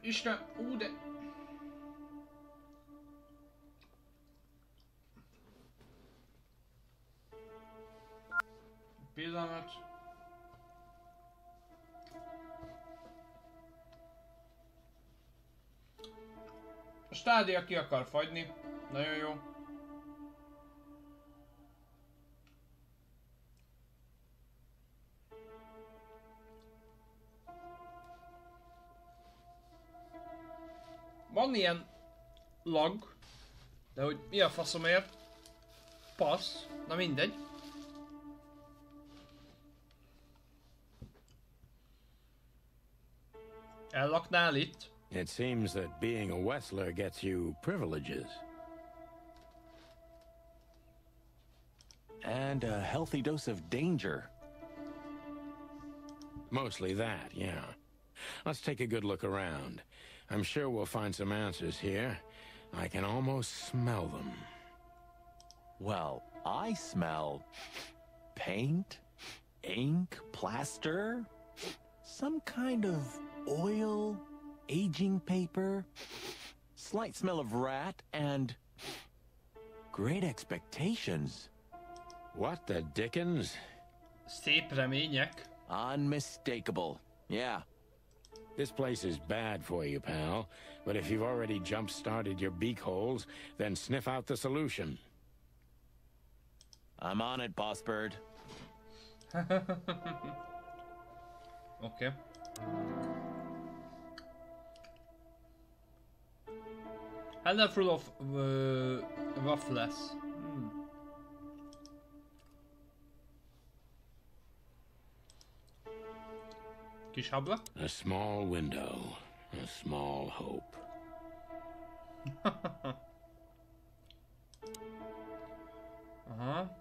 Úristen, de... Pillanat. A stádia ki akar fagyni. Nagyon jó. Van ilyen lag, de hogy mi a faszomért? Passz, na mindegy. Ellaknál itt? It seems that being a Wessler gets you privileges. And a healthy dose of danger. Mostly that, yeah. Let's take a good look around. I'm sure we'll find some answers here. I can almost smell them. Well, I smell paint, ink, plaster, some kind of oil, aging paper, slight smell of rat, and great expectations. What the dickens? Szép remények. Unmistakable. Yeah. This place is bad for you, pal. But if you've already jump-started your beak holes, then sniff out the solution. I'm on it, boss bird. Okay. Handle full of waffles. Kis ablak? A small window, a small hope. Aha.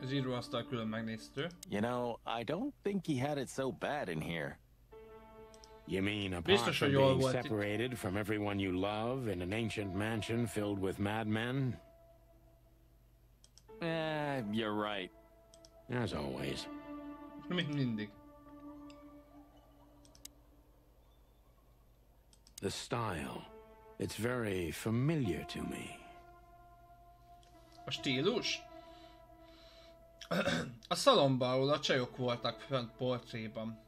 Az íróasztal külön megnéztő. You know, I don't think he had it so bad in here. You mean apart Biztos, from hogy jól being volt itt. separated from everyone you love in an ancient mansion filled with madmen? You're right. As always. Mint mindig. The style. It's very familiar to me. A stílus? A szalomban, ahol a csajok voltak fönt portréban.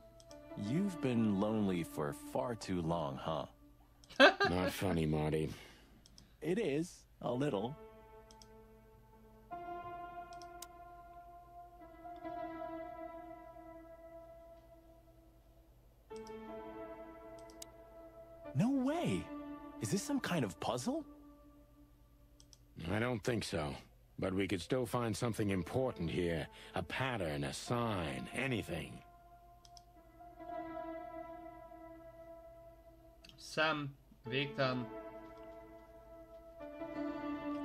You've been lonely for far too long, huh? Not funny, Marty. It is, a little. No way! Is this some kind of puzzle? I don't think so. But we could still find something important here. A pattern, a sign, anything. Szem, végtelen,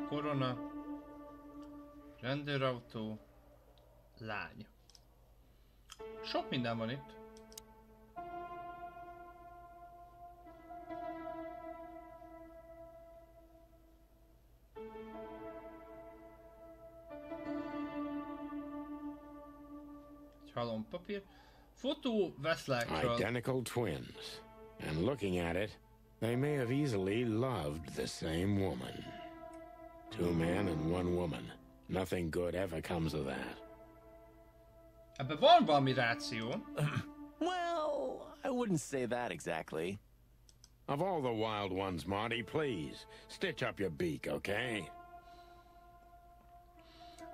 korona, rendőrautó, lány. Sok minden van itt. Egy halompapír. Fotó Veszlákról. Identical twins. And looking at it, they may have easily loved the same woman. 2 men and 1 woman. Nothing good ever comes of that. Ebben van valami ráció. Well, I wouldn't say that exactly. Of all the wild ones, Marty, please, stitch up your beak, okay?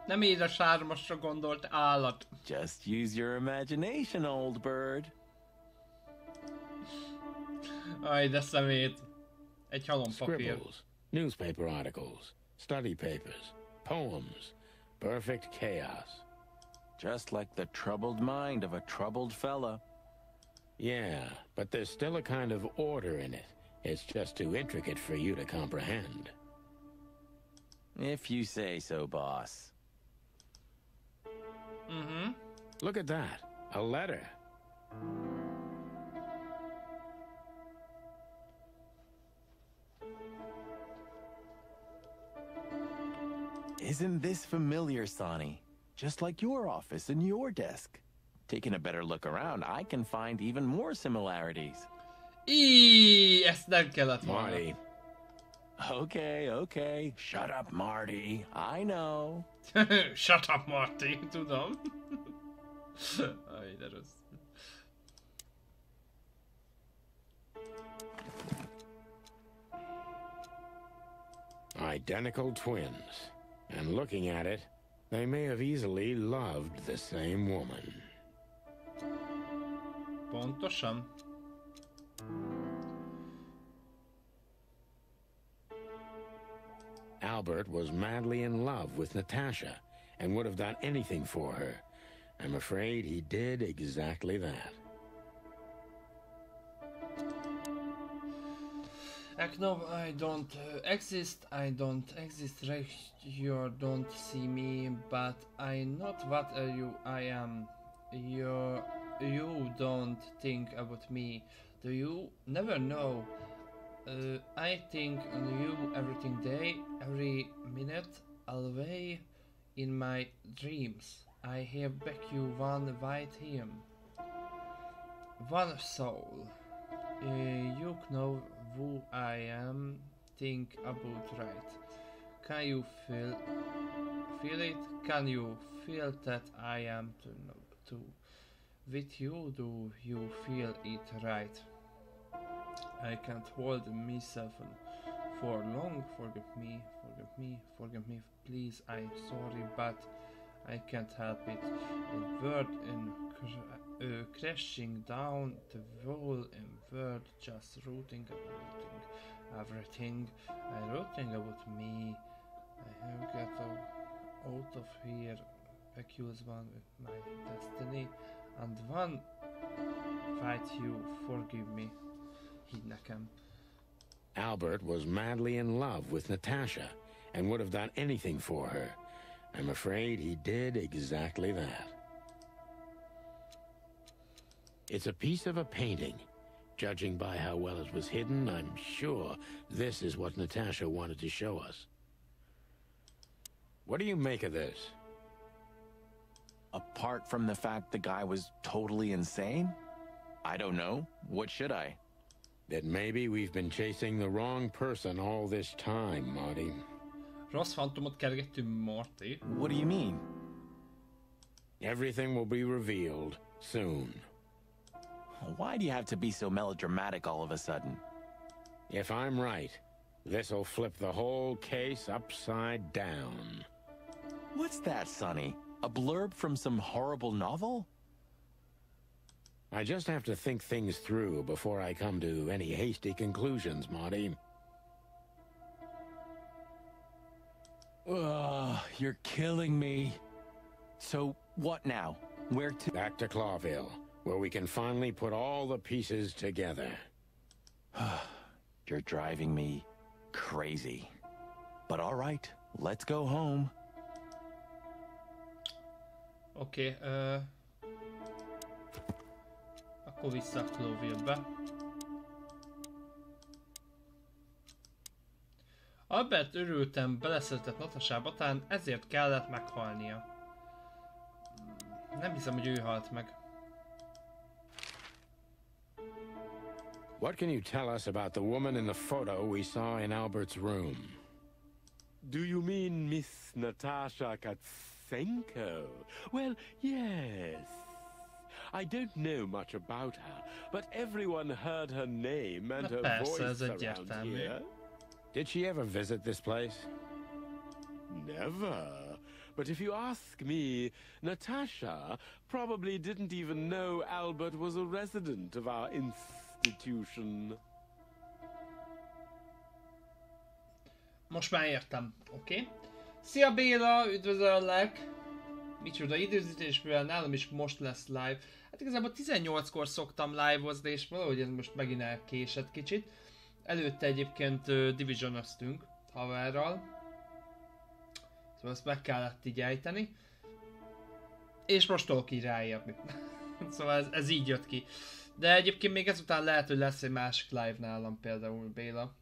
Nem édes hármasra gondolt állat. Just use your imagination, old bird. Aj, de szemét. Egy halompapír. Scribbles, newspaper articles, study papers, poems, perfect chaos. Just like the troubled mind of a troubled fella. Yeah, but there's still a kind of order in it. It's just too intricate for you to comprehend. If you say so, boss. Mm-hmm. Look at that. A letter. Isn't this familiar, Sonny? Just like your office and your desk. Taking a better look around, I can find even more similarities. Ezt nem kellett volna. Marty, Okay. Shut up, Marty. I know. Shut up, Marty, tudom. Aj, de rossz. identical twins. And looking at it, they may have easily loved the same woman. Pontosan. Albert was madly in love with Natasha and would have done anything for her. I'm afraid he did exactly that. Eknov, I don't exist, you don't see me, but I not what I am. You don't think about me, do you? Never know. I think on you everything day, every minute, always in my dreams. I have back you one white him, one soul. You know who I am, think about right. Can you feel it? Can you feel that I am too? With you, do you feel it right? I can't hold myself for long. Forgive me, please. I'm sorry, but I can't help it. A word in crashing down the wall, and word just rooting everything. I'm rooting about me. I have got out of here, accused one with my destiny, and one fight you. Forgive me. Hidd nekem. Albert was madly in love with Natasha and would have done anything for her. I'm afraid he did exactly that. It's a piece of a painting. Judging by how well it was hidden, I'm sure this is what Natasha wanted to show us. What do you make of this? Apart from the fact the guy was totally insane? I don't know. What should I? That maybe we've been chasing the wrong person all this time, Marty. Rossz fantomot kergettünk, Marty. What do you mean? Everything will be revealed soon. Why do you have to be so melodramatic all of a sudden? If I'm right, this'll flip the whole case upside down. What's that, Sonny? A blurb from some horrible novel? I just have to think things through before I come to any hasty conclusions, Marty. Ugh, you're killing me. So, what now? Where to? Back to Clawville, where we can finally put all the pieces together. You're driving me crazy. But all right, let's go home. Oké, akkor vissza a Clawville-be. Albert örültem beleszeretett Natasába, talán ezért kellett meghalnia. Nem hiszem, hogy ő halt meg. What can you tell us about the woman in the photo we saw in Albert's room? Do you mean Miss Natasha Katsenko? Well, yes. I don't know much about her, but everyone heard her name and her persze, ez voice around egyértelmű. here. Did she ever visit this place? Never. But if you ask me, Natasha probably didn't even know Albert was a resident of our institution. Most már értem, oké? Szia Béla, üdvözöllek! Micsoda időzítésből, nálam is most lesz live. Hát igazából 18-kor szoktam live-ozni, és valahogy ez most megint elkésett kicsit. Előtte egyébként Division-öztünk haverral. Szóval ezt meg kellett így ejteni. És most tudok így ráérni. Szóval ez így jött ki. De egyébként még ezután lehet, hogy lesz egy másik live nálam például, Béla.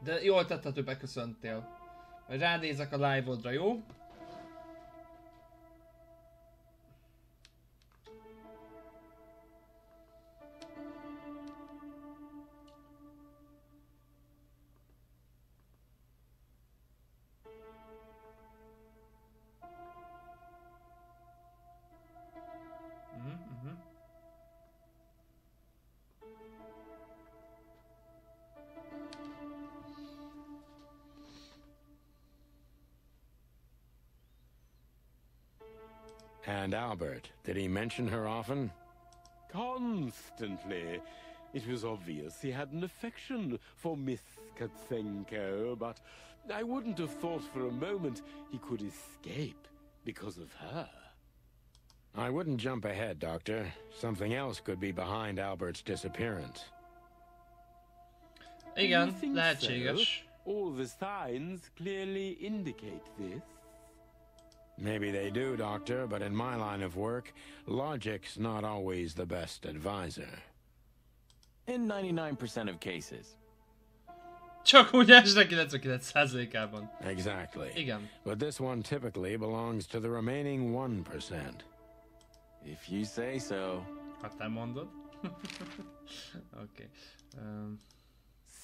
De jól tetted, hogy beköszöntél. Majd ránézek a live-odra, jó? And Albert, did he mention her often? Constantly. It was obvious he had an affection for Miss Katsenko, but I wouldn't have thought for a moment he could escape because of her. I wouldn't jump ahead, Doctor. Something else could be behind Albert's disappearance. Igen, You think lehetséges. so? All the signs clearly indicate this. Maybe they do, Doctor, but in my line of work, logic's not always the best advisor. In 99% of cases. Csak úgy esnek 99%-ában. Exactly. Igen. But this one typically belongs to the remaining 1%. If you say so. Hát te mondod. Okay.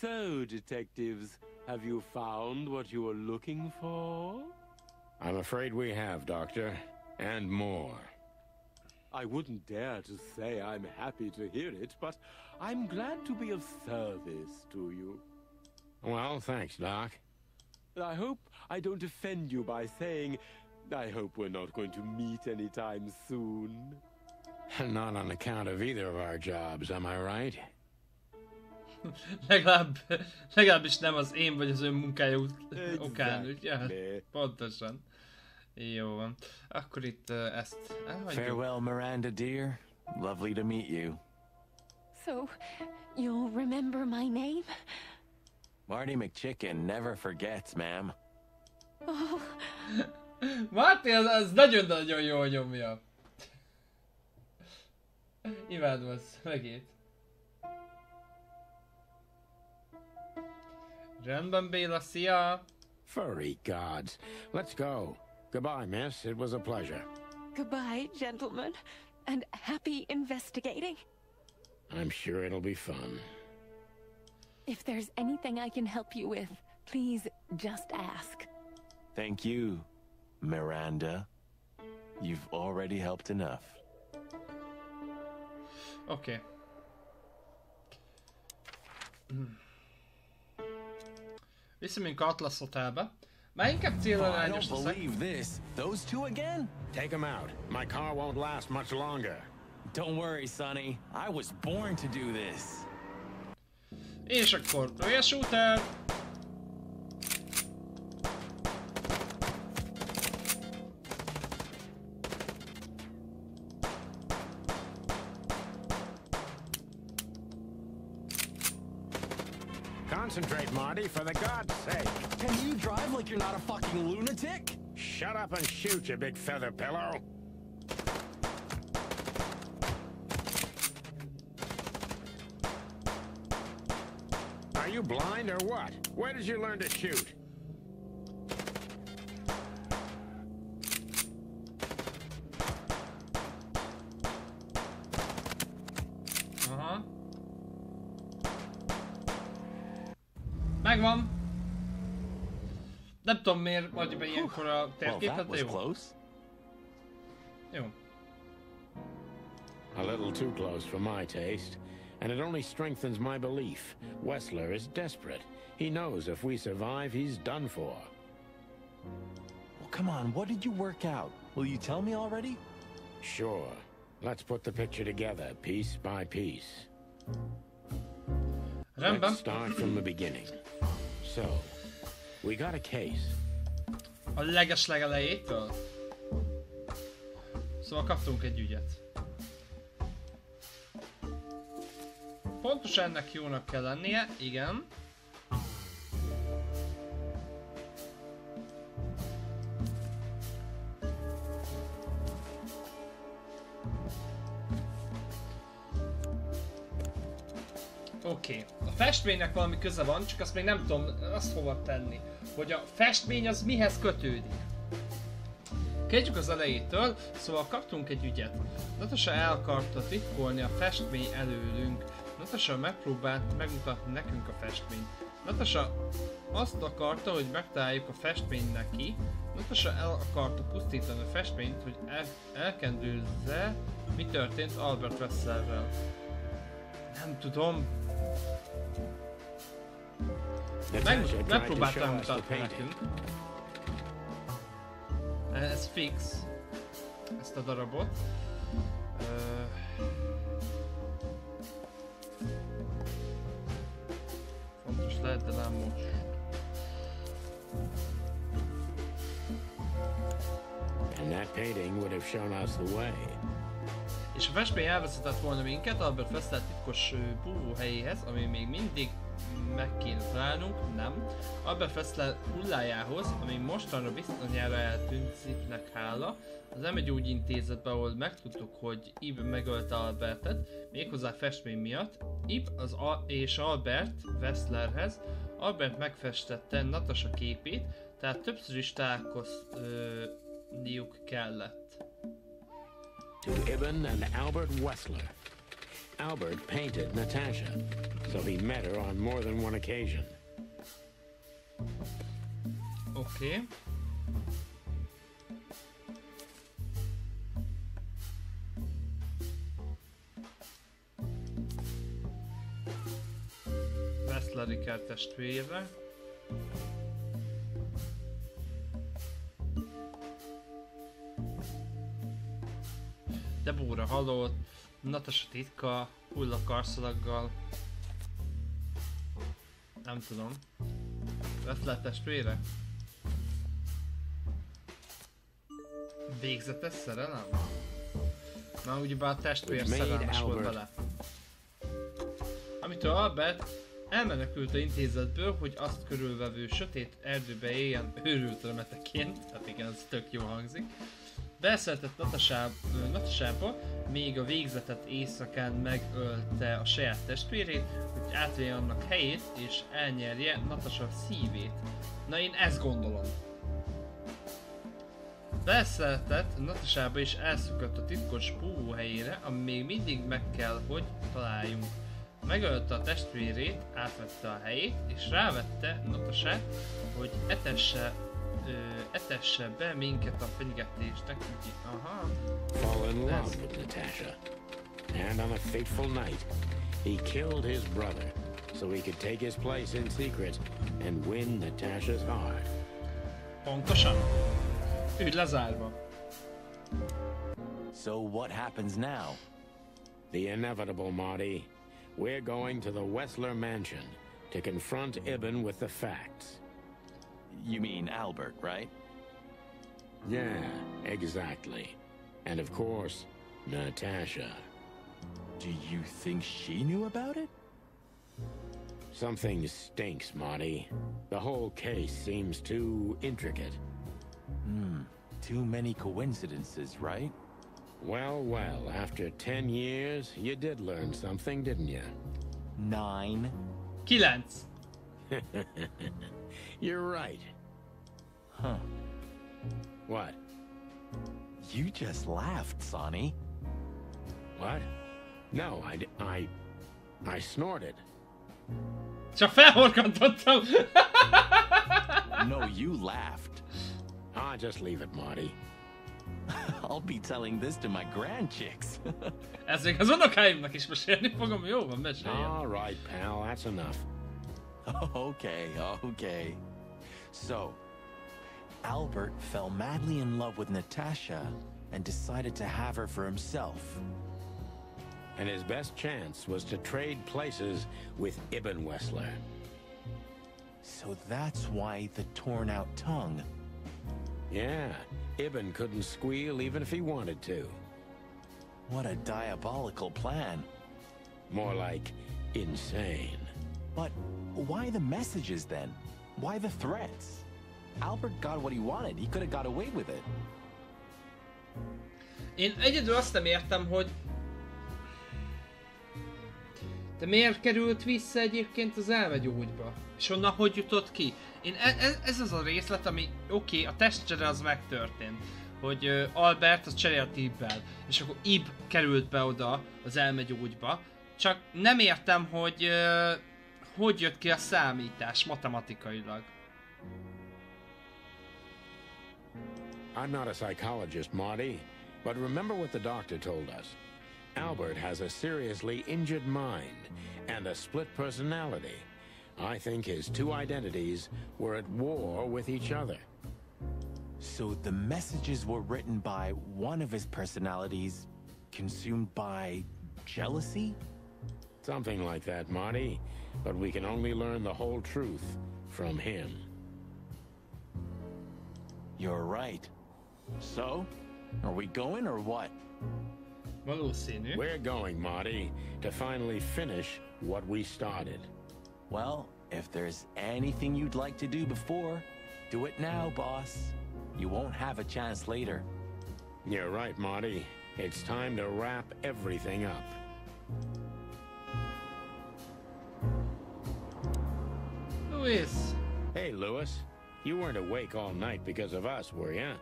So, detectives, have you found what you were looking for? I'm afraid we have, Doctor. And more. I wouldn't dare to say I'm happy to hear it, but I'm glad to be of service to you. Well, thanks, Doc. I hope I don't offend you by saying I hope we're not going to meet anytime soon. Not on account of either of our jobs, am I right? Legalábbis nem az én vagy az ön munkája okán, ugye? Pontosan. Jó van. Akkor itt ezt elhagyjuk. Farewell, Miranda, dear. Lovely to meet you. So, you'll remember my name? Marty McChicken never forgets, ma'am. Oh, Marty, az nagyon-nagyon jól nyomja. Imádom a szövegét. Rendben, Béla, szia! Furry gods. Let's go. Goodbye, miss. It was a pleasure. goodbye, gentlemen, and happy investigating. I'm sure it'll be fun. If there's anything I can help you with, please just ask. Thank you, Miranda. You've already helped enough. Oké. Visszamegyünk Atlas Hotelbe. Már inkább I célirányos don't leszek. believe this. Those two again? Take him out. My car won't last much longer. Don't worry, Sonny. I was born to do this. És akkor Rail Shooter! Concentrate, Marty, for the God's sake. Can you drive like you're not a fucking lunatic? Shut up and shoot, you big feather pillow. Are you blind or what? Where did you learn to shoot? Aha. Megvan! Nem tudom miért adja be ilyenkor a Well, that térképet, was de jó. close. Jó. A little too close for my taste. And it only strengthens my belief. Wessler is desperate. He knows if we survive, he's done for. Well, come on, what did you work out? Will you tell me already? Sure. Let's put the picture together, piece by piece. Rendben. Let's start from the beginning. So, we got a case. A legelejétől. Szóval kaptunk egy ügyet. Pontosan ennek jónak kell lennie, igen. Oké. A festménynek valami köze van, csak azt még nem tudom azt hova tenni. Hogy a festmény az mihez kötődik. Kezdjük az elejétől, szóval kaptunk egy ügyet. Natasha el akarta titkolni a festmény előlünk. Natasha megpróbált megmutatni nekünk a festményt. Natasha azt akarta, hogy megtaláljuk a festményt neki. Natasha el akarta pusztítani a festményt, hogy elkendőzze, mi történt Albert Wesslerrel. Nem tudom. Megpróbáltam megmutatni nekünk. Ez fix. ezt a darabot. Fontos lehet, de nem most. And that painting would have shown us the way. És a festmény elvezetett volna minket Albert Wessler titkos búvóhelyéhez, ami még mindig meg kéne találnunk, nem. Albert Wessler hullájához, ami mostanra bizonyára eltűnt Zipnek hála, az elmegyógyintézetbe, ahol megtudtuk, hogy Ib megölte Albertet, méghozzá festmény miatt. Ib és Albert Wesslerhez. Albert megfestette Natasha képét, tehát többször is találkozniuk kellett. To Ibn and Albert Wessler. Albert painted Natasha, so he met her on more than one occasion. Oké. Wessler Rikard testvére. Debóra halott, Natasha titka, hullakarszalaggal. Nem tudom. Wessler testvére? Végzetes szerelem? Na ugyebár a testvér szerelmes volt bele. Amitől Albert elmenekült a intézetből, hogy azt körülvevő sötét erdőbe éljen őrült remeteként. Hát igen, ez tök jó hangzik. Beszeretett Natasába, még a végzetett éjszakán megölte a saját testvérét, hogy átvegye annak helyét és elnyerje Natasha szívét. Na én ezt gondolom. Beszeretett Natasába és elszökött a titkos búvóhelyére, ami még mindig meg kell, hogy találjunk. Megölte a testvérét, átvette a helyét és rávette Natasát, hogy etesse be minket a fenyegetésnek. Aha. Fall in love with Natasha. And on a fateful night, he killed his brother so he could take his place in secret and win Natasha's heart. Pontosan. Ügy lezárva. So what happens now? The inevitable, Marty. We're going to the Wessler mansion to confront Ibn with the facts. You mean Albert, right? Yeah, exactly. And of course, Natasha. Do you think she knew about it? Something stinks, Marty. The whole case seems too intricate. Too many coincidences, right? Well, well, after 10 years, you did learn something, didn't you? 9. 9. You're right. Huh. What? You just laughed, Sonny. What? No, I snorted. Csak felhorkantottam. No, you laughed. Just leave it, Marty. I'll be telling this to my grandchicks. Ez még az unokáimnak is mesélni fogom, jó van, meséljen. All right, pal, that's enough. Okay. So, Albert fell madly in love with Natasha and decided to have her for himself. And his best chance was to trade places with Ibn Wessler. So that's why the torn out tongue. Yeah, Ibn couldn't squeal even if he wanted to. What a diabolical plan. More like insane. But why the messages then? Why the threats? Albert got what he wanted. He could have got away with it. Én egyedül azt nem értem, hogy... De miért került vissza egyébként az elmegyógyba? És onnan hogy jutott ki? Ez az a részlet, ami oké, a testcsere az megtörtént. Hogy Albert az cserélt Ibbel. És akkor Ib került be oda az elmegyógyba. Csak nem értem, hogy hogy jött ki a számítás matematikailag. I'm not a psychologist, Marty, but remember what the doctor told us. Albert has a seriously injured mind and a split personality. I think his two identities were at war with each other. So the messages were written by one of his personalities, consumed by jealousy? Something like that, Marty. But we can only learn the whole truth from him. You're right. So, are we going or what? Valószínű. We're going, Marty, to finally finish what we started. Well, if there's anything you'd like to do before, do it now, boss. You won't have a chance later. You're right, Marty. It's time to wrap everything up. Louis. Hey, Lewis. You weren't awake all night because of us, were ya?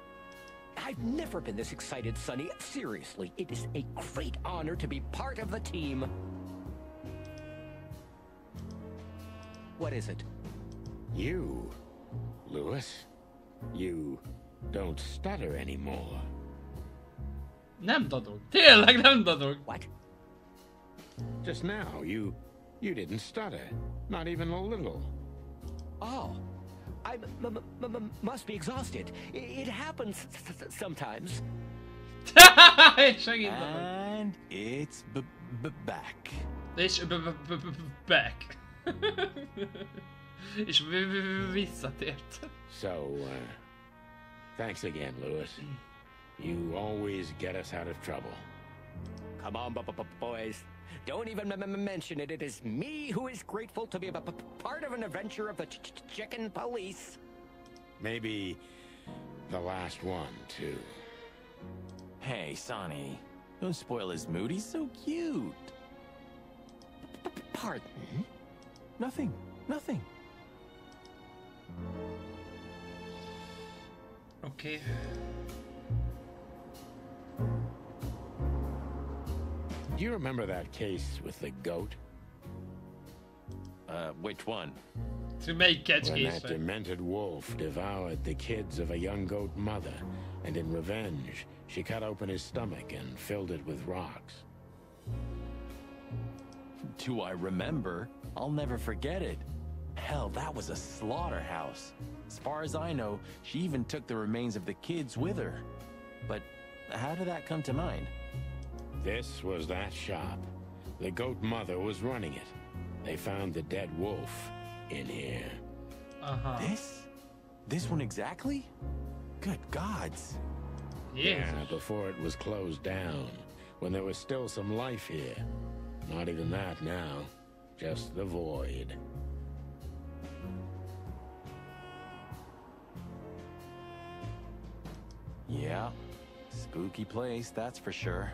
I've never been this excited, Sonny. Seriously, it is a great honor to be part of the team. What is it? You, Lewis. You don't stutter anymore. Nem dadog. Tényleg nem dadog. What? Just now, you didn't stutter. Not even a little. Oh, I must be exhausted. It happens sometimes. Segít dadog. And it's back. És back. És visszatért. So, thanks again, Lewis. You always get us out of trouble. Come on, boys. Don't even mention it. It is me who is grateful to be a part of an adventure of the chicken police. Maybe the last one, too. Hey, Sonny. Don't spoil his mood. He's so cute. Pardon? Nothing. Nothing. Oké. Do you remember that case with the goat? Which one? Melyik When that kecskészre? demented wolf devoured the kids of a young goat mother, and in revenge, she cut open his stomach and filled it with rocks. Do I remember? I'll never forget it. Hell, that was a slaughterhouse. As far as I know, she even took the remains of the kids with her. But how did that come to mind? This was that shop. The goat mother was running it. They found the dead wolf in here. Aha. This one exactly? Good gods. Yeah, Jézus. before it was closed down, when there was still some life here. Not even that now, just the void. Yeah, spooky place, that's for sure.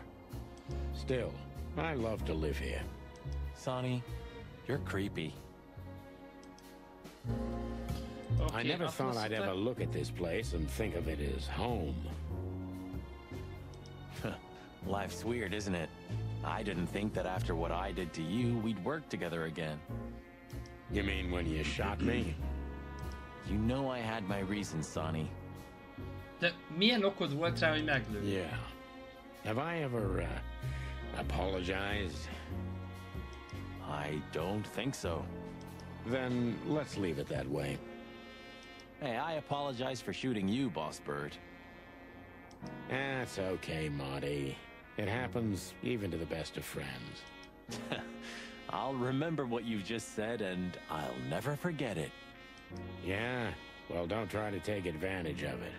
Still, I love to live here. Sonny, you're creepy. Oké, I never akkor thought I'd azt- ever look at this place and think of it as home. Life's weird, isn't it? I didn't think that after what I did to you, we'd work together again. You mean when you shot me? You know I had my reasons, Sonny. De milyen okod volt rá, hogy meglőd? Yeah. Have I ever, apologized? I don't think so. Then let's leave it that way. Hey, I apologize for shooting you, Boss Bird. That's okay, Marty. It happens even to the best of friends. I'll remember what you've just said, and I'll never forget it. Yeah? Well, don't try to take advantage of it.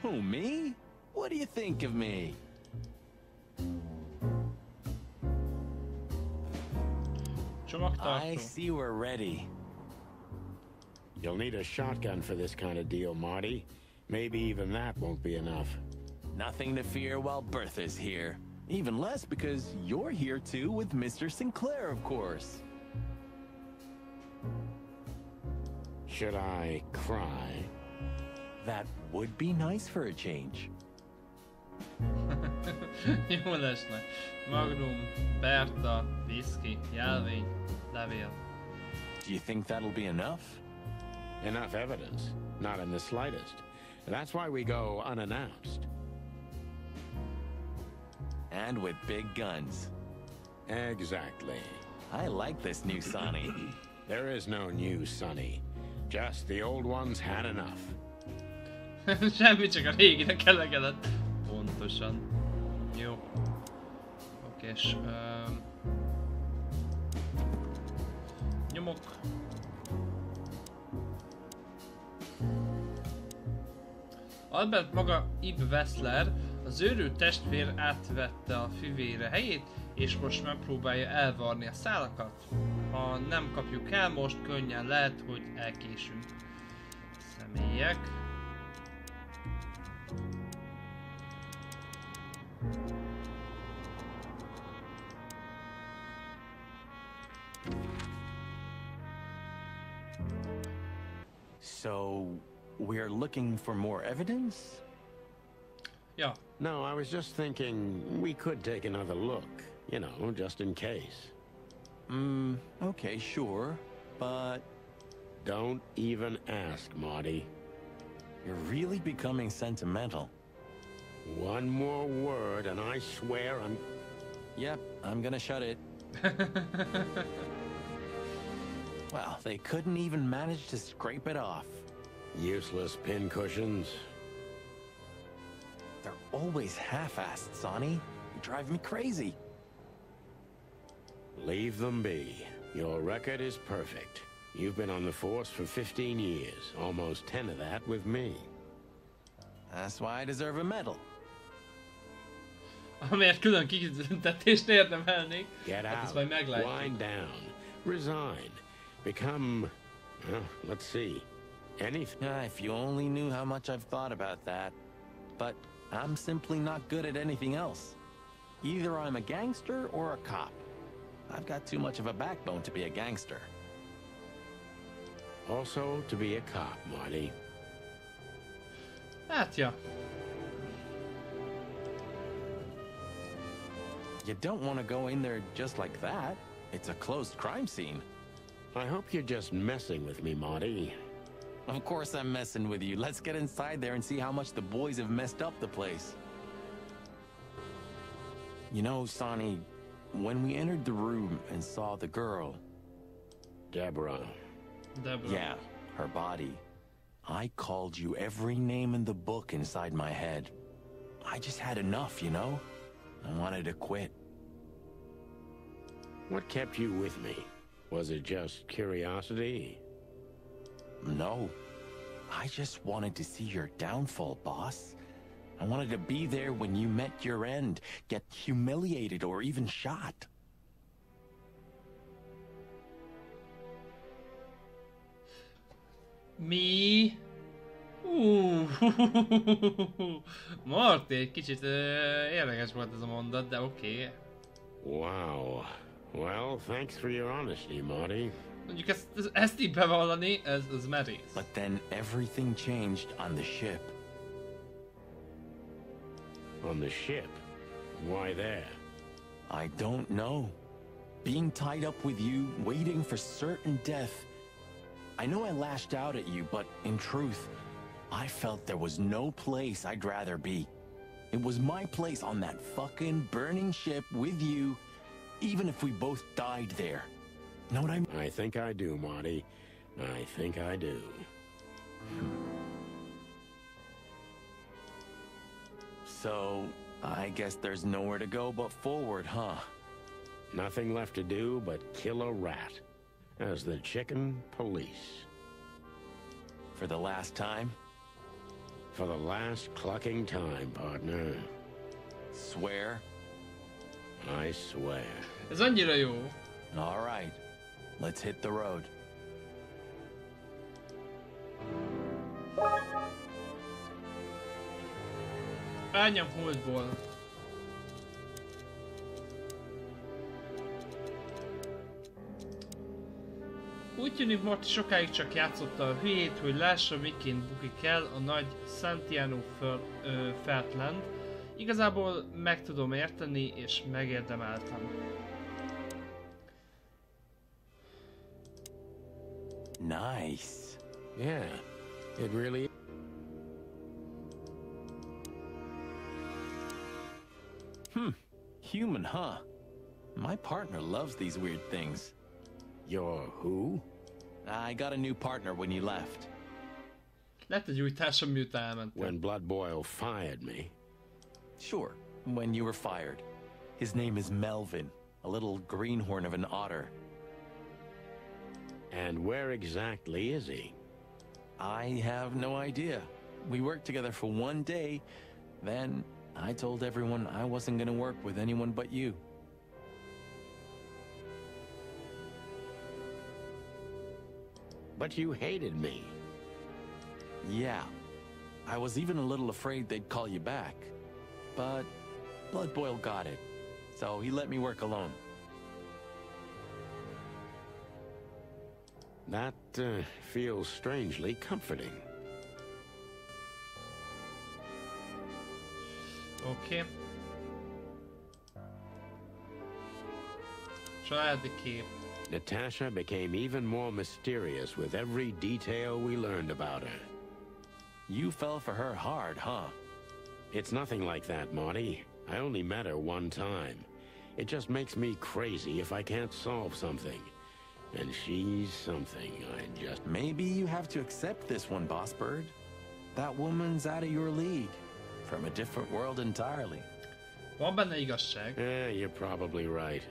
Who, me? What do you think of me? I Csomagtartó. see we're ready. You'll need a shotgun for this kind of deal, Marty. Maybe even that won't be enough. Nothing to fear while Bertha's here. Even less because you're here too with Mr. Sinclair, of course. Should I cry? That would be nice for a change. Jó lesne. Magnum, Berta, whisky, jelvény, levél. Do you think that'll be enough? Enough evidence. Not in the slightest. That's why we go unannounced. And with big guns. Exactly. I like this new Sonny. There is no new Sonny. Just the old ones had enough. Semmi, csak a réginek elegedett. Pontosan. Jó. Okés. Nyomok. Albert maga Ib Wessler, az őrült testvér átvette a fivére helyét, és most megpróbálja elvarni a szálakat. Ha nem kapjuk el most, könnyen lehet, hogy elkésünk. Személyek. So, we're looking for more evidence? Ja. No, I was just thinking we could take another look. You know, just in case. Okay, sure. But Don't even ask, Marty. you're really becoming sentimental. One more word and I swear I'm... Yep, I'm gonna shut it. Well, they couldn't even manage to scrape it off. Useless pincushions. They're always half-assed, Sonny. You drive me crazy. Leave them be. Your record is perfect. You've been on the force for 15 years, almost 10 of that with me. That's why I deserve a medal. Amért külön kitüntetést érdemelnék. Get Hát ezt out. majd meglátjuk. Wind down. Resign. Become... Well, let's see. Anything. If you only knew how much I've thought about that. But I'm simply not good at anything else. Either I'm a gangster or a cop. I've got too much of a backbone to be a gangster. Also, to be a cop, Marty. Hát ja. You don't want to go in there just like that. It's a closed crime scene. I hope you're just messing with me, Marty. Of course I'm messing with you. Let's get inside there and see how much the boys have messed up the place. You know, Sonny, when we entered the room and saw the girl... Deborah. Yeah, her body. I called you every name in the book inside my head. I just had enough, you know? I wanted to quit. What kept you with me? Was it just curiosity? No. I just wanted to see your downfall, boss. I wanted to be there when you met your end, get humiliated or even shot. Mi? Marty, egy kicsit érdekes volt ez a mondat, de oké. Wow. Well, thanks for your honesty, Marty. Mondjuk ezt így bevallani, ez merész. But then everything changed on the ship. On the ship? Why there? I don't know. Being tied up with you, waiting for certain death. I know I lashed out at you, but in truth, I felt there was no place I'd rather be. It was my place on that fucking burning ship with you, even if we both died there. Know what I mean? I think I do, Marty. I think I do. So, I guess there's nowhere to go but forward, huh? Nothing left to do but kill a rat. As the chicken police. For the last time? For the last clucking time, partner. Swear? I swear. Ez annyira jó. All right. Let's hit the road. Ányam holdból. Úgy tűnik, Marty sokáig csak játszotta a hülyét, hogy lássa, miként bukik el a nagy Santiano Feltland. Igazából meg tudom érteni, és megérdemeltem. Nice. Yeah, it really... Human, huh? My partner loves these weird things. Your who? I got a new partner when you left. Lett egy új társam, miután elmentem. When Blood Boil fired me. Sure, when you were fired. His name is Melvin, a little greenhorn of an otter. And where exactly is he? I have no idea. We worked together for one day, then I told everyone I wasn't gonna work with anyone but you. But you hated me. Yeah. I was even a little afraid they'd call you back. But Blood Boil got it, so he let me work alone. That feels strangely comforting. Oké. Családi kép. Natasha became even more mysterious with every detail we learned about her. You fell for her hard, huh? It's nothing like that, Marty. I only met her one time. It just makes me crazy if I can't solve something. And she's something I just... Maybe you have to accept this one, Boss Bird. That woman's out of your league. From a different world entirely. Van benne igazság. Yeah, you're probably right.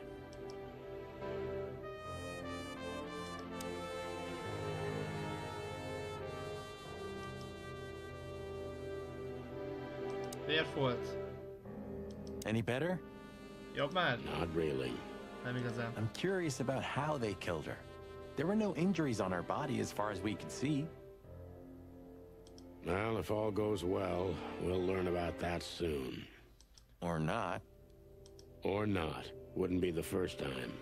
Vérfolt. Any better? Jobb már? Not really. Nem igazán. I'm curious about how they killed her. There were no injuries on her body as far as we could see. Well, if all goes well, we'll learn about that soon. Or not. Or not. Wouldn't be the first time.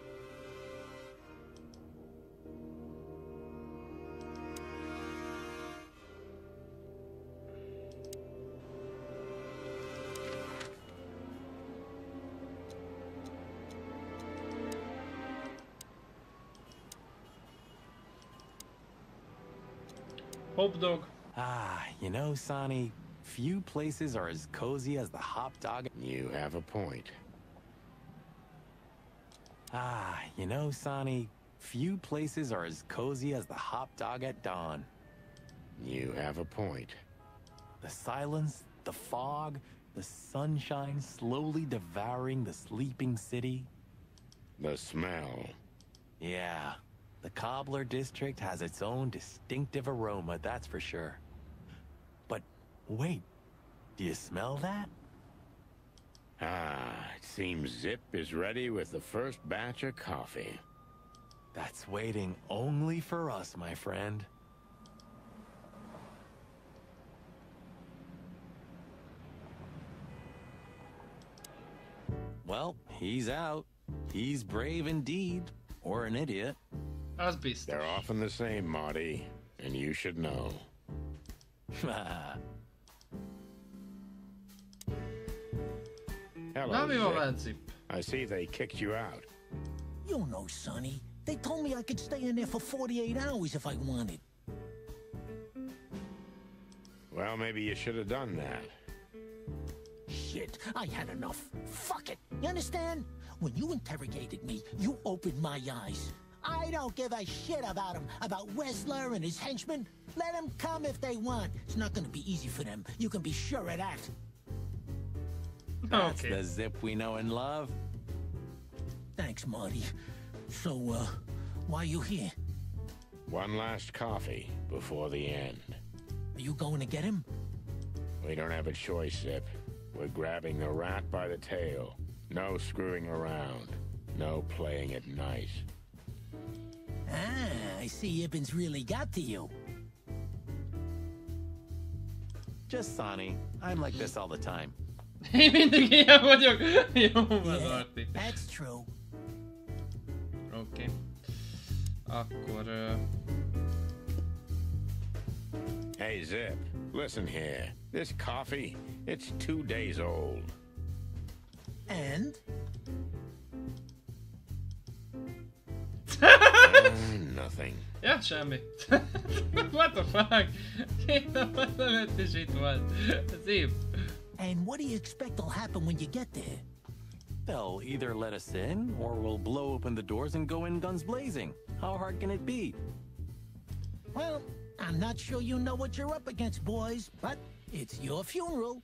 Hope dog. Ah, you know, Sonny, few places are as cozy as the hop dog. You have a point. Ah, you know, Sonny, few places are as cozy as the hop dog at dawn. You have a point. The silence, the fog, the sunshine slowly devouring the sleeping city. The smell. Yeah, the Cobbler District has its own distinctive aroma, that's for sure. But wait, do you smell that? Ah, it seems Zip is ready with the first batch of coffee. That's waiting only for us, my friend. Well, he's out. He's brave indeed, or an idiot. Az biztos. They're often the same, Marty, and you should know. Na, Hello, mi van Zip. veled, Zip? I see they kicked you out. You know, Sonny. They told me I could stay in there for 48 hours if I wanted. Well, maybe you should have done that. Shit, I had enough. Fuck it. You understand? When you interrogated me, you opened my eyes. I don't give a shit about him, about Wessler and his henchmen. Let them come if they want. It's not gonna be easy for them. You can be sure of that. That's Okay. the Zip we know and love. Thanks, Marty. So, why you here? One last coffee before the end. Are you going to get him? We don't have a choice, Zip. We're grabbing the rat by the tail. No screwing around. No playing it nice. Ah, I see Ibben's really got to you. Just Sonny. I'm like this all the time. Én mindig ilyen vagyok. Jó van, Yeah, Marti. that's true. Oké. Akkor... Hey, Zip, listen here. This coffee, it's 2 days old. And? Nothing. Ja, semmi. What the fuck? Két napot nem és itt van. Zip. And what do you expect will happen when you get there? They'll either let us in, or we'll blow open the doors and go in guns blazing. How hard can it be? Well, I'm not sure you know what you're up against, boys, but it's your funeral.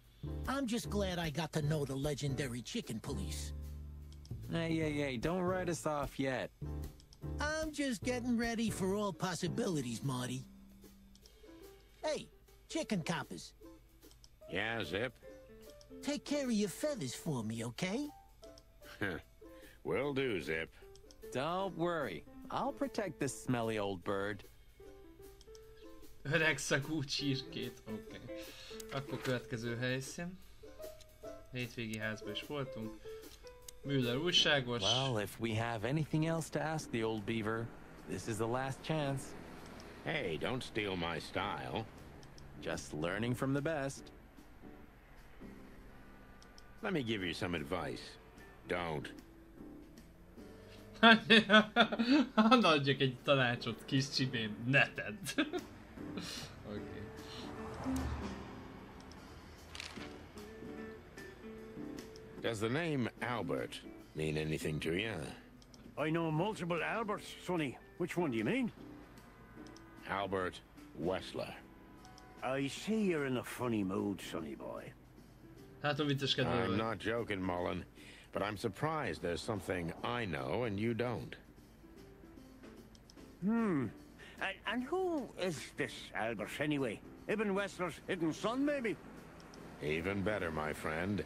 I'm just glad I got to know the legendary chicken police. Hey, don't write us off yet. I'm just getting ready for all possibilities, Marty. Hey, chicken coppers. Yeah, Zip? Take care of your feathers for me, okay? Will do, Zip. Don't worry. I'll protect this smelly old bird. Öreg szagú csirkét, oké. Akkor következő helyszín. Hétvégi házban is voltunk. Müller újságos. Well, if we have anything else to ask the old beaver, this is the last chance. Hey, don't steal my style. Just learning from the best. Let me give you some advice. Don't. Hadd adjak egy tanácsot, kis csibén, ne tedd. Oké. Does the name Albert mean anything to you? I know multiple Alberts, Sonny. Which one do you mean? Albert Wessler. I see you're in a funny mood, Sonny boy. Hát a vicceskedő I'm vagy. not joking, Mullen, but I'm surprised there's something I know and you don't. And who is this Albert, anyway? Ibn Wessler's hidden son, maybe? Even better, my friend.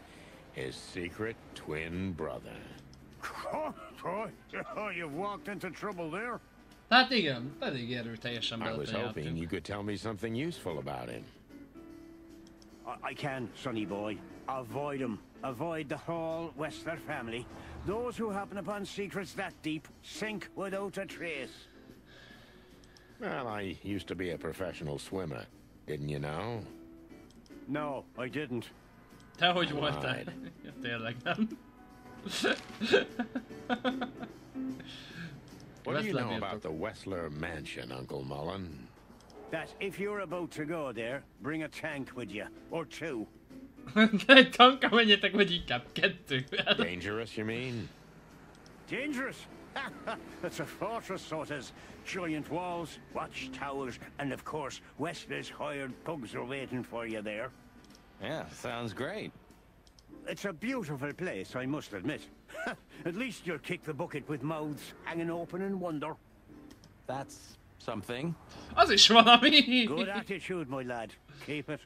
His secret twin brother. Oh, you've walked into trouble there. Hát igen, pedig erőteljesen I was hoping beletejártunk. you could tell me something useful about him. I can, Sonny boy. Avoid him. Avoid the whole Wessler family. Those who happen upon secrets that deep sink without a trace. Well, I used to be a professional swimmer. Didn't you know? No, I didn't. Te hogy voltál? Lied. Ja, tényleg nem. What do you know Wessler about the Wessler mansion, Uncle Mullen? That if you're about to go there, bring a tank with you. Or two. Egy tanka menjetek, vagy inkább kettő. Dangerous, you mean? Dangerous? It's a fortress, so it has giant walls, watchtowers, and of course, Wessler's hired pugs are waiting for you there. Yeah, sounds great. It's a beautiful place, I must admit. At least you'll kick the bucket with mouths hanging open in wonder. That's something. Az is valami. Good attitude, my lad. Keep it.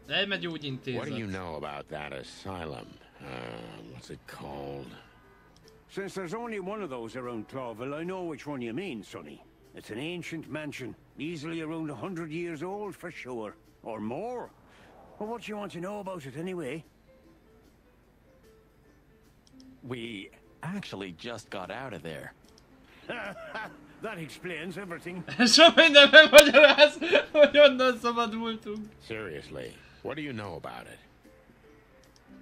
Elmegy What do you ügyintézet. know about that asylum? What's it called? Since there's only one of those around Clawville, I know which one you mean, Sonny. It's an ancient mansion, easily around 100 years old for sure. Or more. Well, what do you want to know about it anyway? We actually just got out of there. That explains everything. Sok mindenben magyaráz, hogy onnan szabadultunk. Seriously, what do you know about it?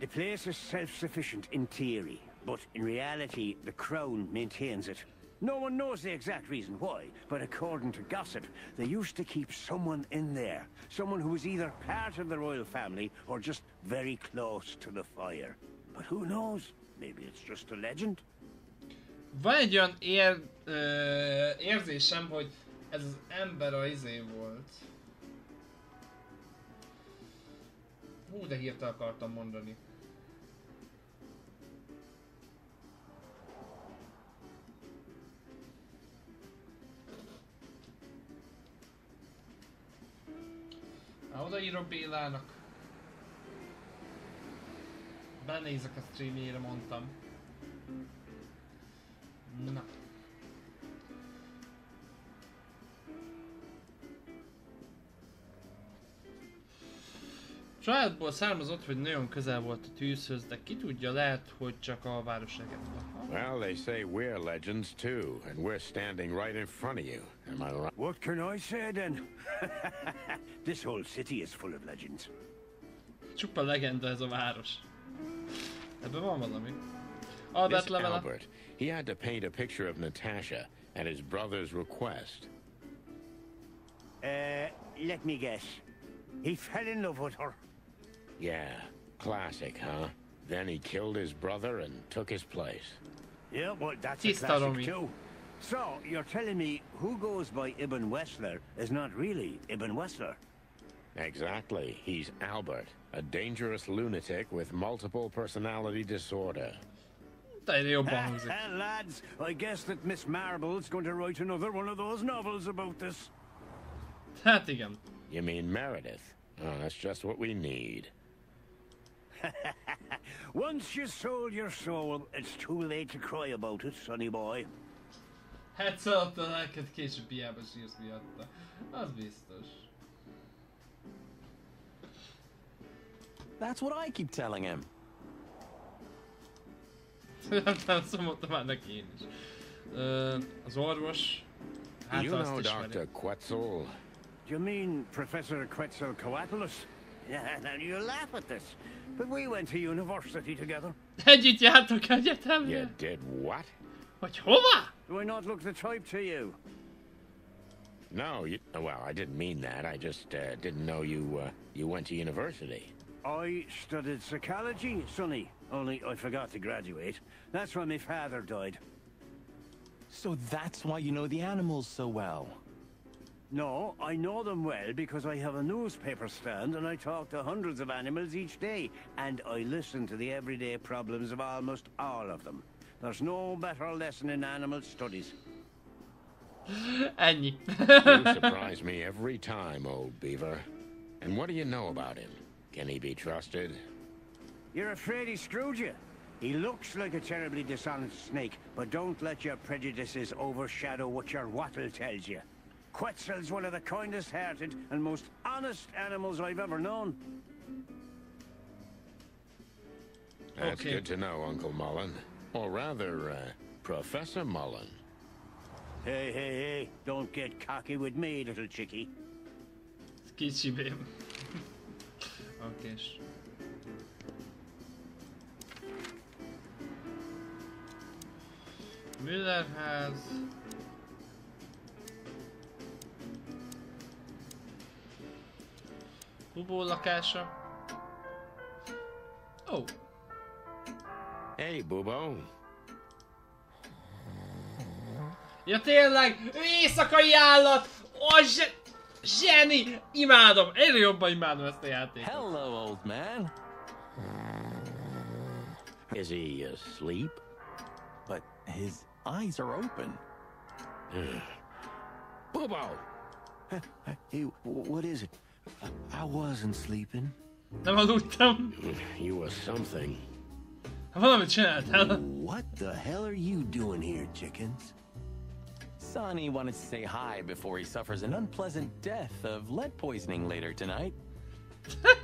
The place is self-sufficient in theory, but in reality, the Crown maintains it. No one knows the exact reason why, but according to gossip, they used to keep someone in there. Someone who was either part of the royal family or just very close to the fire. But who knows? Maybe it's just a legend. Van egy olyan érzésem, hogy ez az ember a izé volt. Hú, de hirtelen akartam mondani. Odaírok Bélának. Benézek a streamjére, mondtam. Na. Családból származott, hogy nagyon közel volt a tűzhöz, de ki tudja, lehet, hogy csak a városleget. Well, they say we're legends too, and we're standing right in front of you. Am I right? What can I say then? This whole city is full of legends. Csupa legenda ez a város. Ebben van valami. Albert This levele. Albert, he had to paint a picture of Natasha at his brother's request. Let me guess. He fell in love with her. Yeah, classic, huh? Then he killed his brother and took his place. Yeah, well, that's a Tiszta classic Romi. too. So, you're telling me who goes by Ibn Wessler is not really Ibn Wessler? Exactly. He's Albert, a dangerous lunatic with multiple personality disorder. Lads, I guess that Miss Marble's going to write another one of those novels about this. Hát igen. You mean Meredith? Oh, that's just what we need. Once you sold your soul, it's too late to cry about it, sonny boy. Hát szóval a lelked később hiába sírsz miatta. Az biztos. That's what I keep telling him. Nem szomoltam már neki én is. Az orvos... Hát You azt know ismeri. Dr. Quetzal? Do you mean Professor Quetzalcoatlus? Yeah, now you laugh at this, but we went to university together. Együtt jártok egyetemre? You did what? Hogy hova? Do I not look the type to you? No, well, I didn't mean that. I just didn't know you went to university. I studied psychology, sonny, only I forgot to graduate. That's when my father died. So that's why you know the animals so well. No, I know them well because I have a newspaper stand and I talk to hundreds of animals each day. And I listen to the everyday problems of almost all of them. There's no better lesson in animal studies. Ennyi. You surprise me every time, old beaver. And what do you know about him? Can he be trusted? You're afraid he screwed you? He looks like a terribly dishonest snake, but don't let your prejudices overshadow what your wattle tells you. Quetzal's one of the kindest-hearted and most honest animals I've ever known. That's Okay. good to know, Uncle Mullen. Or rather, Professor Mullen. Hey, hey, hey, don't get cocky with me, little chickie. Kicsibém. Okés. Müllerház. Bubó lakása. Oh. Hey, Bubo. Ja tényleg! Ő éjszakai állat! Zseni! Imádom! Egyre jobban imádom ezt a játékot. Hello, old man. Is he asleep? But his eyes are open. Bubo! Hey, what is it? I wasn't sleeping. Nem aludtam. You were something. Valamit csináltál. What the hell are you doing here, chickens? Sonny wanted to say hi before he suffers an unpleasant death of lead poisoning later tonight.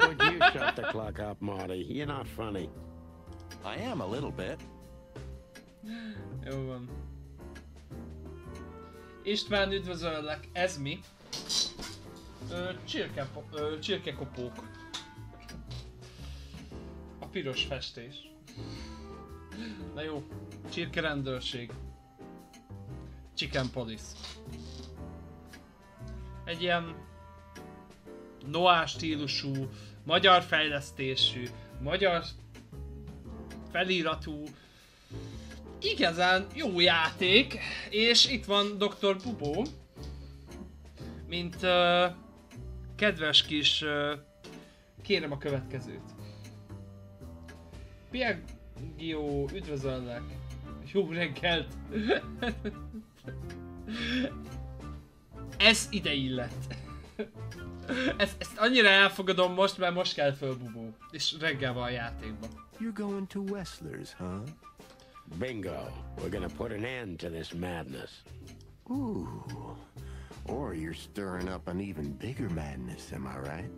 Would you shut the clock up, Marty? You're not funny. I am a little bit. Jó van. István, üdvözöllek. Ez mi? Csirkekopók. A piros festés. Na jó. Csirkerendőrség. Chicken Police. Egy ilyen noir stílusú, magyar fejlesztésű, magyar feliratú, igazán jó játék, és itt van Dr. Bubo, mint kedves kis, kérem a következőt. Piaggio, üdvözöllek! Jó reggelt! Ez ide illett. Ezt annyira elfogadom most, mert most kell föl Bubo. És reggel van a játékban. You're going to Wessler's, huh? Bingo. We're gonna put an end to this madness. Ooh. Or you're stirring up an even bigger madness, am I right?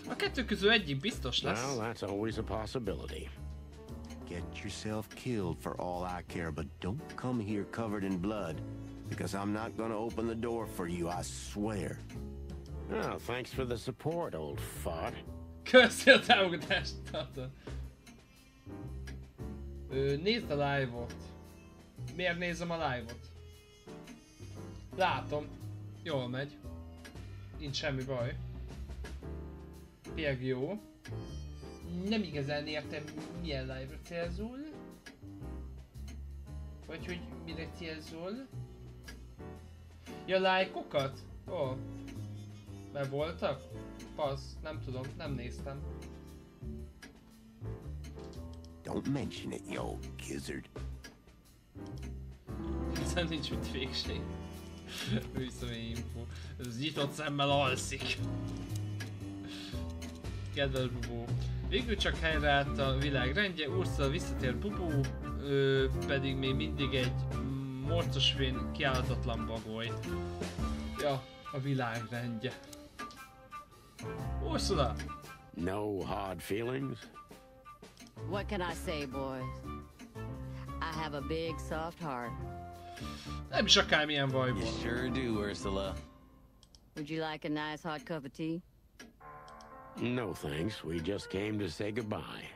A kettő közül egyik biztos lesz. Well, that's always a possibility. Get yourself killed for all I care, but don't come here covered in blood, because I'm not gonna open the door for you, I swear. Oh, thanks for the support, old fart. Köszi a támogatást, tata. Nézd a live-ot. Miért nézem a live-ot? Látom. Jól megy. Nincs semmi baj. Piaggio. Nem igazán értem, milyen live-ra célzol. Vagy hogy mire célzol. Ja, lájkokat? Ó. Be voltak? Passz, nem tudom, nem néztem. Don't mention it, you old gizzard. Hiszen nincs mit végség. Őszemély info. Ez nyitott szemmel alszik. Kedves Bubó. Végül csak helyreállt a világ rendje, Ursula visszatér Bubó, pedig még mindig egy morcosvén, kiállatatlan bagoly. Ja, a világ rendje. Ursula! No hard feelings? What can I say, boys? I have a big, soft heart. Nem is akármilyen bajból. You sure do, Ursula. Would you like a nice hot cup of tea? No thanks, we just came to say goodbye.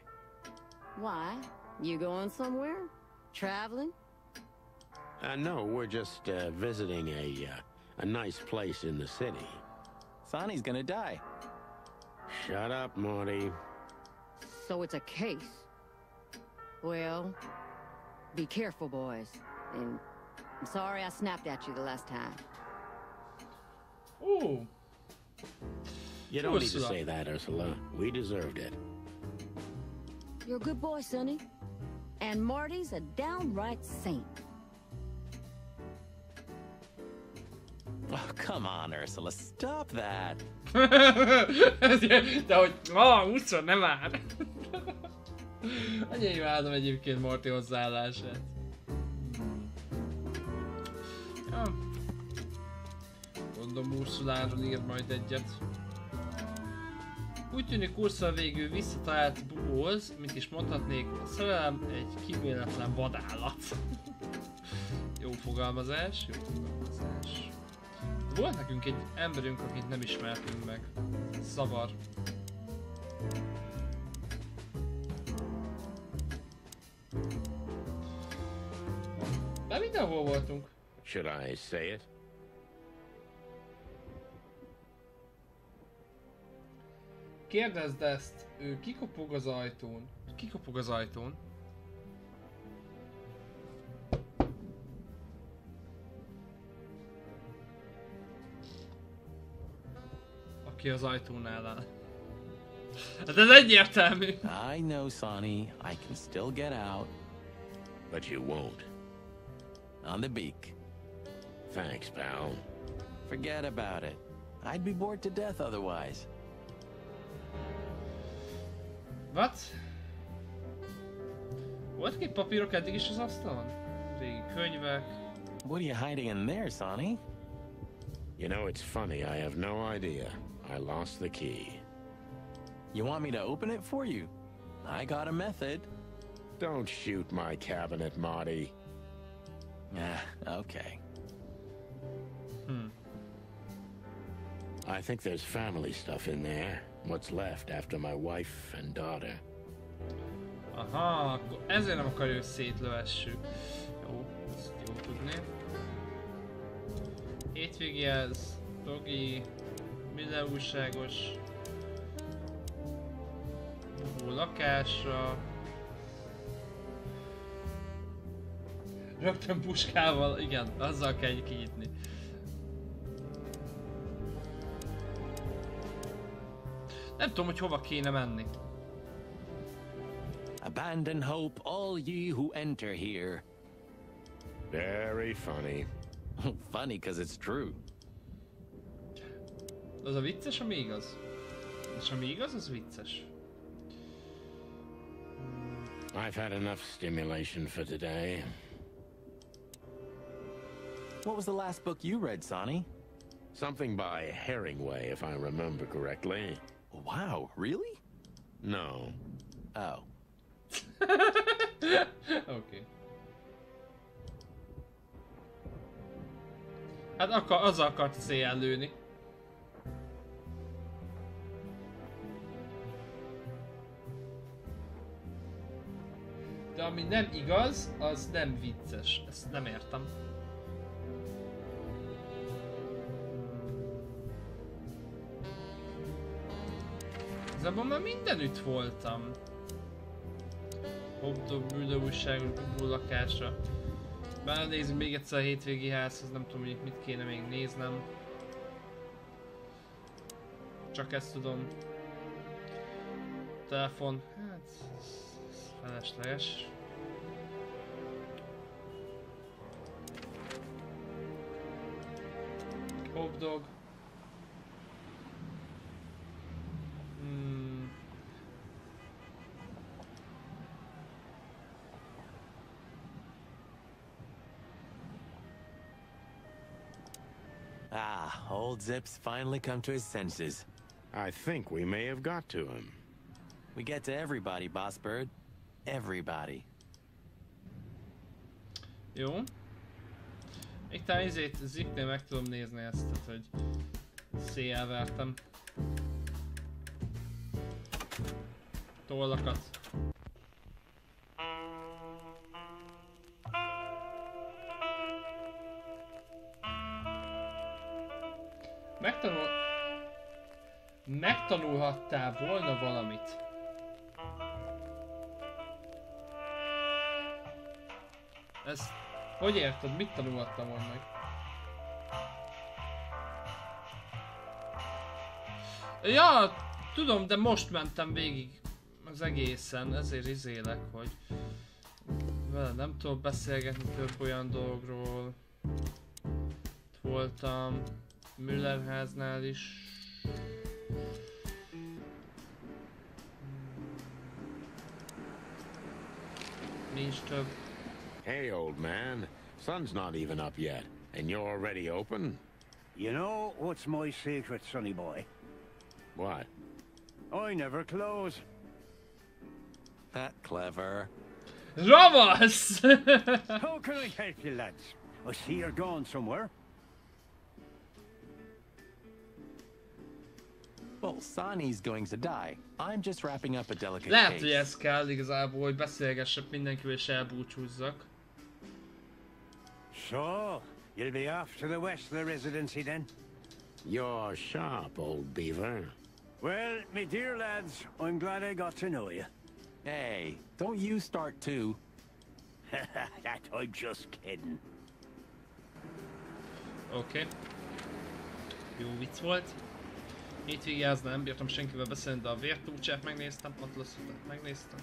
Why? You going somewhere? Traveling? No, we're just visiting a nice place in the city. Sonny's gonna die. Shut up, Marty. So it's a case. Well, be careful, boys. And I'm sorry I snapped at you the last time. Ooh. You don't need to say that, Ursula. We deserved it. You're a good boy, Sonny. And Marty's a downright saint. Oh, come on, Ursula, stop that. De hogy, úszor, nem már. Annyira imádom egyébként Morty hozzáállását. Ja. Mondom, Ursuláról ír majd egyet. Úgy tűnik Ursula végül visszatalált Bubóhoz, mint is mondhatnék, a szerelem egy kíméletlen vadállat. Jó fogalmazás, jó fogalmazás. Volt nekünk egy emberünk, akit nem ismertünk meg. Szavar. De mindenhol voltunk. Should I say it? Kérdezd ezt, ő kikopog az ajtón. Kikopog az ajtón. Aki az ajtónál áll. Hát ez egyértelmű. I know, Sonny. I can still get out. But you won't. On the beak. Thanks, pal. Forget about it. I'd be bored to death otherwise. What? Voltak itt papírok eddig is az asztalon? Régi könyvek. What are you hiding in there, Sonny? You know, it's funny, I have no idea. I lost the key. You want me to open it for you? I got a method. Don't shoot my cabinet, Marty. Okay. I think there's family stuff in there. What's left after my wife and daughter. Aha, akkor ezért nem akarja, hogy szétlövessük. Jó, ezt jó tudni. Hétvégéhez, dogi, minden újságos. Lakásra. Rögtön puskával, igen, azzal kell kinyitni. Nem tudom, hogy hova kéne menni. Abandon hope, all ye who enter here. Very funny. Funny, 'cause it's true. Az a vicces, ami igaz. És ami igaz, az vicces. I've had enough stimulation for today. What was the last book you read, Sonny? Something by Herringway, if I remember correctly. Wow, really? No. Oh. Oké. Hát azzal akart széjjel lőni. De ami nem igaz, az nem vicces. Ezt nem értem. Ezzel már mindenütt voltam. Hobdob, bűnöújságos, Bubó lakása. Már nézzük még egyszer a hétvégi házhoz, nem tudom, hogy mit kéne még néznem. Csak ezt tudom. Telefon, hát ez felesleges. Hotdog. Ah, old Zip's finally come to his senses. I think we may have got to him. We get to everybody, Boss Bird. Everybody. Jó. Még talán izét Zipnél meg tudom nézni ezt, tehát hogy széjjel vertem. Tollakat. Megtanulhattál volna valamit. Ezt hogy érted? Mit tanulhattam volna meg? Ja, tudom, de most mentem végig az egészen, ezért izélek, hogy vele nem tudok beszélgetni több olyan dologról. Voltam Müller háznál is. Nincs több. Hey, old man. Sun's not even up yet, and you're already open? You know what's my secret, sonny boy? What? I never close. That clever. Ravasz! How can I help you, lads? I see you're going somewhere. Well, Sonny's going to die. I'm just wrapping up a delicate Lehet, case. hogy ez kell igazából, hogy beszélgessek mindenkivel és elbúcsúzzak. So, you'll be off to the Westler residency then? You're sharp, old beaver. Well, me dear lads, I'm glad I got to know you. Hey, don't you start too. That I'm just kidding. Oké. Jó vicc volt. Hétvégi az nem bírtam senkivel beszélni, de a vértúcsát megnéztem, Atlasot megnéztem.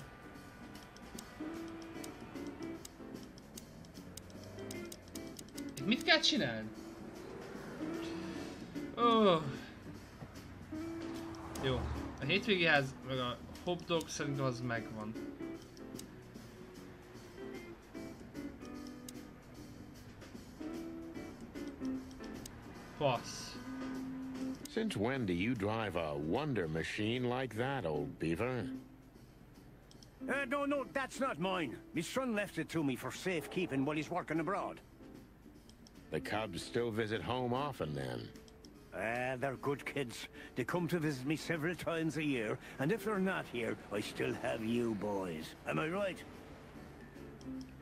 Itt mit kell csinálni? Oh. Jó. A hétvégi ház, meg a hotdog szerintem az megvan. Passz. Since when do you drive a wonder machine like that, old beaver? No, that's not mine. My son left it to me for safekeeping while he's working abroad. The cubs still visit home often, then? They're good kids. They come to visit me several times a year, and if they're not here, I still have you boys. Am I right?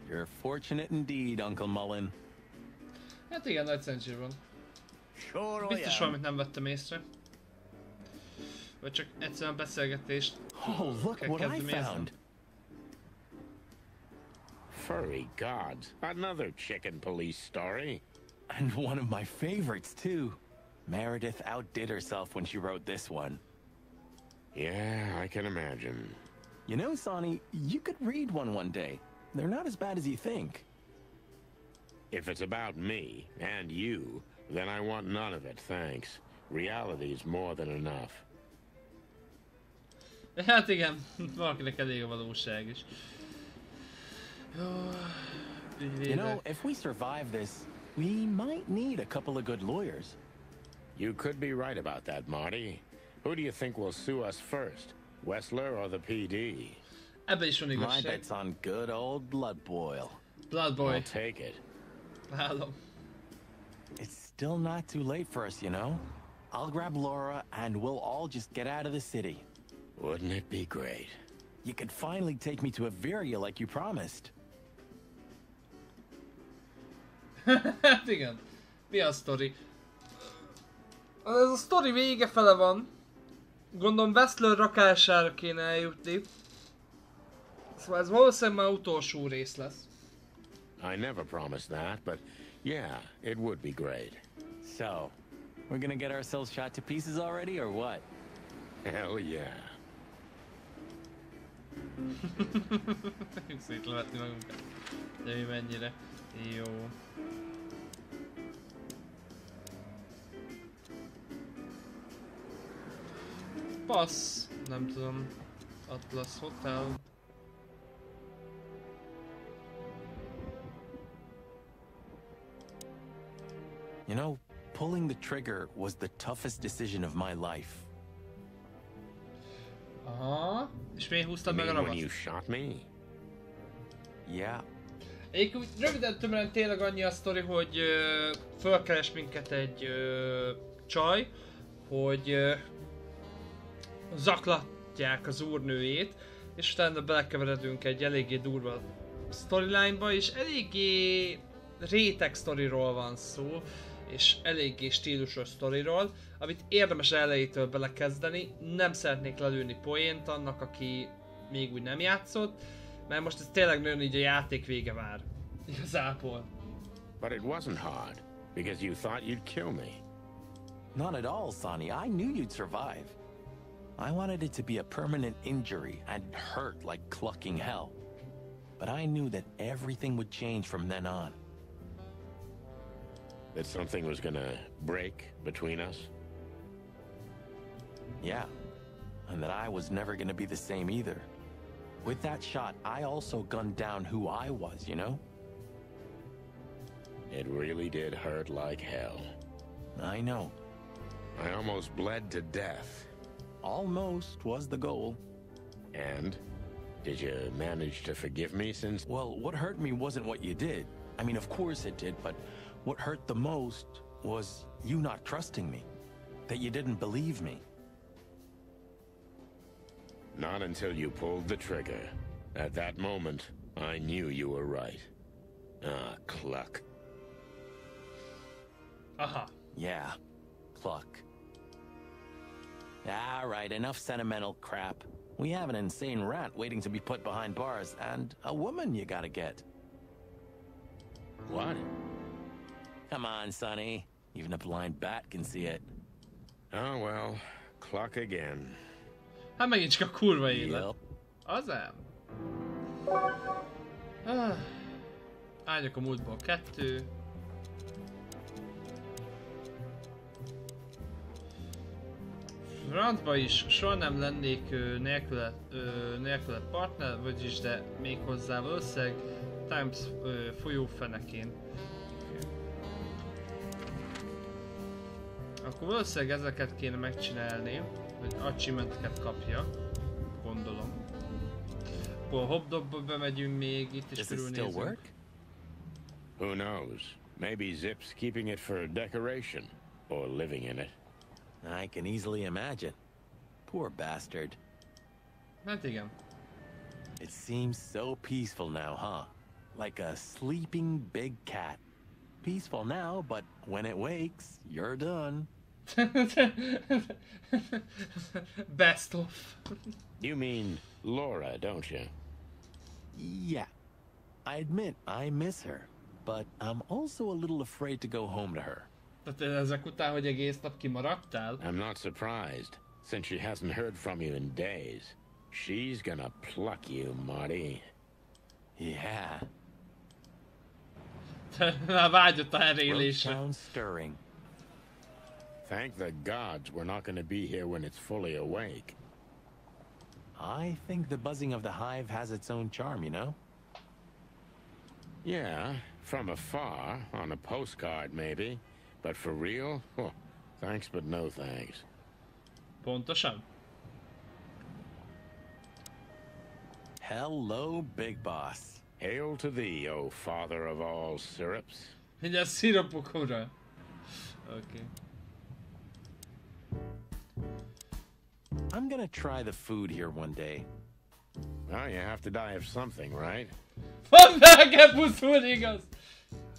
You're fortunate indeed, Uncle Mullen. Hát igen, nagy szerencsé van. Sure Biztos valamit nem vettem észre. Vagy csak egyszerűen beszélgetést. Oh, look what I found. Furry gods. Another chicken police story. And one of my favorites, too. Meredith outdid herself when she wrote this one. Yeah, I can imagine. You know, Sonny, you could read one day. They're not as bad as you think. If it's about me, and you, then I want none of it, thanks. Reality's more than enough. Hát igen, valakinek elég a valóság is. You know, if we survive this, we might need a couple of good lawyers. You could be right about that, Marty. Who do you think will sue us first? Westler or the PD? Ebben is van My igazság. bet's on good old Blood Boil. Blood Boy. I'll take it. Hálom. It's still not too late for us, you know? I'll grab Laura and we'll all just get out of the city. Wouldn't it be great? You could finally take me to Averia like you promised. Hát igen. Mi a sztori? Ez a sztori vége fele van. Gondolom Westler rakására kéne eljutni. Szóval ez valószínűleg már utolsó rész lesz. I never promised that, but yeah, it would be great. So, we're gonna get ourselves shot to pieces already, or what? Hell yeah. Szétlevetni magunkat. De mi mennyire? Jó. Passz! Nem tudom. Atlas Hotel. You know, pulling the trigger was the toughest decision of my life. Aha. És miért húztad You meg a mean when you ravaszt? shot me? Yeah. Egyébként úgy röviden tömören tényleg annyi a sztori, hogy fölkeres minket egy csaj, hogy zaklatják az úrnőjét, és utána belekeveredünk egy eléggé durva storyline-ba, és eléggé réteg sztoriról van szó, és eléggé stílusos sztoriról, amit érdemes elejétől belekezdeni. Nem szeretnék lelőni poént annak, aki még úgy nem játszott, mert most ez tényleg nagyon így a játék vége vár. Igazából. But it wasn't hard, because you thought you'd kill me. Not at all, Sonny. I knew you'd survive. I wanted it to be a permanent injury and hurt like clucking hell. But I knew that everything would change from then on. That something was gonna break between us? Yeah. And that I was never gonna be the same either. With that shot, I also gunned down who I was, you know? It really did hurt like hell. I know. I almost bled to death. Almost was the goal. And? Did you manage to forgive me since? Well, what hurt me wasn't what you did. I mean, of course it did, but what hurt the most was you not trusting me. That you didn't believe me. Not until you pulled the trigger. At that moment, I knew you were right. Ah, cluck. Aha. Yeah, cluck. All right, enough sentimental crap. We have an insane rat waiting to be put behind bars, and a woman you gotta get. What? Come on, Sonny. Even a blind bat can see it. Oh well, cluck again. Hát megint csak a kurva élet. Yep. Az ám. Ágyak a múltból 2. Francba is soha nem lennék nélküle partner, vagyis de még hozzá valószínűleg Times folyó fenekén. Akkor valószínűleg ezeket kéne megcsinálni, hogy achievementeket kapja, gondolom. Akkor a hobdobba bemegyünk még, itt is körülnézünk. Who knows? Maybe Zip's keeping it for decoration, or living in it. I can easily imagine. Poor bastard. Hát igen. It seems so peaceful now, huh? Like a sleeping big cat. Peaceful now, but when it wakes, you're done. Best of. You mean Laura, don't you? Yeah. I admit I miss her, but I'm also a little afraid to go home to her. Tehát ezek után, hogy egész nap kimaradtál? I'm not surprised, since she hasn't heard from you in days. She's gonna pluck you, Marty. Yeah. Már vágyott a herélésre. Sounds stirring. Thank the gods we're not gonna be here when it's fully awake. I think the buzzing of the hive has its own charm, you know? Yeah, from afar, on a postcard maybe. But for real? Oh, thanks but no thanks. Pontosan? Hello, Big Boss. Hail to thee, O father of all syrups. Mindjárt szirapok, ura. Okay. I'm gonna try the food here one day. Well, you have to die of something, right? Fel kell pusztulni, igaz?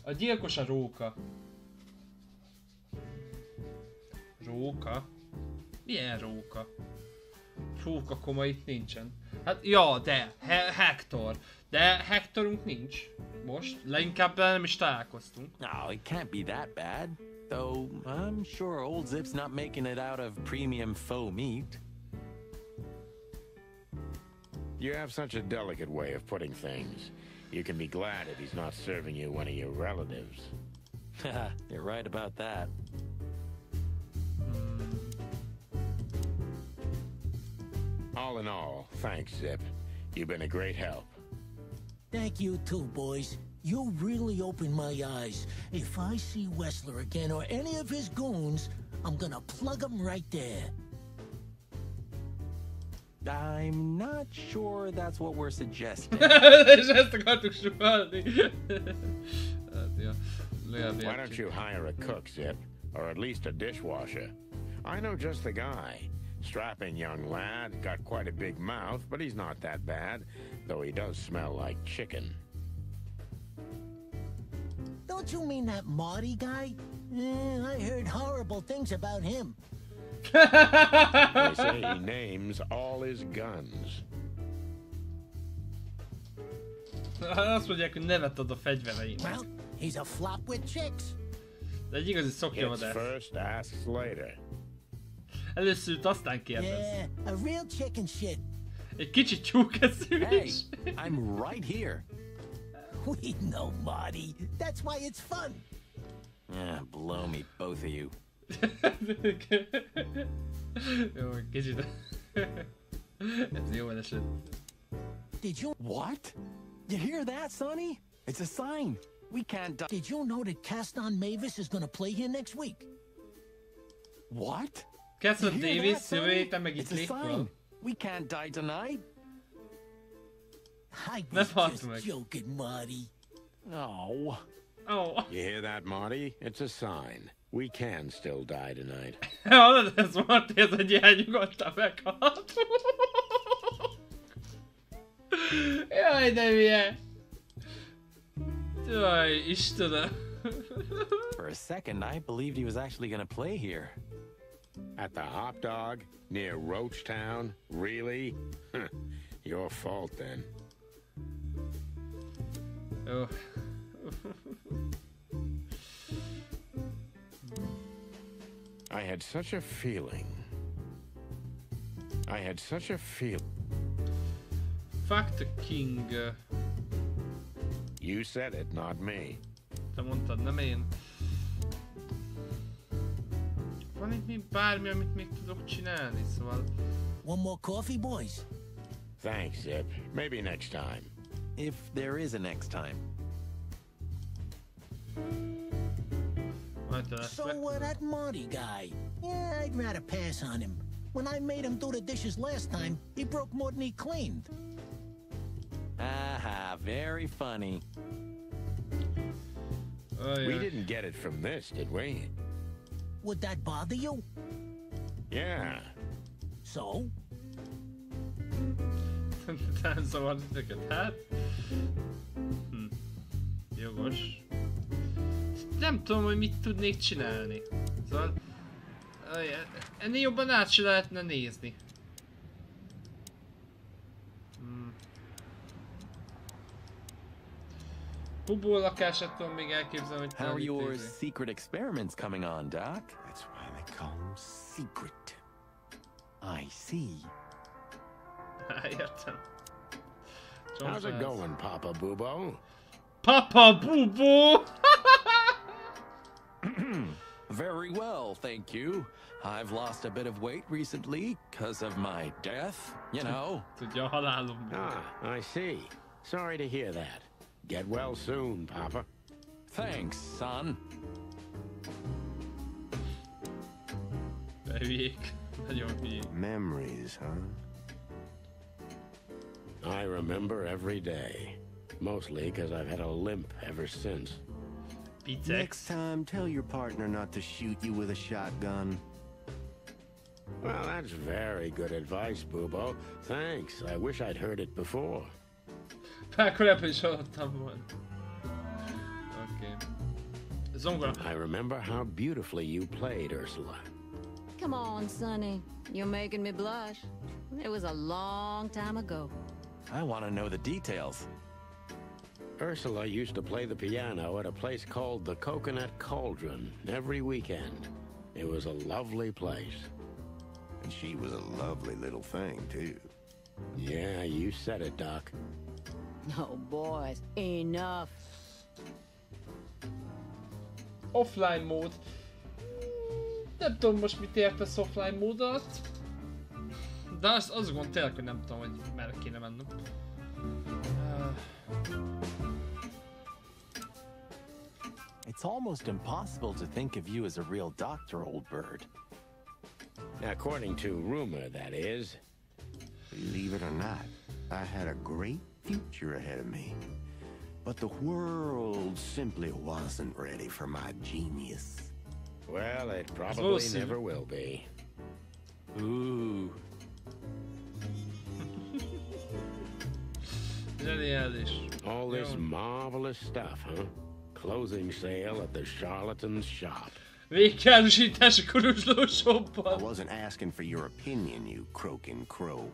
A gyilkos a róka. Róka? Milyen róka? Róka koma itt nincsen. Hát, ja, de, Hector. De Hectorunk nincs. Most, leginkább nem is találkoztunk. Oh, it can't be that bad. Though, I'm sure old Zip's not making it out of premium faux meat. You have such a delicate way of putting things. You can be glad if he's not serving you one of your relatives. You're right about that. All in all, thanks, Zip. You've been a great help. Thank you too, boys. You really opened my eyes. If I see Wessler again or any of his goons, I'm gonna plug them right there. I'm not sure that's what we're suggesting. Ezt akartuk sugalni. Hát, ja. Why don't you hire a cook, Zip? Or at least a dishwasher? I know just the guy. Strapping young lad, got quite a big mouth, but he's not that bad, though he does smell like chicken. Don't you mean that Marty guy? I heard horrible things about him. They say he names all his guns. Azt mondják, hogy nevet ad a fegyvereim. Well, he's a flop with chicks. De egy igazi szoknyomodás. First asks later. Először üt, aztán kérdez. Yeah, a real chicken shit. Egy kicsit tyúkeszű Hey, is. I'm right here. We know, Marty. That's why it's fun. Blow me, both of you. Jó, kicsit. Ez jó esett. Did you... What? You hear that, Sonny? It's a sign. We can't die. Did you know that Kaszt Mavis is gonna play here next week? What? Kaszt You hear Davis, that, Sonny? jövő héten meg itt It's a lép sign. van. We can't die tonight. I Ne was fart just meg. joking, Marty. Oh. Oh. You hear that, Marty? It's a sign. We can still die tonight. Hallod, ez volt, ez egy ilyen nyugodtan meghalt. Jaj, de hülye. Jaj, Istenem. For a second, I believed he was actually gonna play here. At the Hot Dog, near Roachtown? Really? Your fault, then. Jó. I had such a feeling. Fuck the king. You said it, not me. Te mondtad, nem én. Van itt még bármi, amit még tudok csinálni, szóval... One more coffee, boys? Thanks, Zip. Maybe next time. If there is a next time. So, that Marty guy. Yeah, I'd rather pass on him. When I made him do the dishes last time, he broke more than he cleaned. Aha, very funny. We didn't get it from this, did we? Would that bother you? Yeah. So? Nem szabad titeket, hát? Jogos. Nem tudom, hogy mit tudnék csinálni. Szóval... ennél jobban át se lehetne nézni. Bubó lakásától még elképzelem, hogy... How are your secret experiments coming on, Doc? That's why they call them secret. I see. Értem. How's it going, Papa Bubo? Papa Bubo! Very well, thank you. I've lost a bit of weight recently because of my death, you know. I see. Sorry to hear that. Get well soon, Papa. Thanks, son. Memories, huh? I remember every day. Mostly because I've had a limp ever since. Next time, tell your partner not to shoot you with a shotgun. Well, that's very good advice, Bubo. Thanks. I wish I'd heard it before. Zongora. I remember how beautifully you played, Ursula. Come on, Sonny. You're making me blush. It was a long time ago. I want to know the details. Ursula used to play the piano at a place called the Coconut Cauldron every weekend. It was a lovely place. And she was a lovely little thing, too. Yeah, you said it, Doc. Oh, boys, enough. Offline mód. Nem tudom most mit értesz offline módot. De az gond tényleg, hogy nem tudom, hogy merre kéne mennem. It's almost impossible to think of you as a real doctor, old bird. According to rumor, that is. Believe it or not, I had a great future ahead of me. But the world simply wasn't ready for my genius. Well, it probably never will be. Ooh. All this marvelous stuff, huh? Closing sale at the charlatan's shop. Végkiállásítás a kuruzsló I shopban. wasn't asking for your opinion, you croaking crow.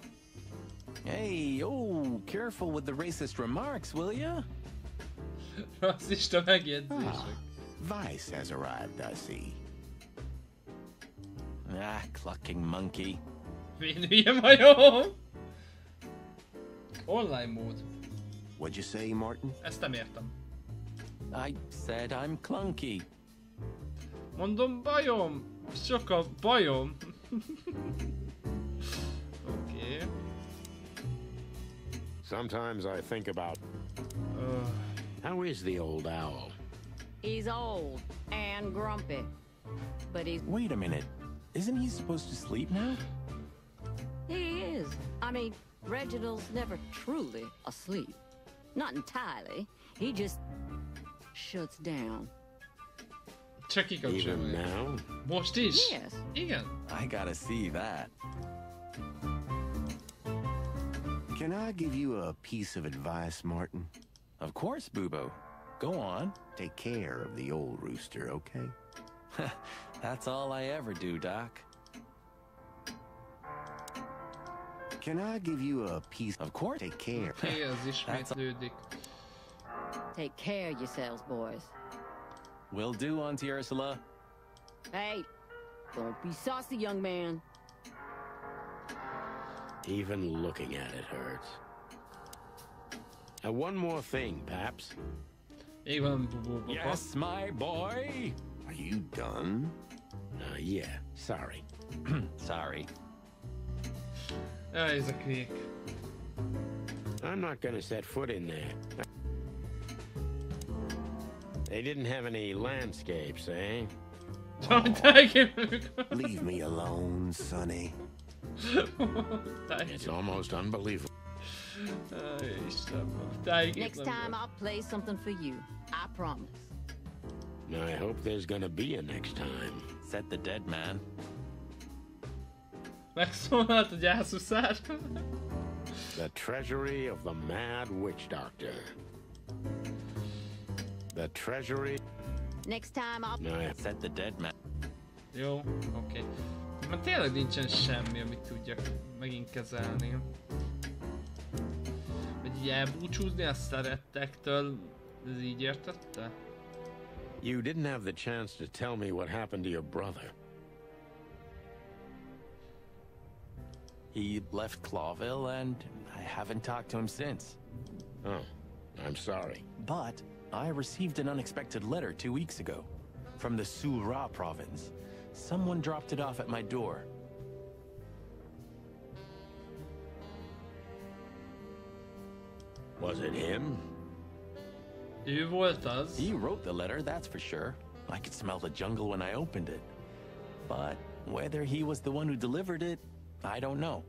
Hey, oh, careful with the racist remarks, will ya? Rasszista megjegyzések. Vice has arrived, I see. Ah, clucking monkey. Én hülye majom. Online mód. What'd you say, Martin? Ezt nem értem. I said I'm clunky. Mondom bajom. Sok a bajom. Okay. Sometimes I think about... How is the old owl? He's old and grumpy. But he's... Wait a minute. Isn't he supposed to sleep now? He is. I mean, Reginald's never truly asleep. Not entirely. He just shuts down. Csak Even now? Most is? Yes. Igen. I gotta see that. Can I give you a piece of advice, Martin? Of course, Bubo. Go on. Take care of the old rooster, okay? That's all I ever do, Doc. Can I give you a piece? Of course. Take care. Oké, az ismétlődik. Take care of yourselves, boys. Will do, Auntie Ursula. Hey, don't be saucy, young man. Even looking at it hurts. One more thing, Paps. Így van, Bubu. Yes, my boy. Are you done? Yeah, sorry. Sorry. Ez a kvék. I'm not gonna set foot in there. They didn't have any landscapes, eh? Leave me alone, Sonny. It's almost unbelievable. Next time I'll play something for you. I promise. I hope there's gonna be a next time. Said the dead man. Megszólalt a gyászuszár. The treasury of the mad witch doctor. The treasury... Next time I'll... Said the dead man. Jó, oké. Mert tényleg nincsen semmi, amit tudjak megint kezelni. Vagy így elbúcsúzni a szerettektől, ez így értette? You didn't have the chance to tell me what happened to your brother. He left Clawville, and I haven't talked to him since. Oh, I'm sorry. But I received an unexpected letter 2 weeks ago from the Sura province. Someone dropped it off at my door. Was it him? Ő volt az. He wrote the letter, that's for sure. I could smell the jungle when I opened it. But whether he was the one who delivered it, I don't know.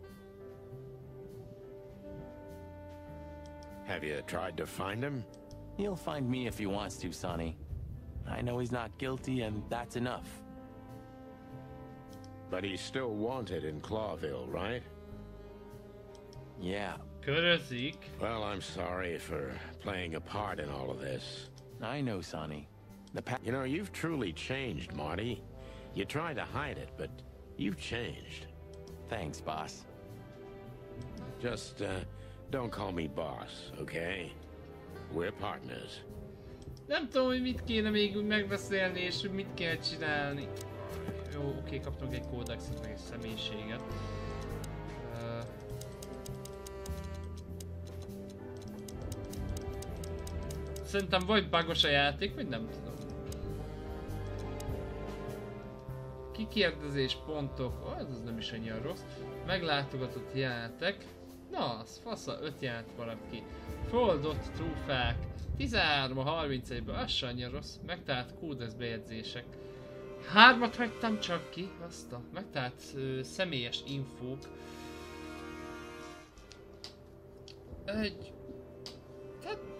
Have you tried to find him? He'll find me if he wants to, Sonny. I know he's not guilty, and that's enough. But he's still wanted in Clawville, right? Yeah. Körözik. Well, I'm sorry for playing a part in all of this. I know, Sonny. You know, you've truly changed, Marty. You try to hide it, but You've changed. Thanks, boss. Just, don't call me boss, okay? We're partners. Nem tudom, hogy mit kéne még úgy megbeszélni, és hogy mit kell csinálni. Jó, oké, kaptunk egy kódexet, meg egy személyiséget. Szerintem vagy bugos a játék, vagy nem tudom. Kikérdezés, pontok, az nem is annyira rossz. Meglátogatott játék. Na, az fasza, 5 játék maradt ki. Foldott trófák. 13 a 31-ből, az se annyira rossz. Megtalált kódex bejegyzések. 3-at hagytam csak ki, azt a megtalált személyes infók. Tehát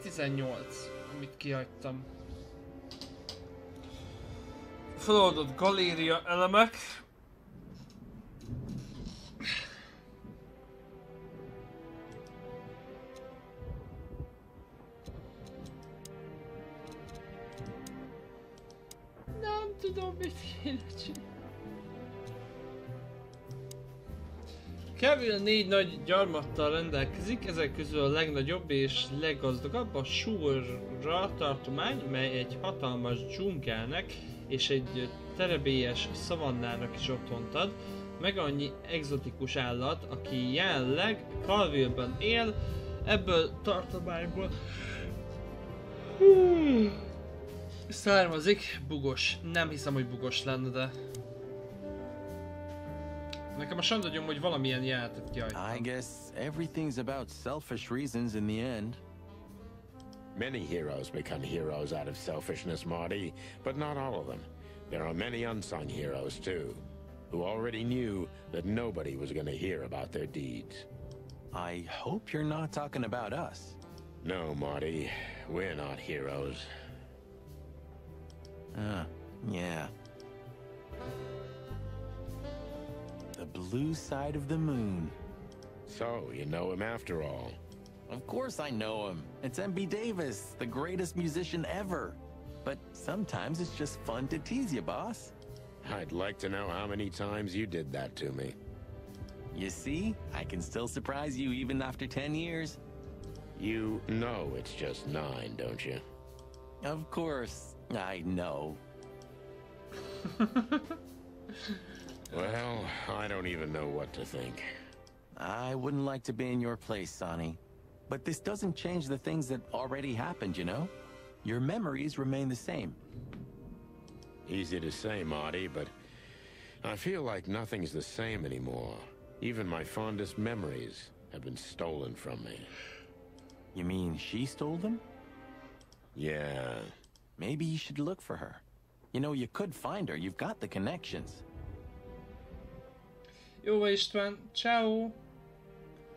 18, amit kihagytam. Feloldott galéria elemek. Nem tudom, mit kéne csinálni. Kevin 4 nagy gyarmattal rendelkezik, ezek közül a legnagyobb és leggazdagabb a Shura tartomány, mely egy hatalmas dzsungelnek és egy terebélyes szavannának is otthont ad, meg annyi egzotikus állat, aki jelenleg Calville-ben él, ebből tartományból származik. Bugos. Nem hiszem, hogy bugos lenne, de... Nekem a sandagyom, hogy valamilyen játékot kihagytam. I guess everything's about selfish reasons in the end. Many heroes become heroes out of selfishness, Marty, but not all of them. There are many unsung heroes, too, who already knew that nobody was going to hear about their deeds. I hope you're not talking about us. No, Marty, we're not heroes. Yeah. The blue side of the moon. So, you know him after all. Of course I know him. It's M.B. Davis, the greatest musician ever. But sometimes it's just fun to tease you, boss. I'd like to know how many times you did that to me. You see, I can still surprise you even after 10 years. You know it's just 9, don't you? Of course, I know. Well, I don't even know what to think. I wouldn't like to be in your place, Sonny. But this doesn't change the things that already happened, you know? Your memories remain the same. Easy to say, Marty, but I feel like nothing's the same anymore. Even my fondest memories have been stolen from me. You mean she stole them? Yeah. Maybe you should look for her. You know, you could find her. You've got the connections. Jó István, ciao.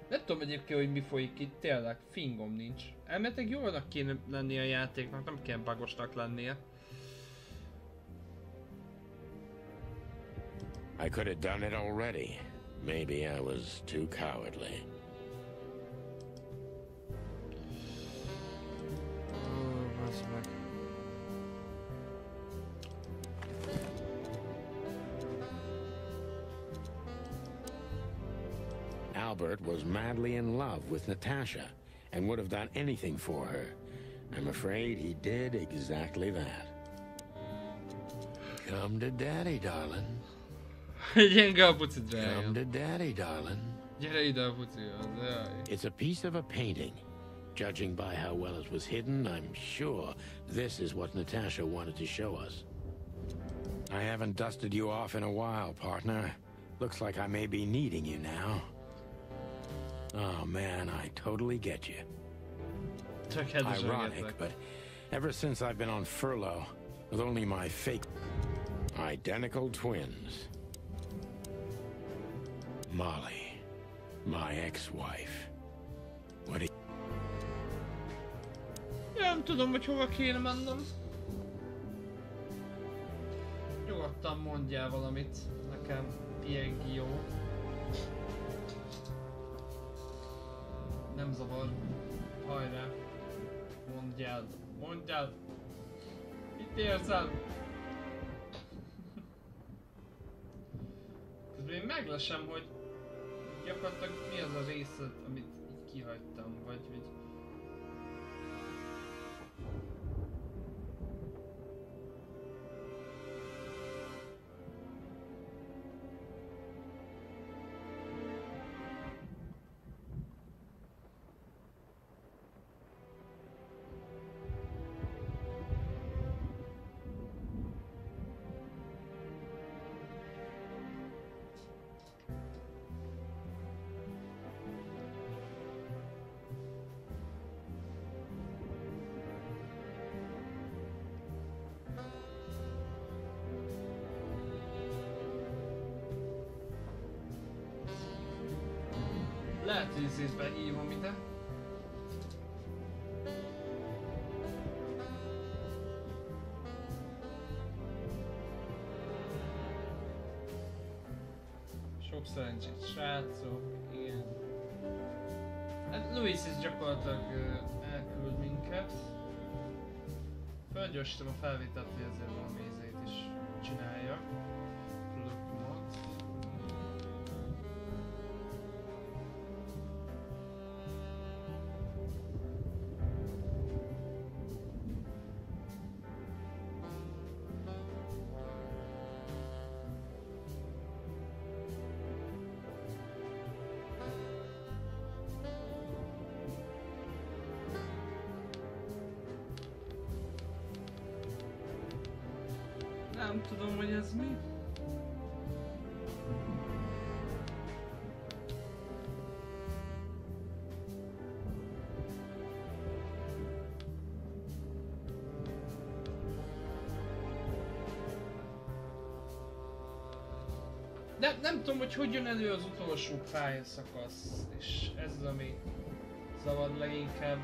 Nem tudom egyébként, hogy mi folyik itt, tényleg, fingom nincs. Elméletileg jólnak kéne lennie a játéknak, nem kéne bugosnak lennie. I could have done it already. Maybe I was too cowardly. Bazd meg. Albert was madly in love with Natasha and would have done anything for her. I'm afraid he did exactly that. Come to daddy, darling. Gyenge a puci, Come drágám. to daddy, darling. Gyere ide a pucihoz, jaj. It's a piece of a painting. Judging by how well it was hidden, I'm sure this is what Natasha wanted to show us. I haven't dusted you off in a while, partner. Looks like I may be needing you now. Oh man, I totally get you. Ironic, but ever since I've been on furlough, with only my fake identical twins. Molly, my ex-wife. What do you... Nem tudom, hogy hova kéne mennem. Nyugodtan mondjál valamit nekem, Piegio. Nem zavar. Hajrá. Mondjál. Mondjál. Mit érzel? Én meglesem, hogy gyakorlatilag mi az a rész, amit így kihagytam, vagy hogy... Lehet, hogy ízésben hívom ide. Sok szerencsét, srácok, igen. Hát Louis is gyakorlatilag elküld minket. Felgyorsítom a felvételt, hogy ezért valami ízét is csináljak. Produktumot. Nem tudom, hogy ez mi. Nem tudom, hogy hogy jön elő az utolsó pályaszakasz, és ez az, ami zavard leginkább.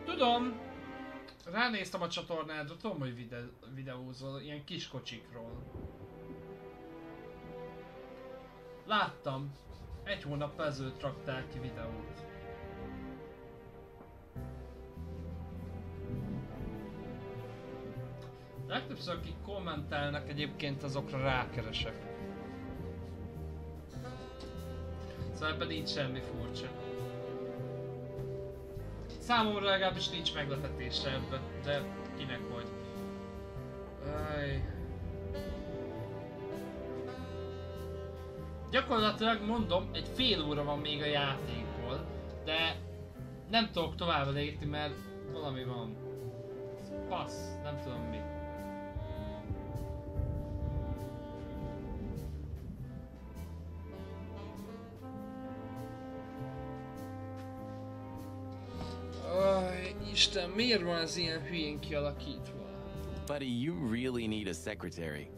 Tudom, ránéztem a csatornádra, tudom, hogy videózol ilyen kis kocsikról. Láttam, 1 hónap ezelőtt raktál ki videót. Legtöbbször akik kommentálnak egyébként azokra rákeresek. Szóval ebben nincs semmi furcsa. Számomra legalábbis nincs meglepetése ebben, de kinek hogy. Gyakorlatilag mondom, egy fél óra van még a játékból, de nem tudok tovább lépni, mert valami van. Passz, nem tudom mi. Isten, miért van ez ilyen hülyén kialakítva? Buddy, you really need a secretary.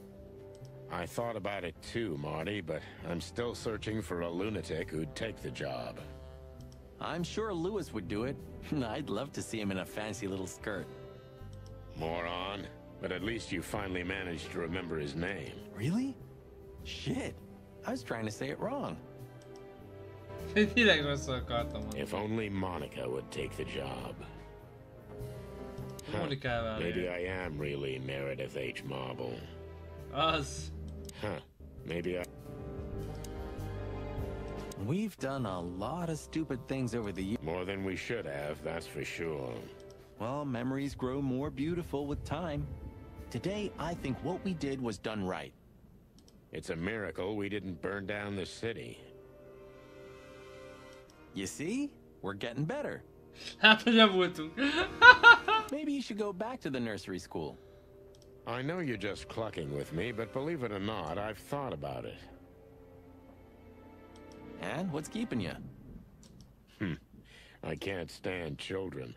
I thought about it too, Marty, but I'm still searching for a lunatic who'd take the job. I'm sure Lewis would do it. I'd love to see him in a fancy little skirt. Moron. But at least you finally managed to remember his name. Really? Shit. I was trying to say it wrong. If only Monica would take the job. Huh. Maybe I am really Meredith H. Marble. Az. Huh. Maybe I... We've done a lot of stupid things over the years. More than we should have, that's for sure. Well, memories grow more beautiful with time. Today, I think what we did was done right. It's a miracle we didn't burn down the city. You see? We're getting better. Maybe you should go back to the nursery school. I know you're just clucking with me, but believe it or not, I've thought about it. And what's keeping you? I can't stand children.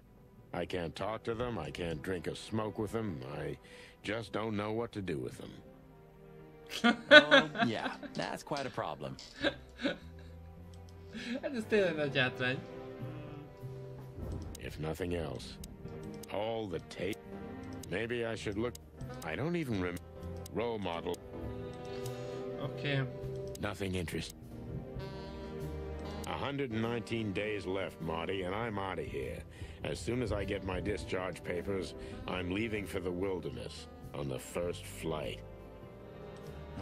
I can't talk to them, I can't drink or smoke with them, I just don't know what to do with them. Oh, yeah, that's quite a problem. Ez tényleg nagy hátrány. If nothing else, all the tape. Maybe I should look. I don't even remember. Role model. Oké. Nothing interesting. 119 days left, Marty, and I'm out of here. As soon as I get my discharge papers, I'm leaving for the wilderness on the first flight.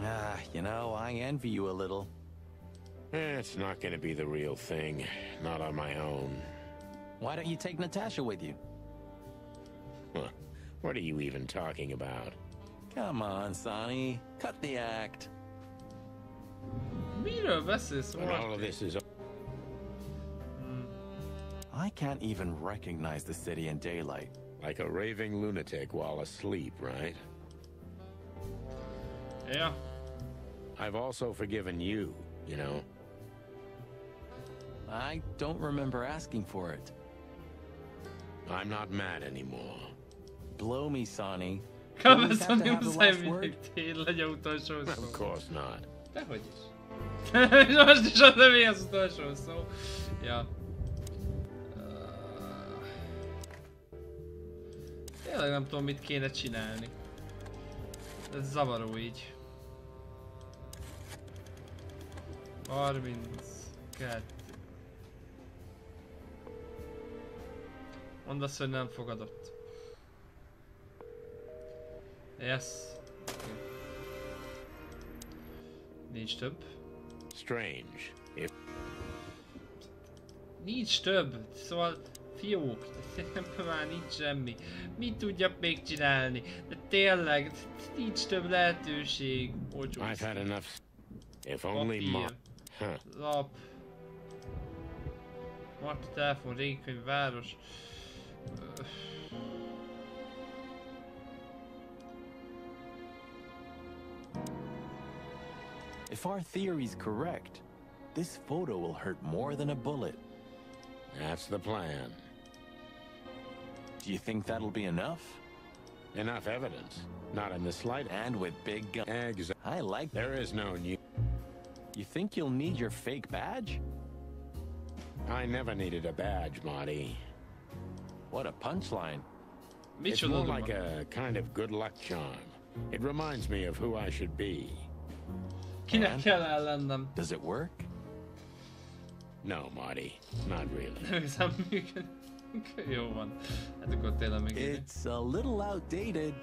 Ah, you know, I envy you a little. It's not gonna be the real thing. Not on my own. Why don't you take Natasha with you? Huh. What are you even talking about? Come on, Sonny. Cut the act. Miről beszélsz? When all of this is I can't even recognize the city in daylight. like a raving lunatic while asleep, right? Ja. I've also forgiven you, you know. I don't remember asking for it. I'm not mad anymore. Blow me, Sonny. Kamasz, nem muszáj mindig tényleg utolsó szó. Of course not. Dehogy is. Most is az övé az utolsó szó. Ja. Tényleg nem tudom, mit kéne csinálni. Ez zavaró így. 32. Mondd azt, hogy nem fogadott. Yes. Okay. Nincs több. Strange. If Nincs több. Szóval fiók. Már nincs semmi. Mit tudjak még csinálni? De tényleg, nincs több lehetőség. I've had enough. If only Papír. Lap. Marta, telefon, régikönyv, város. If our theory's correct, this photo will hurt more than a bullet. That's the plan. Do you think that'll be enough? Enough evidence. Not in the slightest. And with big guns. Eggs. I like that. There is no new. You think you'll need your fake badge? I never needed a badge, Marty. What a punchline. It's more like a kind of good luck charm. It reminds me of who I should be. Kinek kell ellennem? Does it work? No, Marty. Not really. Nem működik. Jó van. Hát akkor tényleg megírni. It's a little outdated,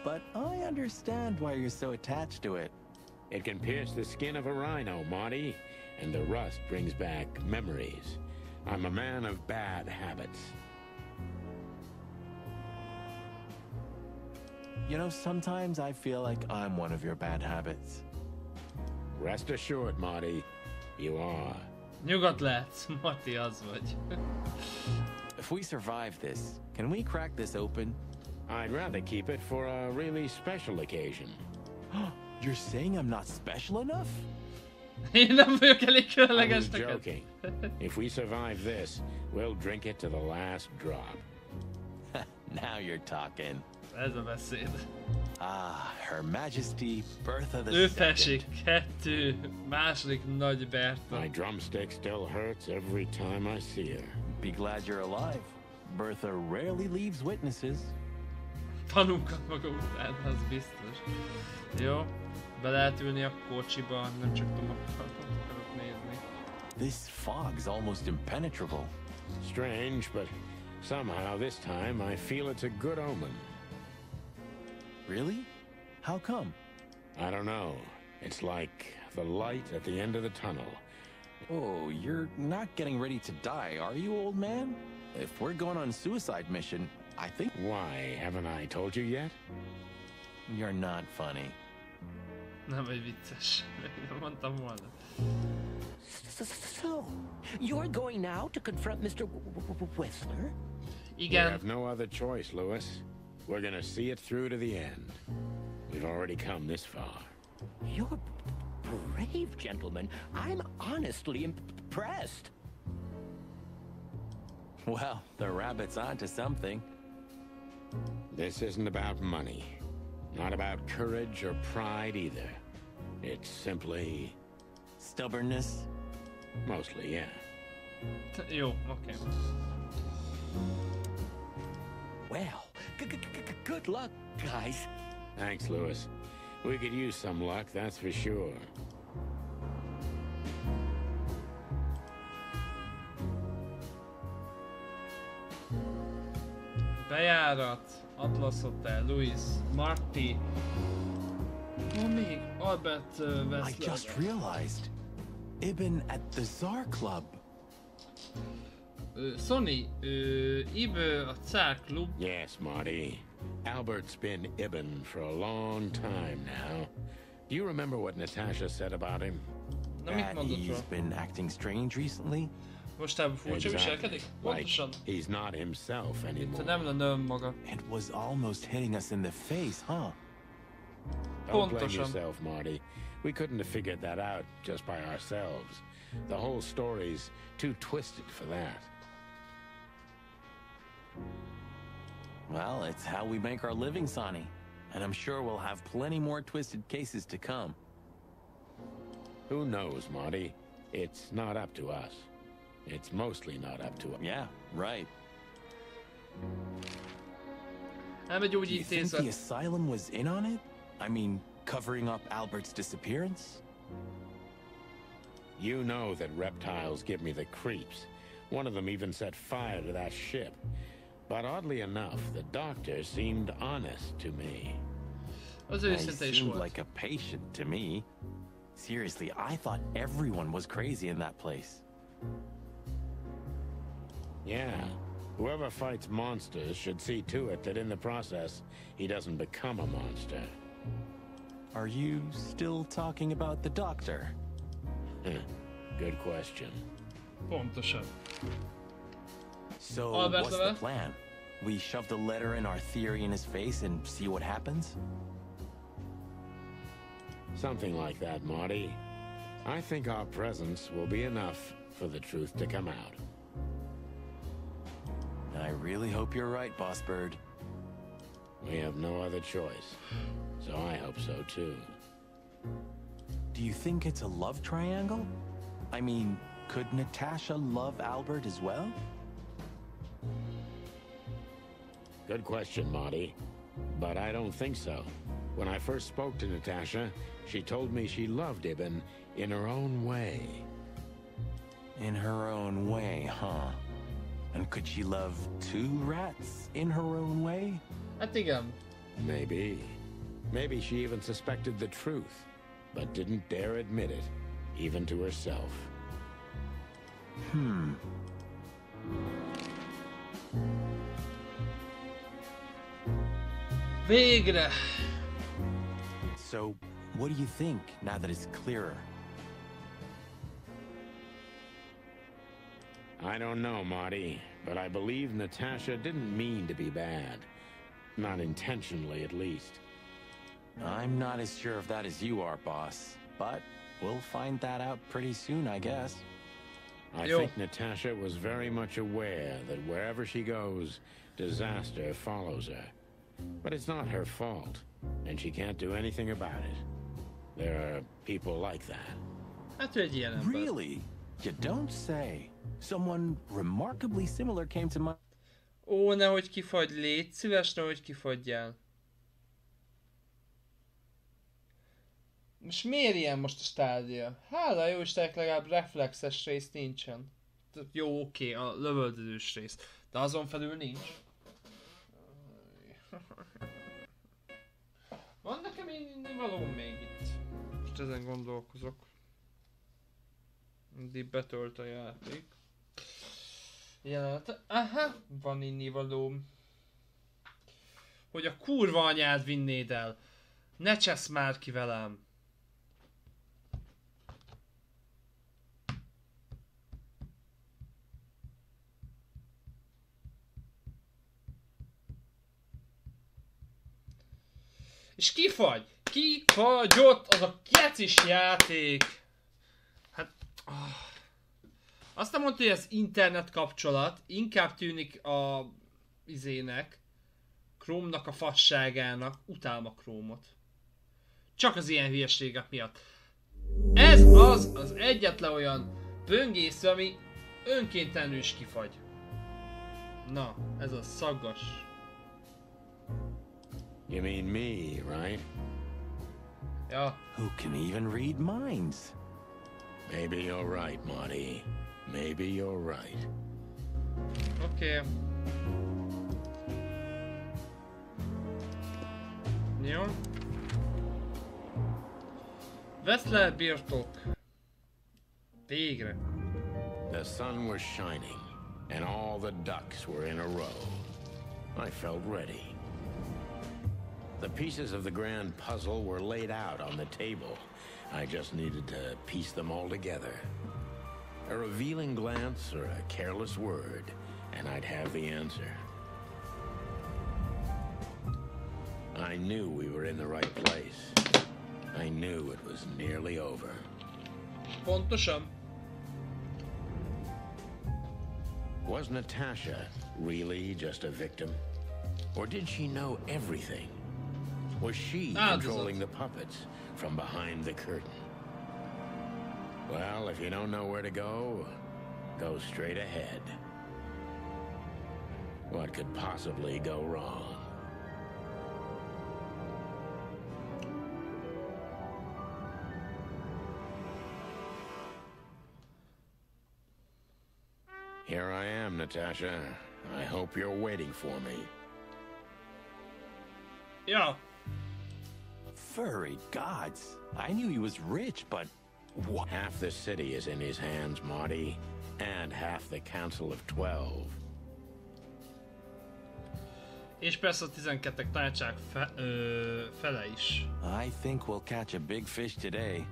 but I understand why you're so attached to it. It can pierce the skin of a rhino, Marty, and the rust brings back memories. I'm a man of bad habits. You know, sometimes I feel like I'm one of your bad habits. Rest assured, Marty, you are. Nyugodt lehetsz, Mati, az vagy. If we survive this, can we crack this open? I'd rather keep it for a really special occasion. You're saying I'm not special enough? Én nem vagyok elég I was különleges neked. joking. If we survive this, we'll drink it to the last drop. Now you're talking. Ez a beszéd. Ah, Her Majesty Bertha the Ő Second. felség 2, második nagy Bertha. My drumstick still hurts every time I see her. Be glad you're alive. Bertha rarely leaves witnesses. Tanulkat maga után, az biztos. Jó, be lehet ülni a kocsiba, nem csak akarok nézni. This fog's almost impenetrable. Strange, but somehow this time I feel it's a good omen. Really? How come? I don't know. It's like the light at the end of the tunnel. Oh, you're not getting ready to die, are you, old man? If we're going on a suicide mission, I think... Why, haven't I told you yet? You're not funny. Nem vagy vicces. Nem mondtam volna. So, you're going now to confront Mr. Whistler? We Igen. have no other choice, Lewis. We're gonna see it through to the end. We've already come this far. You're brave, gentlemen. I'm honestly impressed. Well, the rabbit's onto something. This isn't about money. Not about courage or pride either. It's simply... Stubbornness? Mostly, yeah. Jó, oké. Well, good luck, guys. Thanks, Lewis. We could use some luck, that's for sure. Bejárat, Atlas Hotel, Louis, Marty. Még Albert Wessler. I just realized. Ibn at the Tsar Club. Sonny, Ibn a Tsar Club. Yes, Marty. Albert's been Ibn for a long time now. Do you remember what Natasha said about him? That he's been acting strange recently? Exactly. Like he's not himself anymore. It was almost hitting us in the face, huh? Don't blame yourself, Marty. We couldn't have figured that out just by ourselves. The whole story's too twisted for that. Well, it's how we make our living, Sonny. And I'm sure we'll have plenty more twisted cases to come. Who knows, Marty? It's not up to us. It's mostly not up to us. Yeah, right. Do you think the asylum was in on it? I mean, covering up Albert's disappearance? You know that reptiles give me the creeps. One of them even set fire to that ship. But oddly enough, the doctor seemed honest to me. He seemed like a patient to me. Seriously, I thought everyone was crazy in that place. Yeah. Whoever fights monsters should see to it that in the process, he doesn't become a monster. Are you still talking about the doctor? Good question. Pontosan. So, what's the plan? We shove the letter in our theory in his face and see what happens? Something like that, Marty. I think our presence will be enough for the truth to come out. I really hope you're right, Boss Bird. We have no other choice, so I hope so too. Do you think it's a love triangle? I mean, could Natasha love Albert as well? Good question, Marty. But I don't think so. When I first spoke to Natasha, she told me she loved Ibn in her own way. In her own way, huh? And could she love two rats in her own way? I think Maybe. Maybe she even suspected the truth, but didn't dare admit it, even to herself. Végre! So, what do you think, now that it's clearer? I don't know, Marty, but I believe Natasha didn't mean to be bad. Not intentionally, at least. I'm not as sure of that as you are, boss. But we'll find that out pretty soon, I guess. I think Natasha was very much aware that wherever she goes, disaster follows her. But it's not her fault, and she can't do anything about it. There are people like that. Really? You don't say. Someone remarkably similar came to my... Ó, nehogy kifagy, légy szíves, nehogy kifagyjál. Most miért ilyen most a stádia? Hála jó Istennek, legalább reflexes rész nincsen. Jó, oké, a lövöldözős rész. De azon felül nincs. Van nekem innivalóm még itt. Most ezen gondolkozok. Mindig betölt a játék. Jelenet. Aha, van innivalóm. Hogy a kurva anyád vinnéd el. Ne csesz már ki velem. És kifagy! Kifagyott az a kecis játék! Hát... Azt nem mondta, hogy ez internet kapcsolat, inkább tűnik a... izének, Chrome-nak a fasságának, utálom a Chrome-ot. Csak az ilyen hülyeségek miatt. Ez az egyetlen olyan böngésző, ami önkéntelenül is kifagy. Na, ez a szaggas. You mean me, right? Ja. Who can even read minds? Maybe you're right, Marty. Maybe you're right. Oké. Jó. Veszler birtok. Végre. The sun was shining, and all the ducks were in a row. I felt ready. The pieces of the grand puzzle were laid out on the table. I just needed to piece them all together. A revealing glance or a careless word, and I'd have the answer. I knew we were in the right place. I knew it was nearly over. Pontosan. Was Natasha really just a victim? Or did she know everything? Was she controlling the puppets from behind the curtain? Well, if you don't know where to go, go straight ahead. What could possibly go wrong? Here I am, Natasha. I hope you're waiting for me. Ja. Furry gods. I knew he was rich, but what? Half the city is in his hands, Marty. And half the Council of 12. És persze a 12 tanácsák fele is. I think we'll catch a big fish today.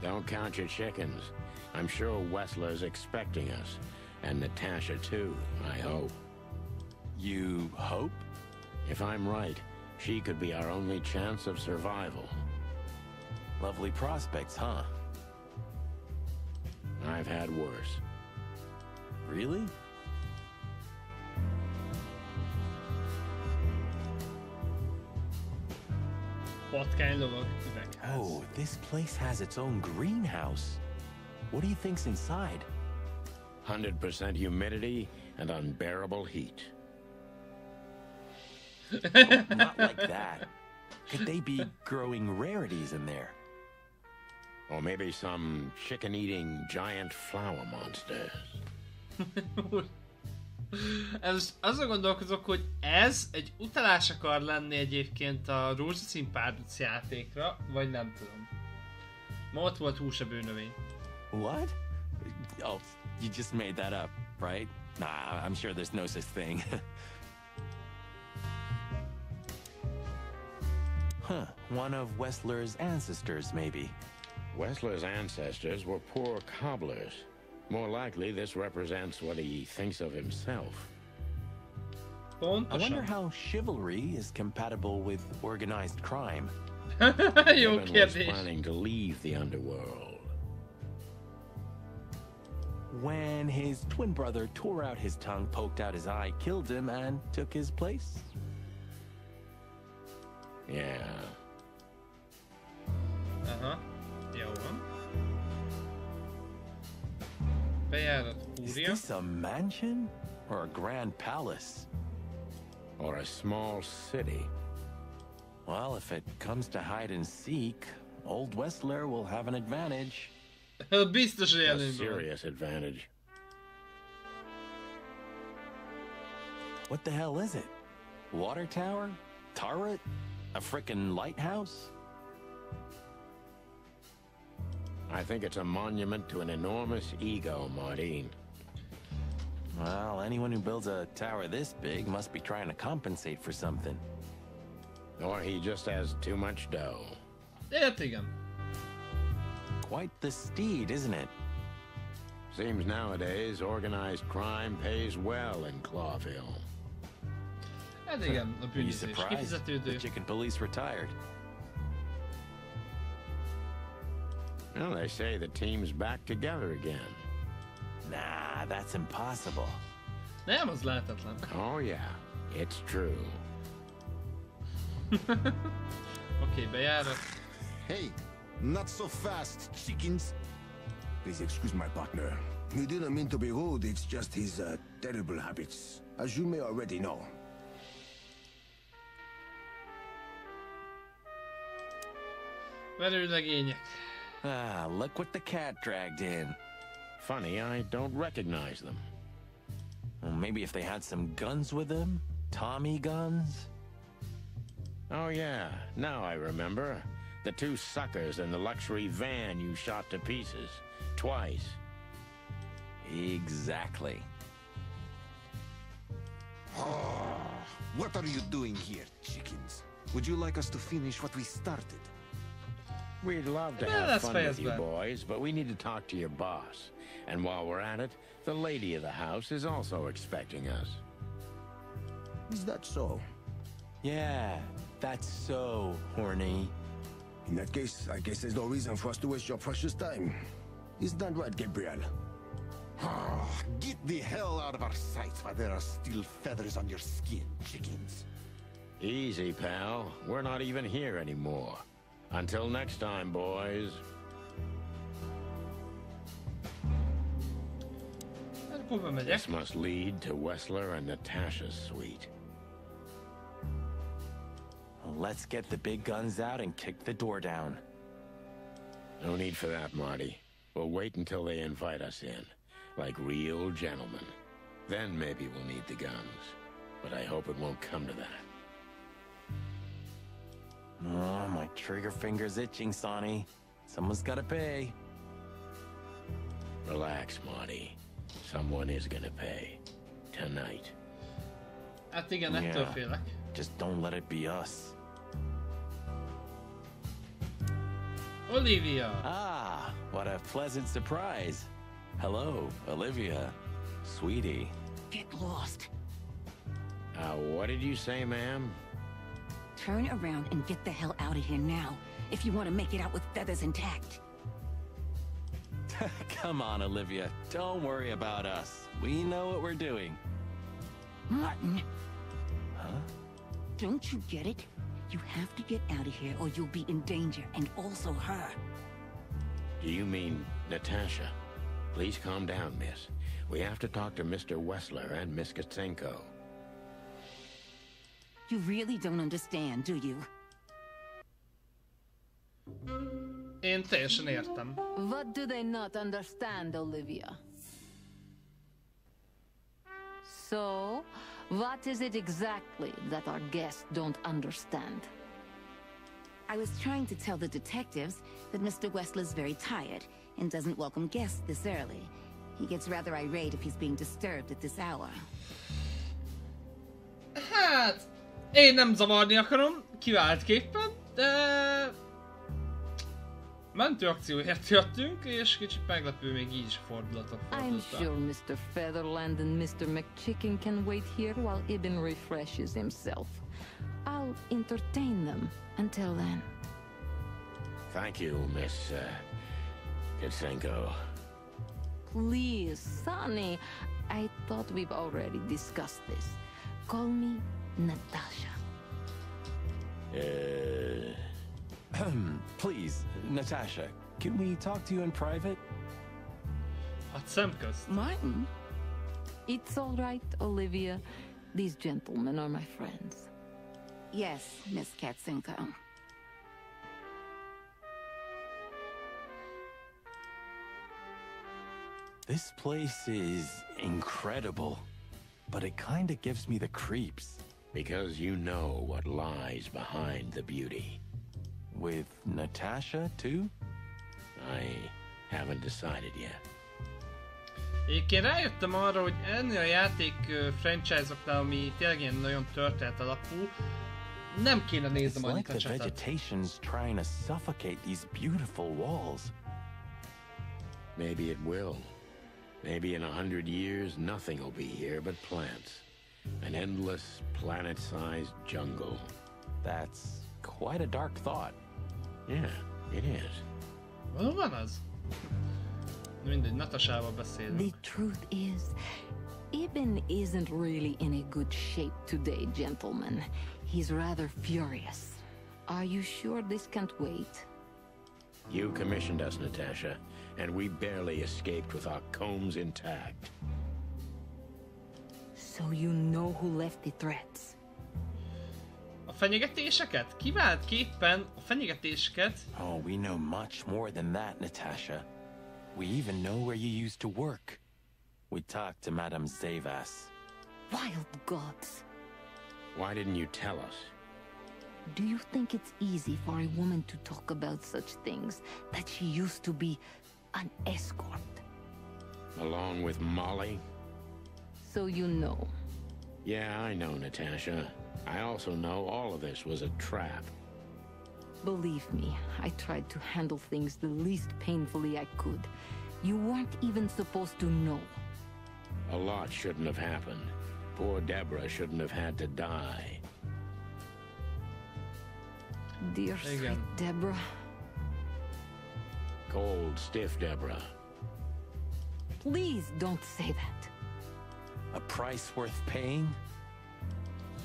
Don't count your chickens. I'm sure Wessler's expecting us. And Natasha too, I hope. You hope? If I'm right, she could be our only chance of survival. Lovely prospects, huh? I've had worse. Really? Patkánylovag üvegház. Oh, this place has its own greenhouse. What do you think's inside? 100% humidity and unbearable heat. Oh, not like that. Could they be growing rarities in there? Or maybe some chicken-eating giant flower monsters. Azon gondolkozok, hogy ez egy utalás akar lenni egyébként a rózsaszín párduc játékra, vagy nem tudom. Ma ott volt hús a bőnövény. What? Oh, you just made that up, right? Nah, I'm sure there's no such thing. Huh, one of Wessler's ancestors, maybe. Wessler's ancestors were poor cobblers. More likely, this represents what he thinks of himself. I wonder how chivalry is compatible with organized crime. Jó was kérdés. planning to leave the underworld. When his twin brother tore out his tongue, poked out his eye, killed him, and took his place? Yeah. Aha, jó van. Bejárat Is kúria. this a mansion or a grand palace? Or a small city. Well, if it comes to hide and seek, old Wessler will have an advantage. Biztos, hogy A előnyben van. serious advantage. What the hell is it? Water tower? Turret? A frickin' lighthouse? I think it's a monument to an enormous ego, Marty. Well, anyone who builds a tower this big must be trying to compensate for something. Or he just has too much dough. Hát igen. Quite the steed, isn't it? Seems nowadays organized crime pays well in Clawville. Hát igen, a Are you bűnözés. surprised? Kifizetődő. The chicken police retired. Well, they say the team's back together again. Nah, that's impossible. Nem, az lehetetlen. Oh yeah, it's true. Oké, bejárat. Hey, not so fast, chickens. Please excuse my partner. He didn't mean to be rude, it's just his terrible habits, as you may already know. Verőlegények. Ah, look what the cat dragged in. Funny, I don't recognize them. Well, maybe if they had some guns with them? Tommy guns? Oh yeah, now I remember. The two suckers in the luxury van you shot to pieces. Twice. Exactly. What are you doing here, chickens? Would you like us to finish what we started? We'd love to Yeah, have fun with that's you bad. boys, but we need to talk to your boss. And while we're at it, the lady of the house is also expecting us. Is that so? Yeah, that's so horny. In that case, I guess there's no reason for us to waste your precious time. Isn't that right, Gabriel? Get the hell out of our sights while there are still feathers on your skin, chickens. Easy, pal. We're not even here anymore. Until next time, boys. Akkor bemegyek. This must lead to Wessler and Natasha's suite. Let's get the big guns out and kick the door down. No need for that, Marty. We'll wait until they invite us in, like real gentlemen. Then maybe we'll need the guns. But I hope it won't come to that. Oh, my trigger finger's itching, Sonny. Someone's gotta pay. Relax, Marty. Someone is gonna pay. Tonight. Hát igen, ettől félek. Just don't let it be us. Olivia! Ah, what a pleasant surprise. Hello, Olivia. Sweetie. Get lost. What did you say, ma'am? Turn around and get the hell out of here now, if you want to make it out with feathers intact. Come on, Olivia. Don't worry about us. We know what we're doing. Martin, Huh? don't you get it? You have to get out of here or you'll be in danger, and also her. Do you mean Natasha? Please calm down, miss. We have to talk to Mr. Wessler and Miss Katsenko. You really don't understand, do you? Én teljesen értem. What do they not understand, Olivia? So, what is it exactly that our guests don't understand? I was trying to tell the detectives that Mr. Wessler's very tired and doesn't welcome guests this early. He gets rather irate if he's being disturbed at this hour. Hát, én nem zavarni akarom, kiváltképpen, de... Mentőakcióért jöttünk, és kicsit meglepő még így is fordulatok I'm fordultak. sure Mr. Featherland and Mr. McChicken can wait here while Ibn refreshes himself. I'll entertain them until then. Thank you, Miss, Katsenko. Please, Sonny. I thought we've already discussed this. Call me Natasha. Please, Natasha, can we talk to you in private? Hát szemközt. Martin? It's all right, Olivia. These gentlemen are my friends. Yes, Miss Katsenko. This place is incredible, but it kinda gives me the creeps. Because you know what lies behind the beauty. With Natasha, too? I haven't decided yet. Egyébként rájöttem arra, hogy ennél a játék franchise-oknál, ami tényleg ilyen nagyon történet alapú, nem kéne néznem It's annyit like a the csatot. vegetation's trying to suffocate these beautiful walls. Maybe it will. Maybe in 100 years, nothing will be here but plants. An endless, planet-sized jungle. That's quite a dark thought. Yeah, it is. Valóban az? Mindegy, Natasával beszélünk. The truth is, Ibn isn't really in a good shape today, gentlemen. He's rather furious. Are you sure this can't wait? You commissioned us, Natasha, and we barely escaped with our combs intact. So you know who left the threats? A fenyegetéseket? Kiváltképpen a fenyegetéseket... Oh, we know much more than that, Natasha. We even know where you used to work. We talked to Madame Zavas. Wild gods. Why didn't you tell us? Do you think it's easy for a woman to talk about such things? That she used to be an escort? Along with Molly? So you know. Yeah, I know, Natasha. I also know all of this was a trap. Believe me, I tried to handle things the least painfully I could. You weren't even supposed to know. A lot shouldn't have happened. Poor Deborah shouldn't have had to die. Dear sweet Deborah. Cold, stiff Deborah. Please don't say that. A price worth paying?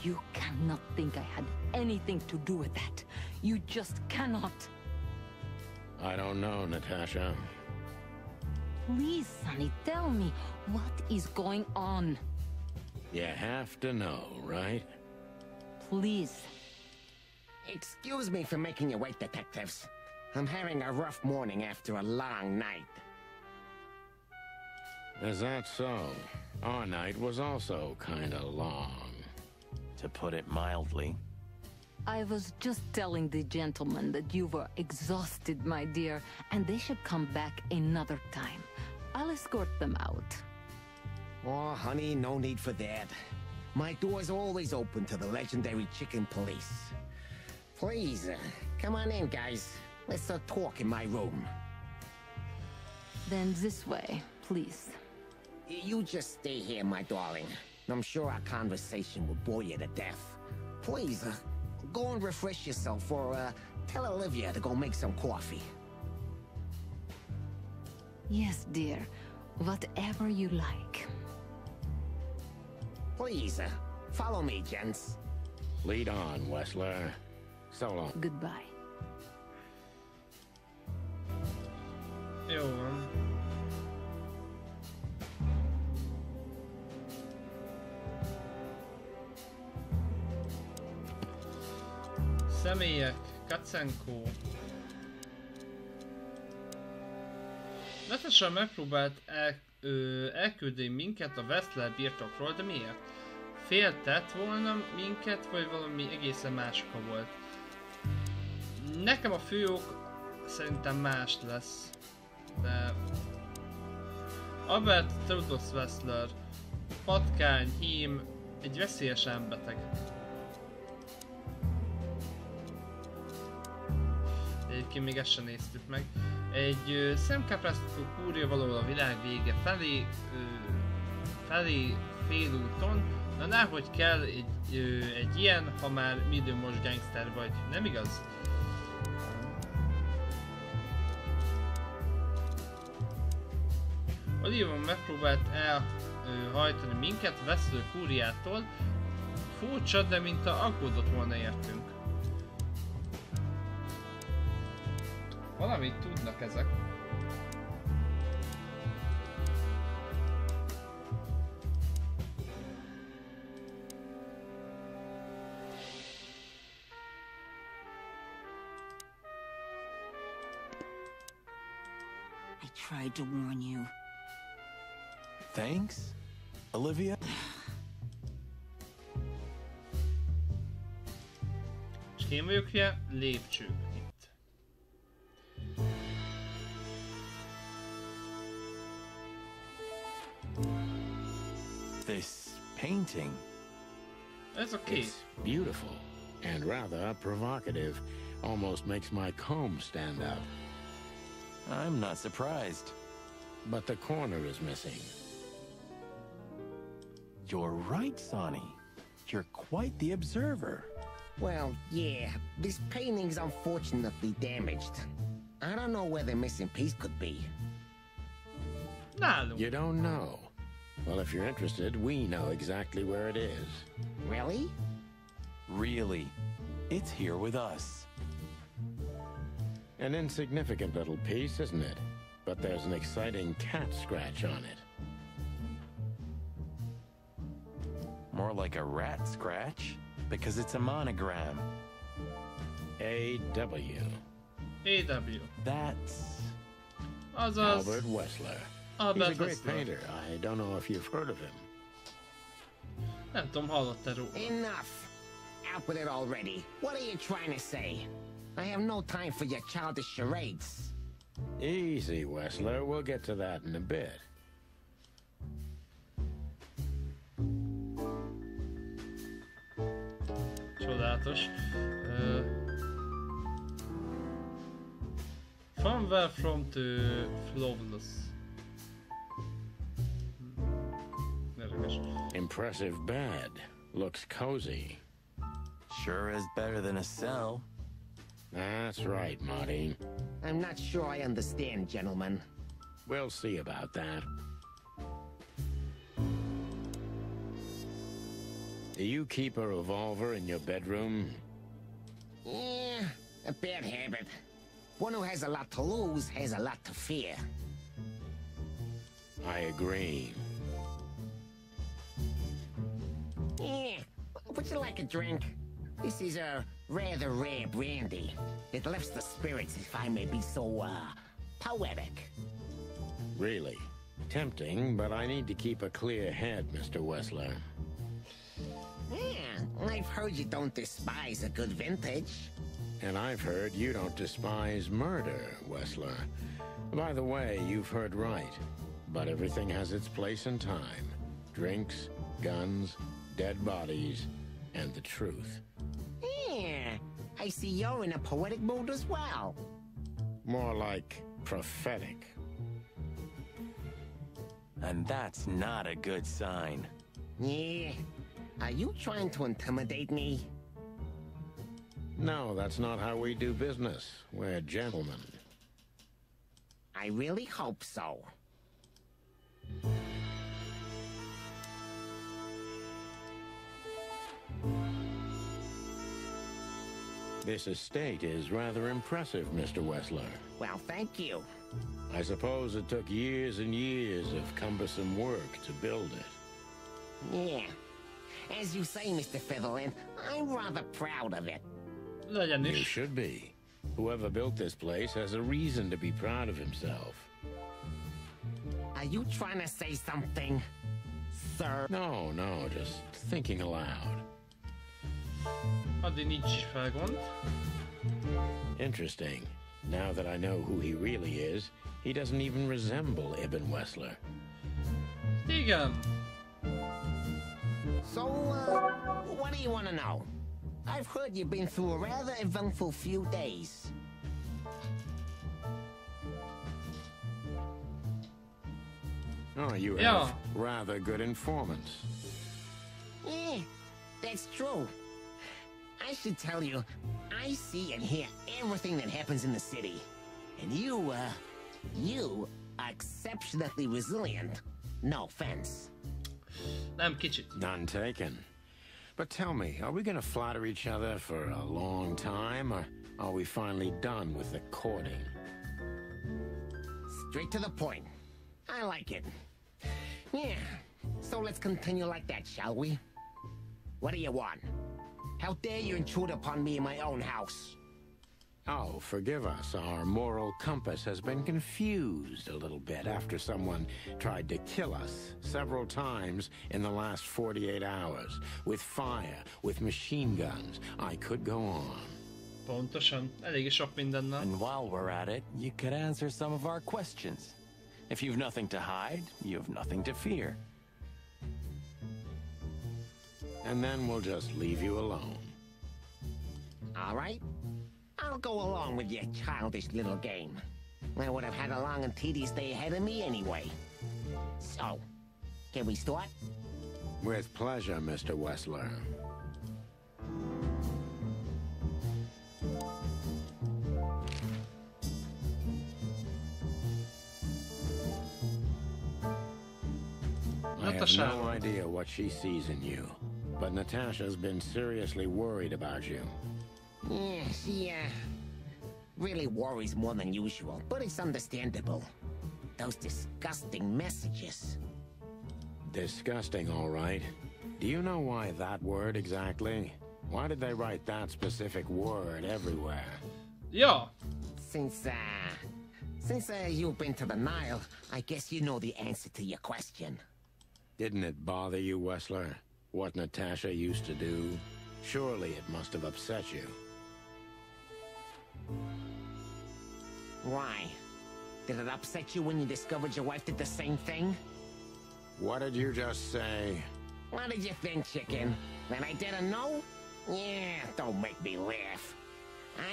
You cannot think I had anything to do with that. You just cannot. I don't know, Natasha. Please, Sonny, tell me, what is going on? You have to know, right? Please. Excuse me for making you wait, detectives. I'm having a rough morning after a long night. Is that so? Our night was also kinda long. To put it mildly. I was just telling the gentlemen that you were exhausted, my dear, and they should come back another time. I'll escort them out. Oh, honey, no need for that. My door's always open to the legendary chicken police. Please, come on in, guys. Let's talk in my room. Then this way, please. You just stay here, my darling. I'm sure our conversation will bore you to death. Please, go and refresh yourself, or tell Olivia to go make some coffee. Yes, dear. Whatever you like. Please, follow me, gents. Lead on, Wessler. So long. Goodbye. Jó van. Személyek, Katzenko. Natasha megpróbált elküldeni minket a Wessler birtokról, de miért? Féltett volna minket, vagy valami egészen más oka volt? Nekem a fő ok szerintem más lesz, de... Albert Theodos Wessler, patkány, hím, egy veszélyes elmbeteg. Egyébként még ezt sem néztük meg. Egy szemkápráztató kúria valahol a világ vége felé félúton. Na náhogy kell egy ilyen, ha már milliómos gangster vagy, nem igaz? Oliver megpróbált elhajtani minket Wessler kúriától. Furcsa, de mint a aggódott volna értünk. Valamit tudnak ezek. I tried to warn you. Thanks, Olivia? És én vagyok hülye? Lépcsők itt. This painting. Ez a kép. It's beautiful and rather provocative. Almost makes my comb stand out. I'm not surprised. But the corner is missing. You're right, Sonny. You're quite the observer. Well, yeah, this painting's unfortunately damaged. I don't know where the missing piece could be. Nálunk. You don't know? Well, if you're interested, we know exactly where it is. Really? Really. It's here with us. An insignificant little piece, isn't it? But there's an exciting cat scratch on it. More like a rat scratch. because it's a monogram. A.W. A.W. That's... Azaz. Albert Wessler. Albert He's a great Wessler. painter. I don't know if you've heard of him. Nem tudom, hallott-e róla. Enough! Out with it already. What are you trying to say? I have no time for your childish charades. Easy, Wessler. We'll get to that in a bit. Csodálatos. From where from to flawless. Érdekes. Impressive bed. Looks cozy. Sure is better than a cell. That's right, Marty. I'm not sure I understand, gentlemen. We'll see about that. Do you keep a revolver in your bedroom? Yeah, a bad habit. One who has a lot to lose has a lot to fear. I agree. Yeah, would you like a drink? This is a rather rare brandy. It lifts the spirits, if I may be so, poetic. Really? Tempting, but I need to keep a clear head, Mr. Wessler. Yeah, I've heard you don't despise a good vintage. And I've heard you don't despise murder, Wessler. By the way, you've heard right. But everything has its place and time. Drinks, guns, dead bodies, and the truth. Yeah, I see you're in a poetic mood as well. More like prophetic. And that's not a good sign. Yeah, are you trying to intimidate me? No, that's not how we do business. We're gentlemen. I really hope so. This estate is rather impressive, Mr. Wessler. Well, thank you. I suppose it took years and years of cumbersome work to build it. Yeah. As you say, Mr. Featherland, I'm rather proud of it. Legyen You is. should be. Whoever built this place has a reason to be proud of himself. Are you trying to say something, sir? No, just thinking aloud. Addig nincs is fel gond. Interesting. Now that I know who he really is, he doesn't even resemble Ibn Wessler. Igen. So, what do you want to know? I've heard you've been through a rather eventful few days. Oh, you Yeah. have rather good informants. Yeah, that's true. I should tell you, I see and hear everything that happens in the city. And you are exceptionally resilient. No offense. Nem kicsit. None taken. But tell me, are we gonna flatter each other for a long time, or are we finally done with the courting? Straight to the point. I like it. Yeah, so let's continue like that, shall we? What do you want? How dare you intrude upon me in my own house? Oh, forgive us. Our moral compass has been confused a little bit after someone tried to kill us several times in the last 48 hours. With fire, with machine guns. I could go on. Pontosan. Eléggé sok mindennel. And while we're at it, you could answer some of our questions. If you've nothing to hide, you have nothing to fear. And then we'll just leave you alone. All right. I'll go along with your childish little game. I would have had a long and tedious day ahead of me anyway. So, can we start? With pleasure, Mr. Wessler. I have Natasha. no idea what she sees in you, but Natasha's been seriously worried about you. Yeah, she, really worries more than usual, but it's understandable. Those disgusting messages. Disgusting, all right. Do you know why that word exactly? Why did they write that specific word everywhere? Ja. Since you've been to the Nile, I guess you know the answer to your question. Didn't it bother you, Wessler? What Natasha used to do? Surely it must have upset you. Why? Did it upset you when you discovered your wife did the same thing? What did you just say? What did you think, chicken? That I didn't know? Yeah, don't make me laugh.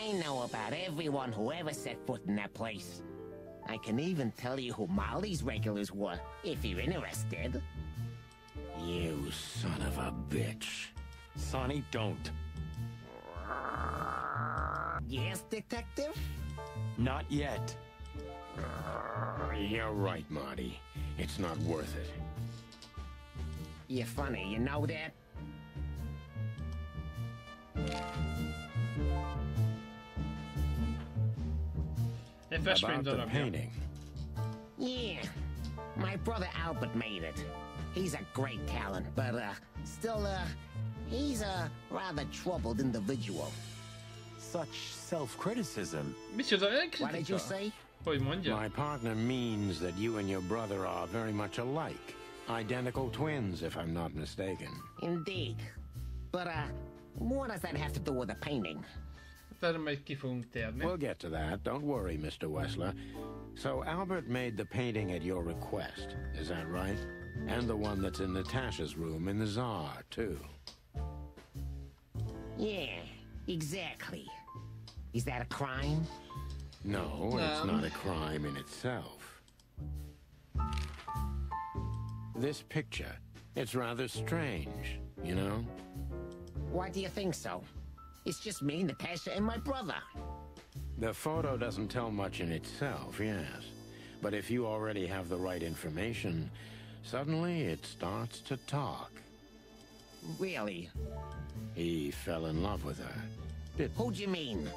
I know about everyone who ever set foot in that place. I can even tell you who Molly's regulars were, if you're interested. You son of a bitch. Sonny, don't. Yes, detective? Not yet. You're right, Marty. It's not worth it. You're funny, you know that? About the painting. Yeah. My brother Albert made it. He's a great talent, but, still, he's a rather troubled individual. Such self-criticism. What did you say? My partner means that you and your brother are very much alike. Identical twins, if I'm not mistaken. Indeed. But, what does that have to do with the painting? We'll get to that. Don't worry, Mr. Wessler. So Albert made the painting at your request, is that right? And the one that's in Natasha's room in the Tsar, too. Yeah, exactly. Is that a crime? No, it's not a crime in itself. This picture, it's rather strange, you know? Why do you think so? It's just me, Natasha, and my brother. The photo doesn't tell much in itself, yes. But if you already have the right information, suddenly it starts to talk. Really? He fell in love with her. Who do you mean?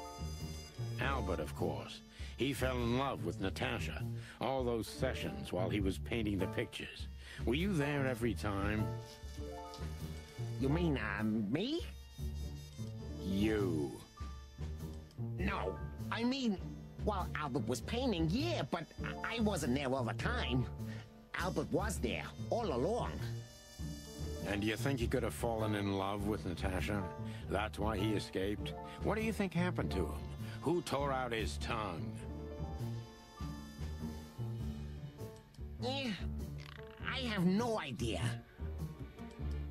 Albert, of course. He fell in love with Natasha. All those sessions while he was painting the pictures. Were you there every time? You mean, me? You. No, I mean, while Albert was painting, yeah, but I wasn't there all the time. Albert was there, all along. And do you think he could have fallen in love with Natasha? That's why he escaped? What do you think happened to him? Who tore out his tongue? Yeah, I have no idea.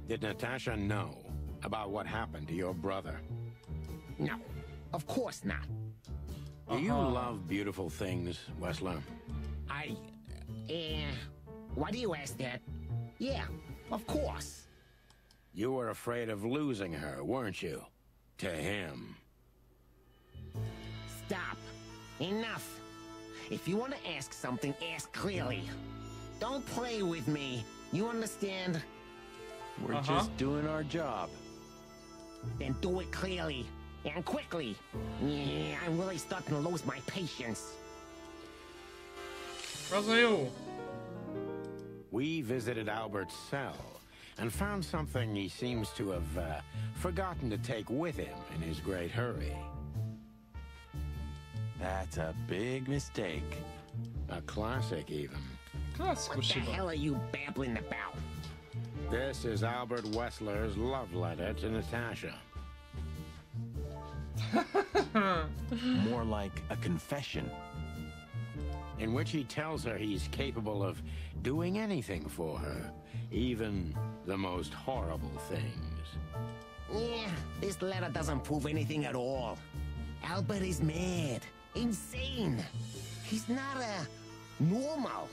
Did Natasha know about what happened to your brother? No, of course not. Do you love beautiful things, Wessler? Why do you ask that? Yeah, of course. You were afraid of losing her, weren't you? To him. Stop. Enough. If you want to ask something, ask clearly. Don't play with me. You understand? We're just doing our job. Then do it clearly. And quickly. Yeah, I'm really starting to lose my patience. We visited Albert's cell and found something he seems to have forgotten to take with him in his great hurry. That's a big mistake. A classic, even. What the hell are you babbling about? This is Albert Wessler's love letter to Natasha. More like a confession. In which he tells her he's capable of doing anything for her, even the most horrible things. Yeah, this letter doesn't prove anything at all. Albert is mad, insane. He's not normal.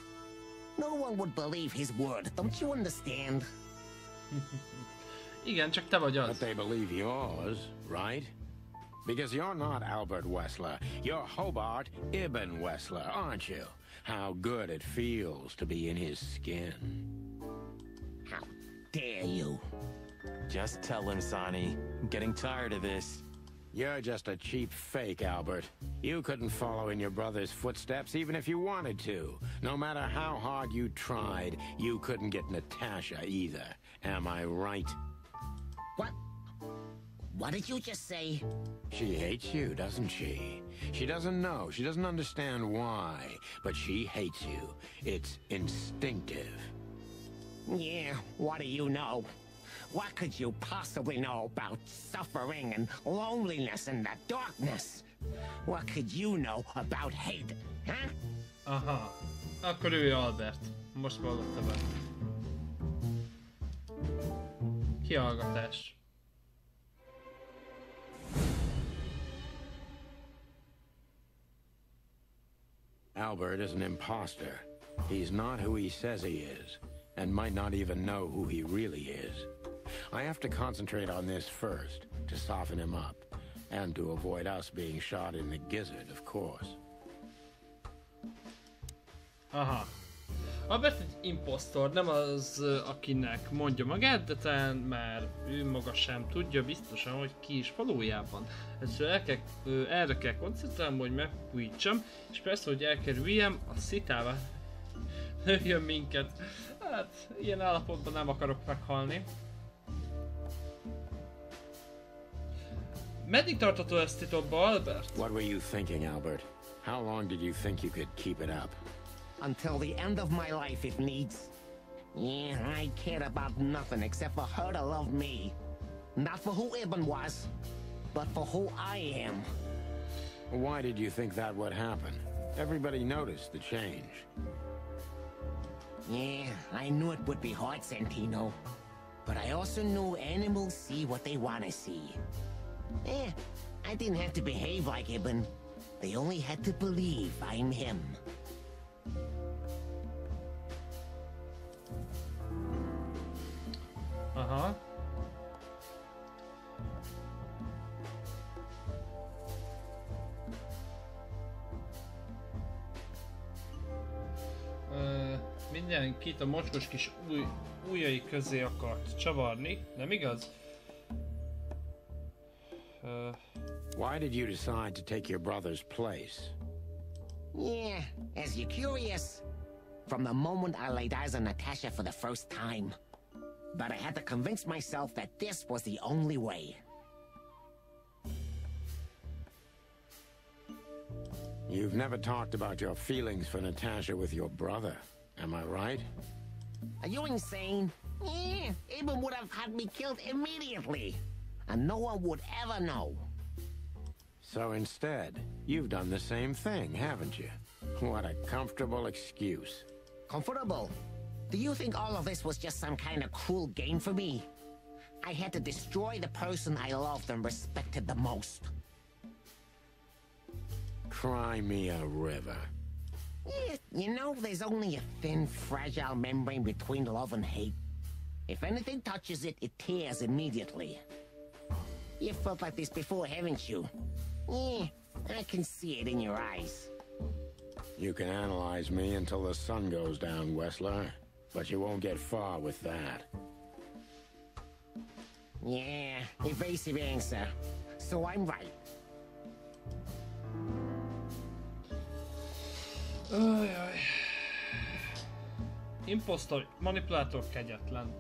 No one would believe his word, don't you understand? Igen, csak te vagy az. But they believe yours, right? Because you're not Albert Wessler. You're Hobart Ibn Wessler, aren't you? How good it feels to be in his skin. How dare you? Just tell him, Sonny. I'm getting tired of this. You're just a cheap fake, Albert. You couldn't follow in your brother's footsteps even if you wanted to. No matter how hard you tried, you couldn't get Natasha either. Am I right? What did you just say? She hates you, doesn't she? She doesn't know. She doesn't understand why. But she hates you. It's instinctive. Yeah, what do you know? What could you possibly know about suffering and loneliness and the darkness? What could you know about hate, huh? Aha. Akkor ő Albert. Most vallotta be. Kihallgatás. Albert is an imposter. He's not who he says he is, and might not even know who he really is. I have to concentrate on this first, to soften him up, and to avoid us being shot in the gizzard, of course. Aha. Albert egy imposztor, nem az, akinek mondja magát, de talán már ő maga sem tudja biztosan, hogy ki is valójában. Ezzel erre kell koncentrálnom, hogy megfújítsam, és persze, hogy elkerüljem a szitává. Nőjön minket. Hát, ilyen állapotban nem akarok meghalni. Meddig tartható ez titokba, Albert? What were you thinking, Albert? How long did you think you could keep it up? Until the end of my life, if needs. Yeah, I cared about nothing except for her to love me. Not for who Ibn was, but for who I am. Why did you think that would happen? Everybody noticed the change. Yeah, I knew it would be hard, Santino. But I also knew animals see what they want to see. I didn't have to behave like Ibn. They only had to believe I'm him. Aha. Mindenkit a mocskos kis ujjai közé akart csavarni, nem igaz? Why did you decide to take your brother's place? Yeah, as you're curious, from the moment I laid eyes on Natasha for the first time. But I had to convince myself that this was the only way. You've never talked about your feelings for Natasha with your brother, am I right? Are you insane? Yeah, Ibn would have had me killed immediately. And no one would ever know. So instead, you've done the same thing, haven't you? What a comfortable excuse. Comfortable? Do you think all of this was just some kind of cruel game for me? I had to destroy the person I loved and respected the most. Cry me a river. Yeah, you know, there's only a thin, fragile membrane between love and hate. If anything touches it, it tears immediately. You felt like this before, haven't you? Yeah, I can see it in your eyes. You can analyze me until the sun goes down, Wessler. But you won't get far with that. Yeah, evasive answer. So I'm right. Ajaj. Impostor, manipulátor kegyetlen.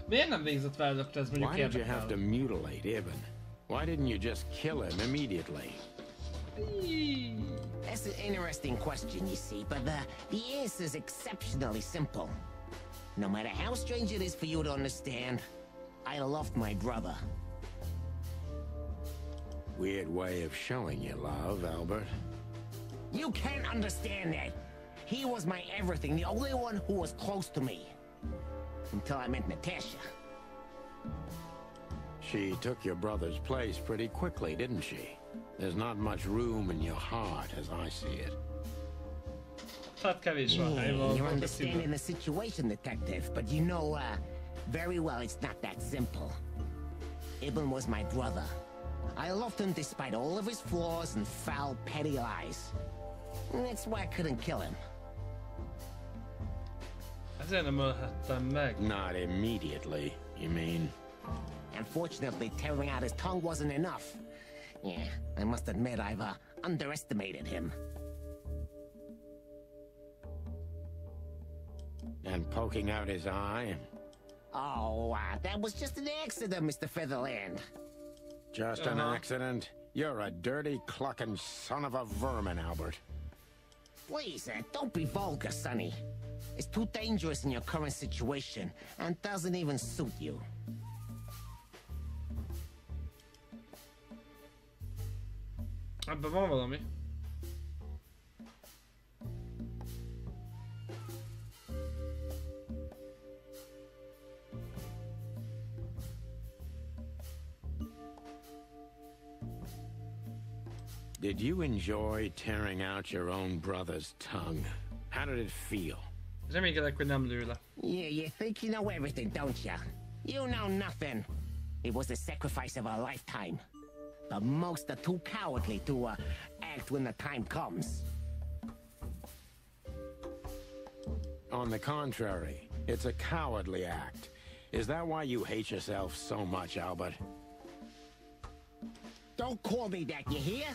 Miért nem végzett vele, ez mondjuk Why did you érdekel? have to mutilate Ibn? Why didn't you just kill him immediately? That's an interesting question, you see, but the answer is exceptionally simple. No matter how strange it is for you to understand, I loved my brother. Weird way of showing your love, Albert. You can't understand that. He was my everything, the only one who was close to me. Until I met Natasha. She took your brother's place pretty quickly, didn't she? There's not much room in your heart, as I see it. Hát kevés van hely, You're understanding the situation, detective, but you know, very well it's not that simple. Ibn was my brother. I loved him despite all of his flaws and foul, petty lies. And that's why I couldn't kill him. Ezért nem ölhettem meg. Not immediately, you mean? Unfortunately, tearing out his tongue wasn't enough. Yeah, I must admit I've underestimated him. And poking out his eye? Oh, that was just an accident, Mr. Featherland. Just an accident? You're a dirty, clucking son of a vermin, Albert. Please, don't be vulgar, Sonny. It's too dangerous in your current situation, and doesn't even suit you. Ebben van valami. Did you enjoy tearing out your own brother's tongue? How did it feel? Remélkedek, hogy nem lő le. Yeah, you think you know everything, don't ya? You know nothing. It was the sacrifice of a lifetime. But most are too cowardly to act when the time comes. On the contrary, it's a cowardly act. Is that why you hate yourself so much, Albert? Don't call me that, you hear?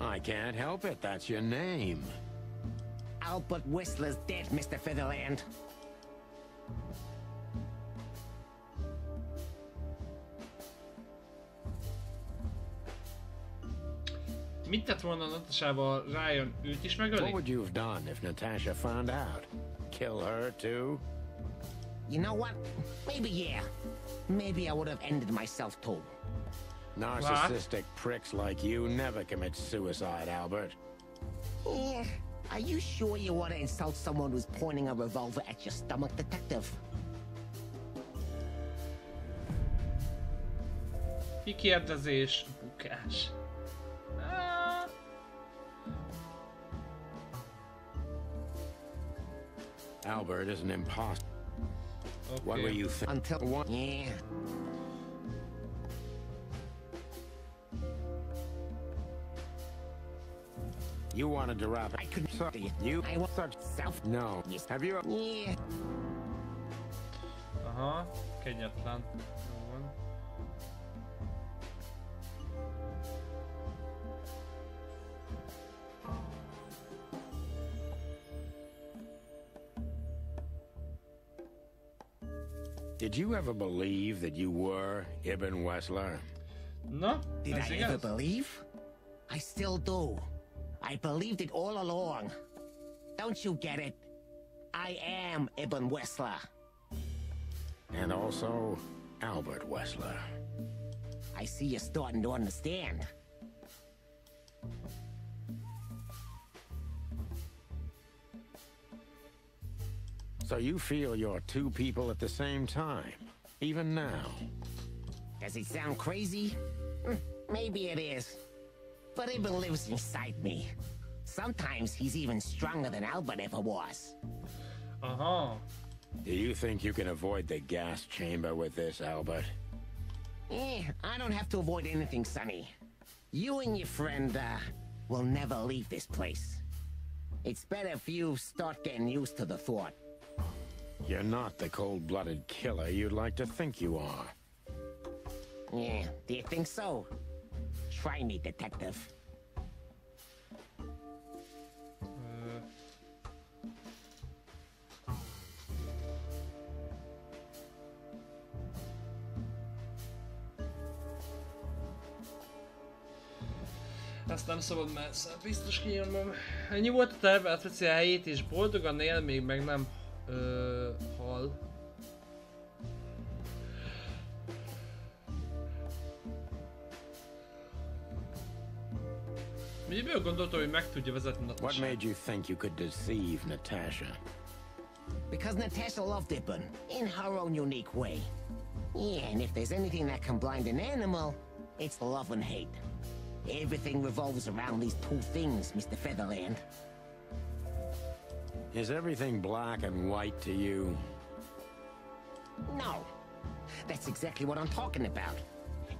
I can't help it. That's your name. Albert Whistler's dead, Mr. Featherland. Mit tett volna Natasával Ryan, őt is megöli? What would you have done if Natasha found out? Kill her too? You know what? Maybe yeah. Maybe I would have ended myself too. Narcissistic pricks like you never commit suicide, Albert. Yeah. Are you sure you want to insult someone who's pointing a revolver at your stomach, detective? Kikérdezés, bukás. Albert is an imposter. Okay. What were you thinking? Until one. Yeah. You wanted to rob. I couldn't. You. I want such self. No. Yes. Have you? Yeah. Aha, kegyetlen. Jó van. Did you ever believe that you were Ibn Wessler? No, Did ez I igaz? ever believe? I still do. I believed it all along. Don't you get it? I am Ibn Wessler. And also Albert Wessler. I see you're starting to understand. So you feel you're two people at the same time, even now? Does it sound crazy? Maybe it is. But Ibn lives inside me. Sometimes he's even stronger than Albert ever was. Aha. Do you think you can avoid the gas chamber with this, Albert? I don't have to avoid anything, Sonny. You and your friend, will never leave this place. It's better if you start getting used to the thought. You're not the cold-blooded killer you'd like to think you are. Yeah, do you think so? Try me, detective. Ezt nem szabad messze, biztos kinyomom. Ennyi volt a terve, átveszi a helyét és boldogan él, még meg nem hal. Miből gondoltam, hogy meg tudja vezetni Natasha? What made you think you could deceive Natasha? Because Natasha loved Ibn, in her own unique way. Yeah, and if there's anything that can blind an animal, it's love and hate. Everything revolves around these two things, Mr. Featherland. Is everything black and white to you? No. That's exactly what I'm talking about.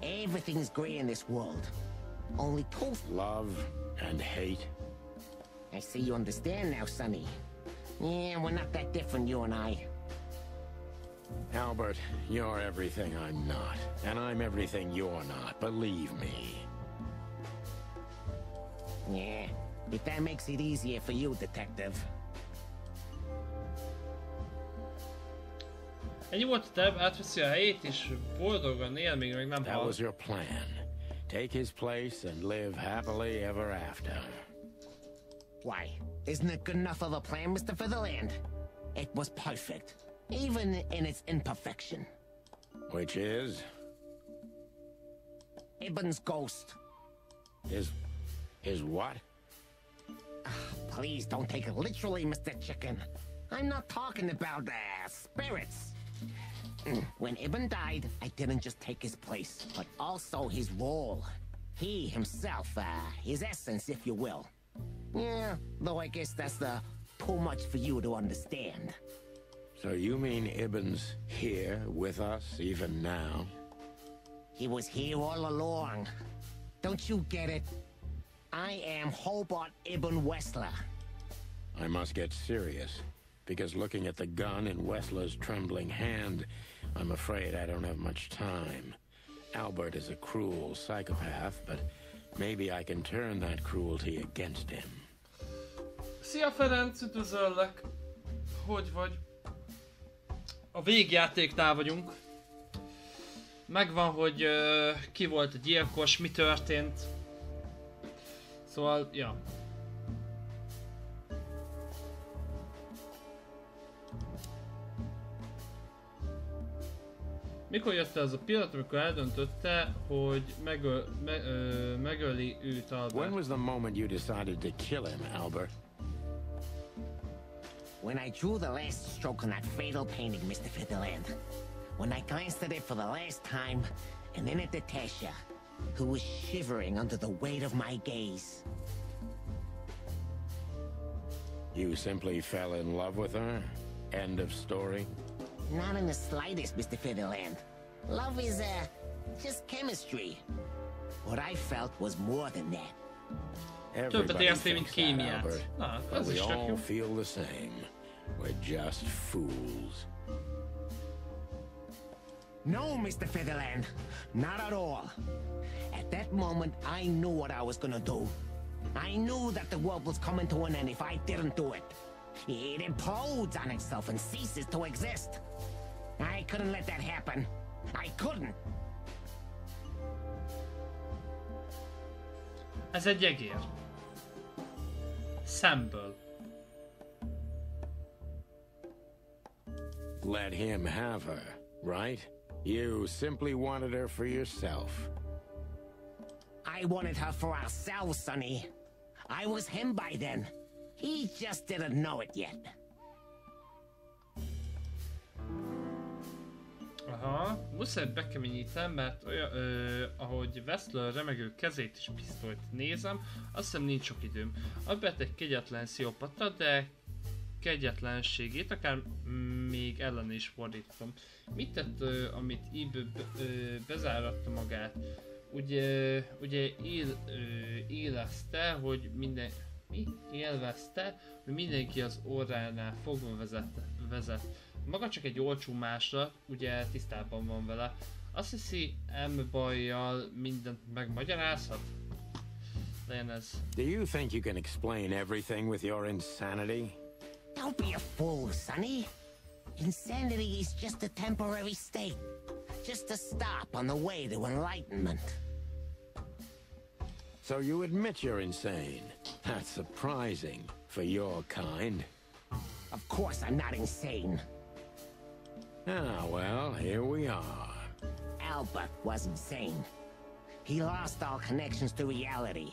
Everything's gray in this world. Only two... Love and hate? I see you understand now, Sonny. Yeah, we're not that different, you and I. Albert, you're everything I'm not. And I'm everything you're not, believe me. Yeah, if that makes it easier for you, detective. Ennyi volt a terv, átveszi a helyét, és boldogan él, még meg nem That hal. was your plan. Take his place and live happily ever after. Why? Isn't it good enough of a plan, Mr. Featherland? It was perfect, even in its imperfection. Which is? Ibn's ghost. His what? Please don't take it literally, Mr. Chicken. I'm not talking about spirits. When Ibn died, I didn't just take his place, but also his role. He himself, his essence, if you will. Yeah, though I guess that's too much for you to understand. So you mean Ibn's here with us even now? He was here all along. Don't you get it? I am Hobart Ibn Wessler. I must get serious, because looking at the gun in Wessler's trembling hand, I'm afraid I don't have much time. Albert is a cruel psychopath, but maybe I can turn that cruelty against him. Szia Ferenc, üdvözöllek! Hogy vagy? A végjátéknál vagyunk. Megvan, hogy ki volt a gyilkos, mi történt. Szóval, ja. Mikor jött az a pillanat, amikor eldöntötte, hogy megöli őt Albert? When was the moment you decided to kill him, Albert? When I drew the last stroke on that fatal painting, Mr. Featherland. When I glanced at it for the last time, and then at Natasha, who was shivering under the weight of my gaze. You simply fell in love with her? End of story? Not in the slightest, Mr. Featherland. Love is, just chemistry. What I felt was more than that. Everybody thinks that, Albert, Na, but ez we is tök all jó. feel the same. We're just fools. No, Mr. Featherland. Not at all. At that moment, I knew what I was gonna do. I knew that the world was coming to an end if I didn't do it. It implodes on itself and ceases to exist. I couldn't let that happen. I couldn't. Ez egy egér. Szemből. Let him have her, right? You simply wanted her for yourself. I wanted her for ourselves, Sonny. I was him by then. He just didn't know it yet. Aha, muszáj bekeményítem, mert olyan, ahogy Wessler remegő kezét és pisztolyt nézem, azt hiszem nincs sok időm. Albert egy kegyetlen sziopata, de kegyetlenségét akár még ellen is fordítom. Mit tett, amit Ib bezáratta magát? Ugye élvezte, hogy mindenki az orránál fogva vezet. Maga csak egy olcsó másra, ugye tisztában van vele. Azt hiszi, bajjal mindent megmagyarázhat? Legyen ez. Do you think you can explain everything with your insanity? Don't be a fool, Sonny. Insanity is just a temporary state. Just a stop on the way to enlightenment. So you admit you're insane. That's surprising for your kind. Of course I'm not insane. Ah, well, here we are. Albert was insane. He lost all connections to reality.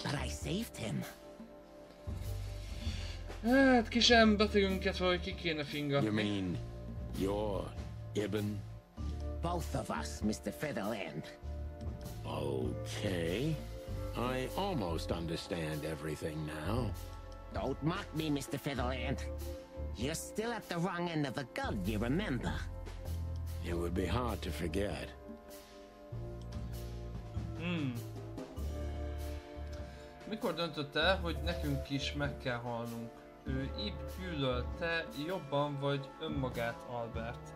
But I saved him. Hát kis betegünket valahogy ki kéne fingatni. You mean you're Ibn? Both of us, Mr. Featherland. Okay. I almost understand everything now. Don't mock me, Mr. Featherland. You're still at the wrong end of the gun, you remember? It would be hard to forget. Mikor döntött el, hogy nekünk is meg kell halnunk? Ő Ib gyűlölte jobban vagy önmagát, Albert?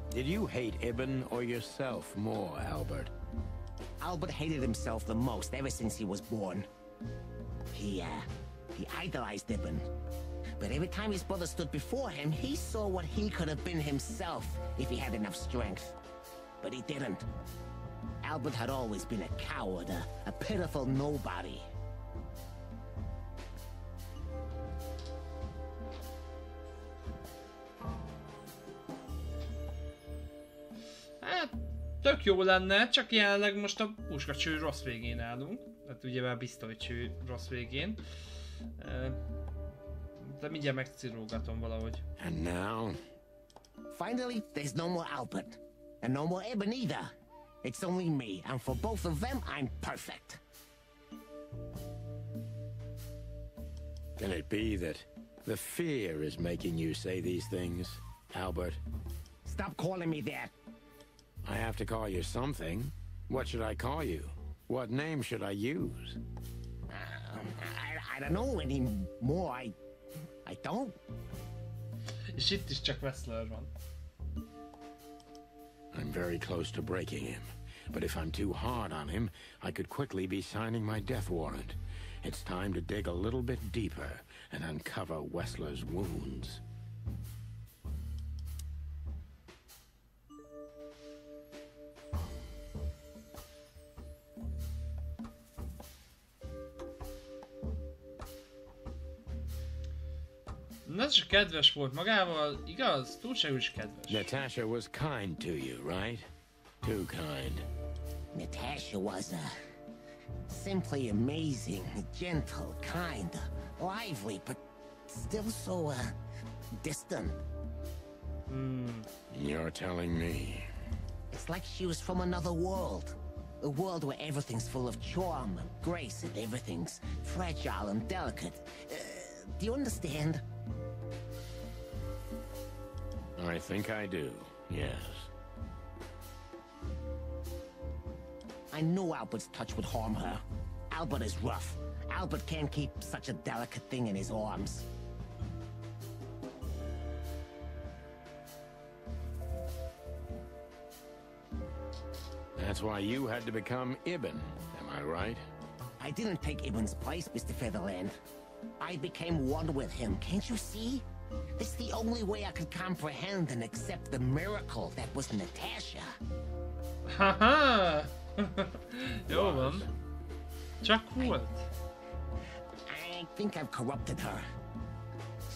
Did you hate Ibn or yourself more, Albert? Albert hated himself the most ever since he was born. He idolized Ibn. But every time his brother stood before him, he saw what he could have been himself if he had enough strength. But he didn't. Albert had always been a coward, a pitiful nobody. Hát, tök jó lenne, csak jelenleg most a puskacső rossz végén állunk. Hát ugye már pisztolycső rossz végén. De mindjárt megcirógatom valahogy. And now? Finally, there's no more Albert. And no more Eben either. It's only me, and for both of them, I'm perfect. Can it be that the fear is making you say these things, Albert? Stop calling me that. I have to call you something. What should I call you? What name should I use? I don't know anymore. I don't. És itt is csak Wessler van. I'm very close to breaking him. But if I'm too hard on him, I could quickly be signing my death warrant. It's time to dig a little bit deeper and uncover Wessler's wounds. Natasha kedves volt magával, igaz? Túlságos kedves. Natasha was kind to you, right? Too kind. Natasha was simply amazing, gentle, kind, lively, but still so distant. You're telling me. It's like she was from another world. A world where everything's full of charm and grace and everything's fragile and delicate. Do you understand? I think I do, yes. I know Albert's touch would harm her. Albert is rough. Albert can't keep such a delicate thing in his arms. That's why you had to become Ibn, am I right? I didn't take Ibn's place, Mr. Featherland. I became one with him, can't you see? It's the only way I could comprehend and accept the miracle that was Natasha. Haha! Jó van. Csak volt. I think I've corrupted her.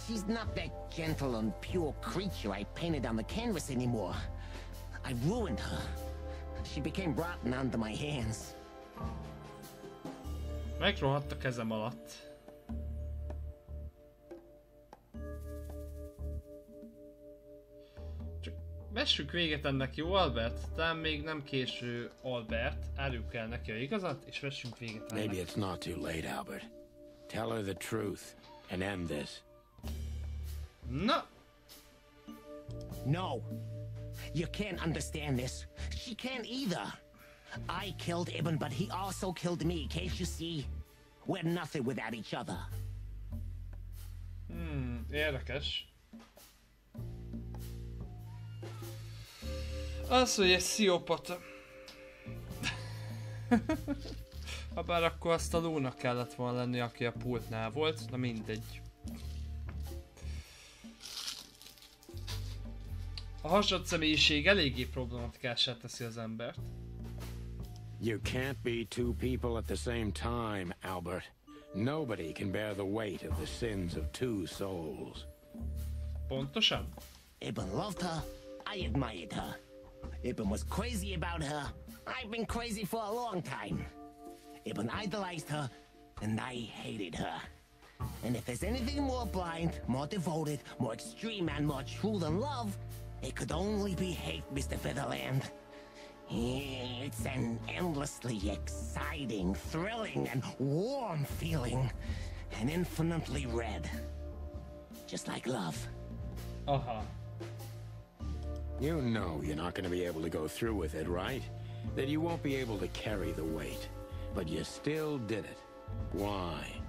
She's not that gentle and pure creature I painted on the canvas anymore. I ruined her. She became rotten under my hands. Megrohadt a kezem alatt. Csak vessük véget ennek, jó Albert? Talán még nem késő, Albert. Árjuk el neki a igazat, és vessünk véget ennek. Maybe it's not too late, Albert. Tell her the truth and end this. Na! No. You can't understand this. She can't either. I killed Ibn, but he also killed me, can't you see? We're nothing without each other. Érdekes. Az, hogy egy sziopata. Habár akkor azt a lónak kellett volna lenni, aki a pultnál volt, na mindegy. A hasad személyiség eléggé problematikásá teszi az embert. You can't be two people at the same time, Albert. Nobody can bear the weight of the sins of two souls. Pontosan? Ibn loved her, I admired her. Ibn was crazy about her, I've been crazy for a long time. Ibn idolized her, and I hated her. And if there's anything more blind, more devoted, more extreme, and more true than love, it could only be hate, Mr. Featherland. It's an endlessly exciting, thrilling, and warm feeling. And infinitely red. Just like love. Aha. You know you're not going to be able to go through with it, right? That you won't be able to carry the weight. But you still did it. Why?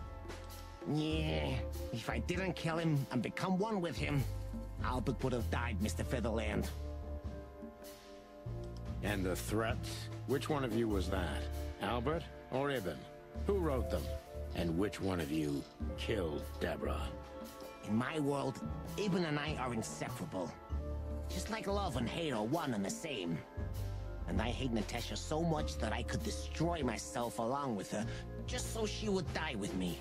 Yeah, if I didn't kill him and become one with him, Albert would have died, Mr. Featherland. And the threats? Which one of you was that? Albert or Ibn? Who wrote them? And which one of you killed Deborah? In my world, Ibn and I are inseparable. Just like love and hate are one and the same. And I hate Natasha so much that I could destroy myself along with her, just so she would die with me.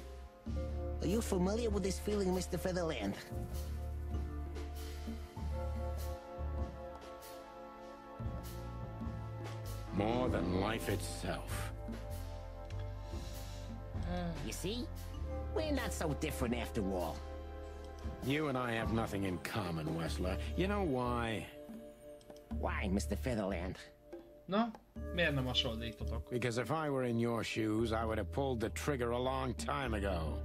Are you familiar with this feeling, Mr. Featherland? More than life itself. You see? We're not so different after all. You and I have nothing in common, Wessler. You know why? Why, Mr. Featherland? Na, miért nem hasonlítotok? Because if I were in your shoes, I would have pulled the trigger a long time ago.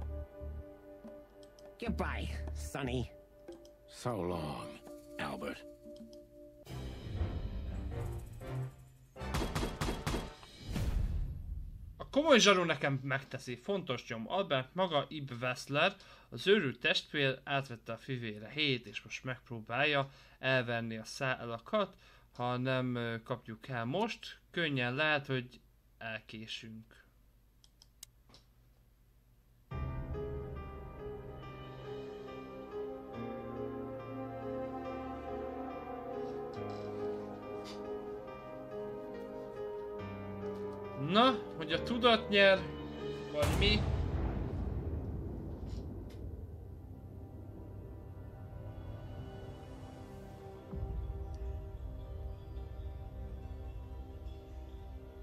Goodbye, Sonny. So long, Albert. A komoly zsaru nekem megteszi. Fontos nyom. Albert maga, Ib Wessler, az őrült testvér átvette a fivére hét, és most megpróbálja elverni a szálakat. Ha nem kapjuk el most, könnyen lehet, hogy elkésünk. Na, hogy a tudat nyer, vagy mi?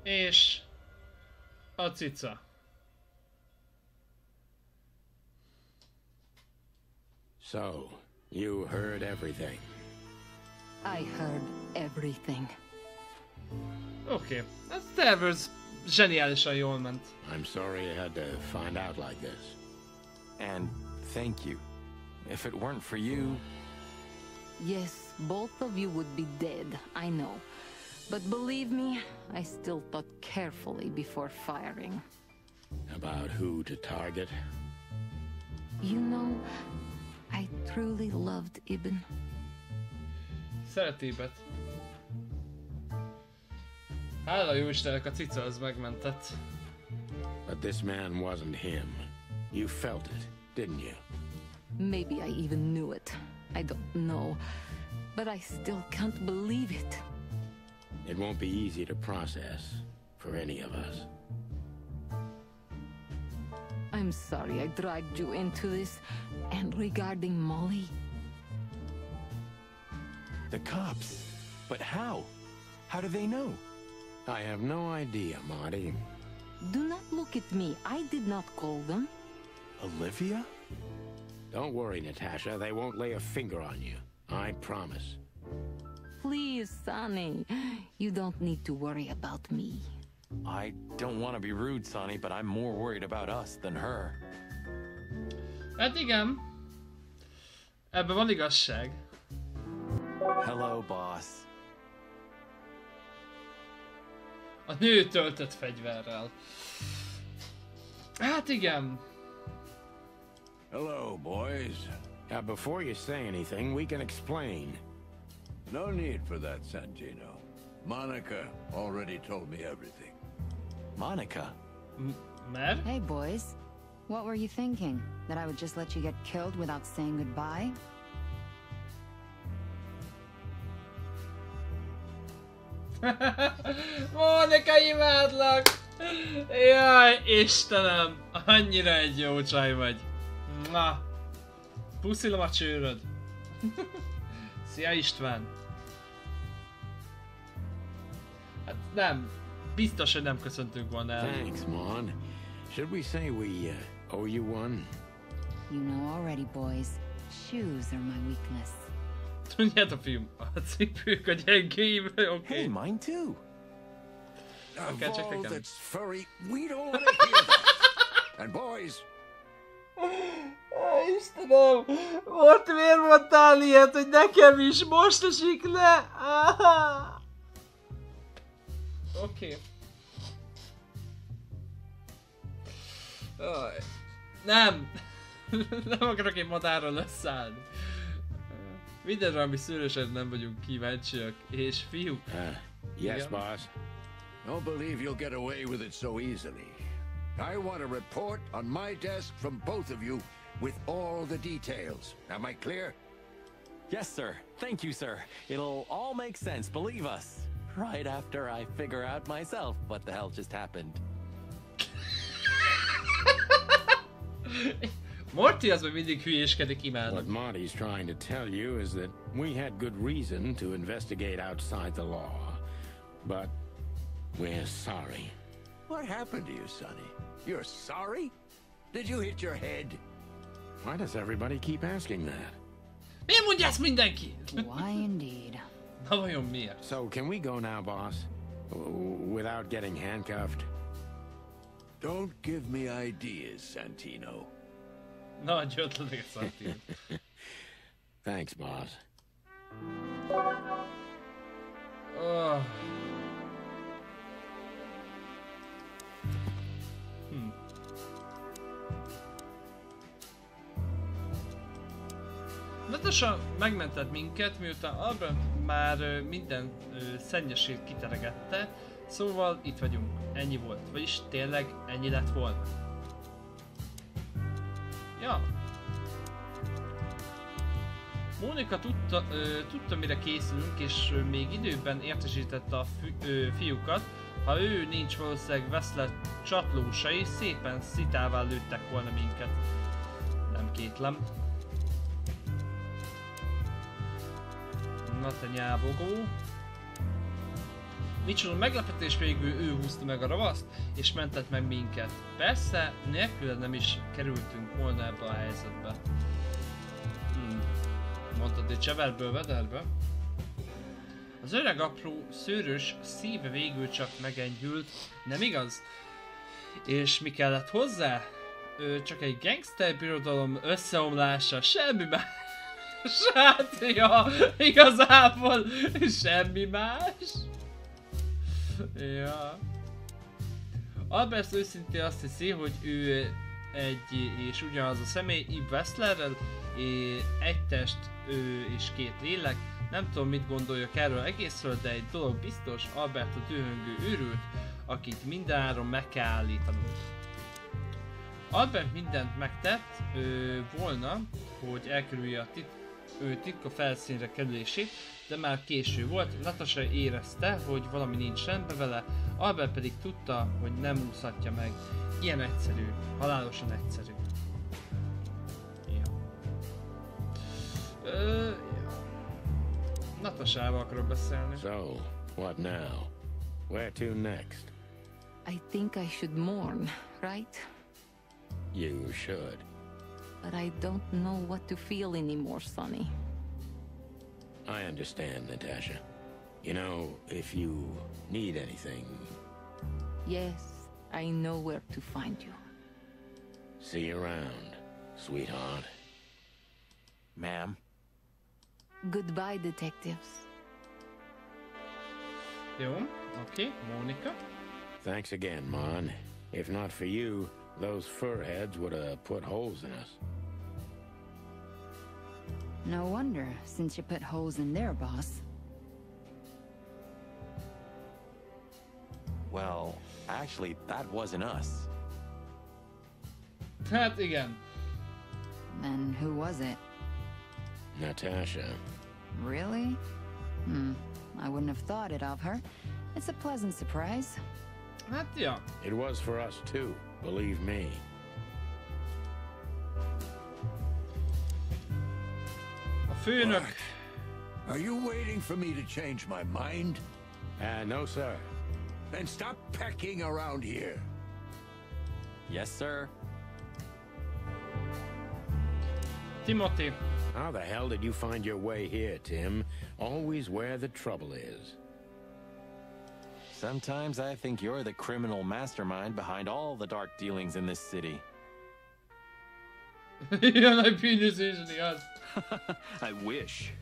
És a cica. So, you heard everything. I heard everything. Oké, ez tervez zseniálisan jól ment. I'm sorry you had to find out like this. And thank you. If it weren't for you... Yes, both of you would be dead, I know. But believe me, I still thought carefully before firing. About who to target? You know, I truly loved Ibn. Szeret Ibet. Hála jó Istennek, a cica az megmentett. But this man wasn't him. You felt it, didn't you? Maybe I even knew it. I don't know. But I still can't believe it. It won't be easy to process for any of us. I'm sorry I dragged you into this. And regarding Molly... The cops. But how? How do they know? I have no idea, Marty. Do not look at me. I did not call them. Olivia? Don't worry, Natasha. They won't lay a finger on you. I promise. Please, Sonny. You don't need to worry about me. I don't want to be rude, Sonny, but I'm more worried about us than her. Hát igen. Ebben van igazság. Hello, boss. A nő töltött fegyverrel. Hát igen. Hello, boys. Before you say anything, we can explain. No need for that, Santino. Monica already told me everything. Monica? Mer? Hey, boys. What were you thinking? That I would just let you get killed without saying goodbye? Monika, imádlak! Jaj, Istenem! Annyira egy jó csaj vagy. Na! Puszilom a csőröd. Szia István! Hát nem. Biztos, hogy nem köszöntünk volna el. Thanks, Mon. Should we say we owe you one? You know already, boys. Shoes are my weakness. Tudjátok, fiúm, a cipők a gyengéim, oké. Hey, mine too. Okay, check the That's furry. We don't want to hear that. And boys. Istenem! Most miért mondtál ilyet, hogy nekem is most esik le? Oké. Nem! Nem akarok én madárral leszállni. Mindenre, ami szőrösen nem vagyunk kíváncsiak. És fiúk... Yes, boss. Don't believe you'll get away with it so easily. I want a report on my desk from both of you with all the details. Am I clear? Yes, sir. Thank you, sir. It'll all make sense, believe us. Right after I figure out myself what the hell just happened. Morty az, hogy mindig hülyéskedik, imádom. What Marty's trying to tell you is that we had good reason to investigate outside the law. But we're sorry. What happened to you, Sonny? You're sorry? Did you hit your head? Why does everybody keep asking that? Miért mondja ezt mindenki? Why indeed? Na vajon miért? So can we go now, boss? Without getting handcuffed? Don't give me ideas, Santino. Nagy ötletek, Santino. Thanks, boss. Oh. Natasha megmentett minket, miután Albert már minden szennyesét kiteregette, szóval itt vagyunk. Ennyi volt. Vagyis tényleg ennyi lett volna. Ja. Mónika tudta mire készülünk, és még időben értesítette a fiúkat, ha ő nincs, valószínűleg Wessler csatlósai szépen szitává lőttek volna minket. Nem kétlem. Na te nyávogó. Micsoda meglepetés, végül ő húzta meg a ravaszt, és mentett meg minket. Persze, nélküle nem is kerültünk volna ebbe a helyzetbe. Mondtad egy cseverből vederbe? Az öreg apró, szőrös szíve végül csak megenyhült, nem igaz? És mi kellett hozzá? Csak egy gangster birodalom összeomlása, semmi más. Hát, ja, igazából semmi más. Ja. Albert őszintén azt hiszi, hogy ő egy és ugyanaz a személy, Eve Wesslerrel, egy test és két lélek. Nem tudom, mit gondoljak erről egészről, de egy dolog biztos, Albert a dühöngő őrült, akit mindenáron meg kell állítanunk. Albert mindent megtett volna, hogy elkerülje a titka felszínre kerülését, de már késő volt. Natasha érezte, hogy valami nincs rendben vele, Albert pedig tudta, hogy nem úszhatja meg. Ilyen egyszerű, halálosan egyszerű. Ja. Natashával akarok beszélni. So, what now? Where to next? I think I should mourn, right? You should. But I don't know what to feel anymore, Sonny. I understand, Natasha. You know, if you need anything... Yes, I know where to find you. See you around, sweetheart. Ma'am? Goodbye, detectives. Jó, oké, Mónika. Thanks again, Mon. If not for you, those furheads would have put holes in us. No wonder, since you put holes in their boss. Well, actually, that wasn't us. Hát igen. Then who was it? Natasha. Really? I wouldn't have thought it of her. It's a pleasant surprise. Hát ja. It was for us too, believe me. A főnök. What? Are you waiting for me to change my mind? No, sir. Then stop pecking around here. Yes, sir. Timothy. How the hell did you find your way here, Tim? Always where the trouble is. Sometimes I think you're the criminal mastermind behind all the dark dealings in this city. Ilyen nagy bűnözés, igaz? I wish.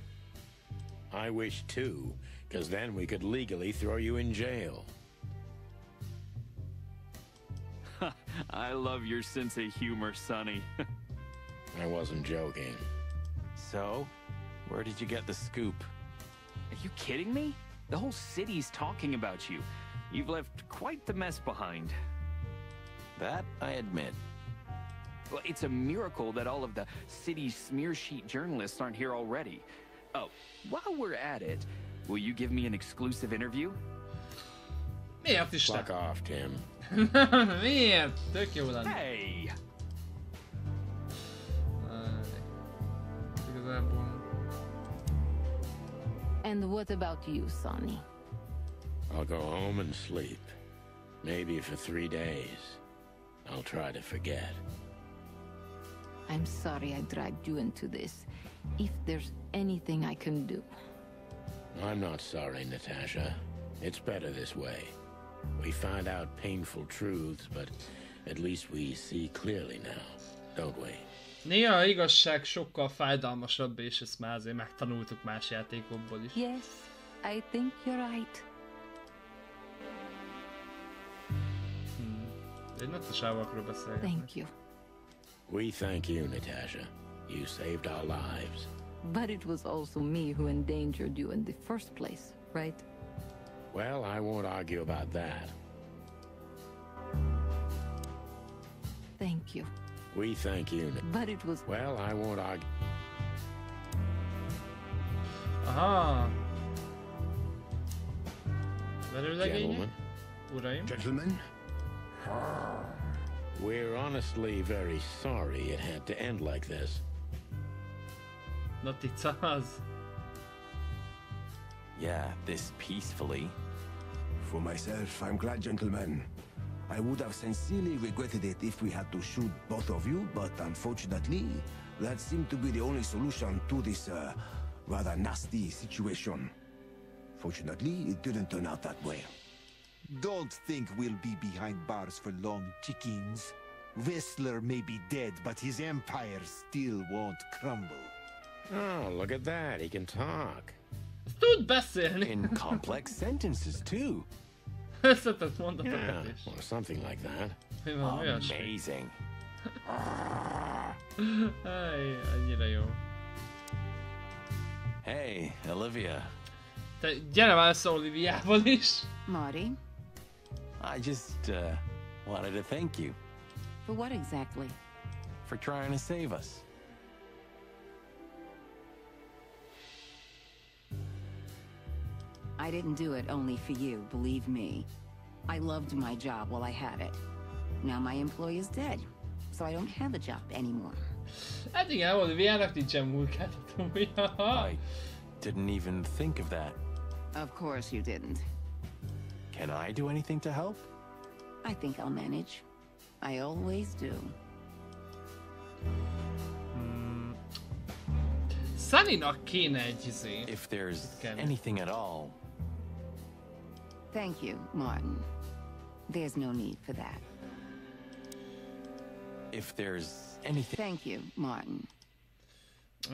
I wish too, because then we could legally throw you in jail. I love your sense of humor, Sonny. I wasn't joking. So, where did you get the scoop? Are you kidding me? The whole city's talking about you. You've left quite the mess behind. That I admit. Well, it's a miracle that all of the city's smear sheet journalists aren't here already. Oh, while we're at it, will you give me an exclusive interview? Miért is Fuck off, Tim. Miért? Tök jó lenne. Hey! Igazából... And what about you, Sonny? I'll go home and sleep. Maybe for 3 days. I'll try to forget. I'm sorry I dragged you into this. If there's anything I can do. I'm not sorry, Natasha. It's better this way. We find out painful truths, but at least we see clearly now, don't we? Néha az igazság sokkal fájdalmasabb, és ezt már azért megtanultuk más játékokból is. Yes, I think you're right. Egy Natashával akarok beszélgetni. Thank you. We thank you, Natasha. You saved our lives. But it was also me who endangered you in the first place, right? Well, I won't argue about that. Thank you. We thank you. But it was... Well, I won't argue. Aha! Verőlegények? Uraim? Gentlemen? We're honestly very sorry it had to end like this. Not it's us. Yeah, this peacefully. For myself, I'm glad, gentlemen. I would have sincerely regretted it if we had to shoot both of you, but unfortunately, that seemed to be the only solution to this, rather nasty situation. Fortunately, it didn't turn out that way. Don't think we'll be behind bars for long, chickens. Whistler may be dead, but his empire still won't crumble. Oh, look at that. He can talk. Tud beszélni. In complex sentences, too. Összetett mondatokat Yeah, is. or something like that. Amazing. Hey, annyira jó. Hey, Olivia. Te gyere már össze Oliviával is. Marty, I just wanted to thank you for what exactly? for trying to save us. I didn't do it only for you, believe me. I loved my job while I had it. Now my employee is dead, so I don't have a job anymore. Hát igen, Oliviának nincsen munkáltatója. I didn't even think of that. Of course you didn't. Can I do anything to help? I think I'll manage. I always do. Sunnynak kéne egy izé. If there's anything at all. Thank you, Martin. There's no need for that. If there's anything... Thank you, Martin.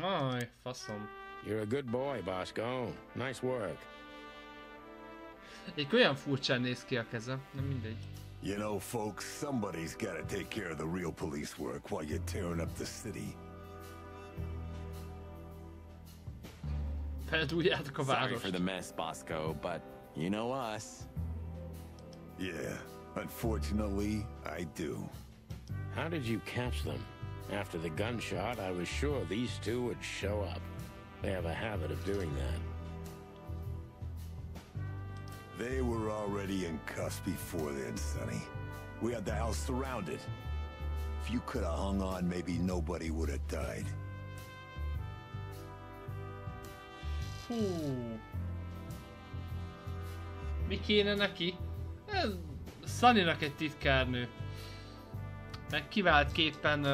Aj, faszom. You're a good boy, Bosco. Nice work. Egy olyan furcsán néz ki a keze, nem mindegy. You know, folks, somebody's gotta take care of the real police work while you're tearing up the city. Feldúljátok a Sorry várost. for the mess, Bosco, but you know us. Yeah, unfortunately, I do. How did you catch them? After the gunshot, I was sure these two would show up. They have a habit of doing that. They were already in Kaszt before then, Sonny. We had the house surrounded. If you could have hung on, maybe nobody would have died. Hú. Mi kéne neki? Sunnynak egy titkárnő. Meg kiváltképpen,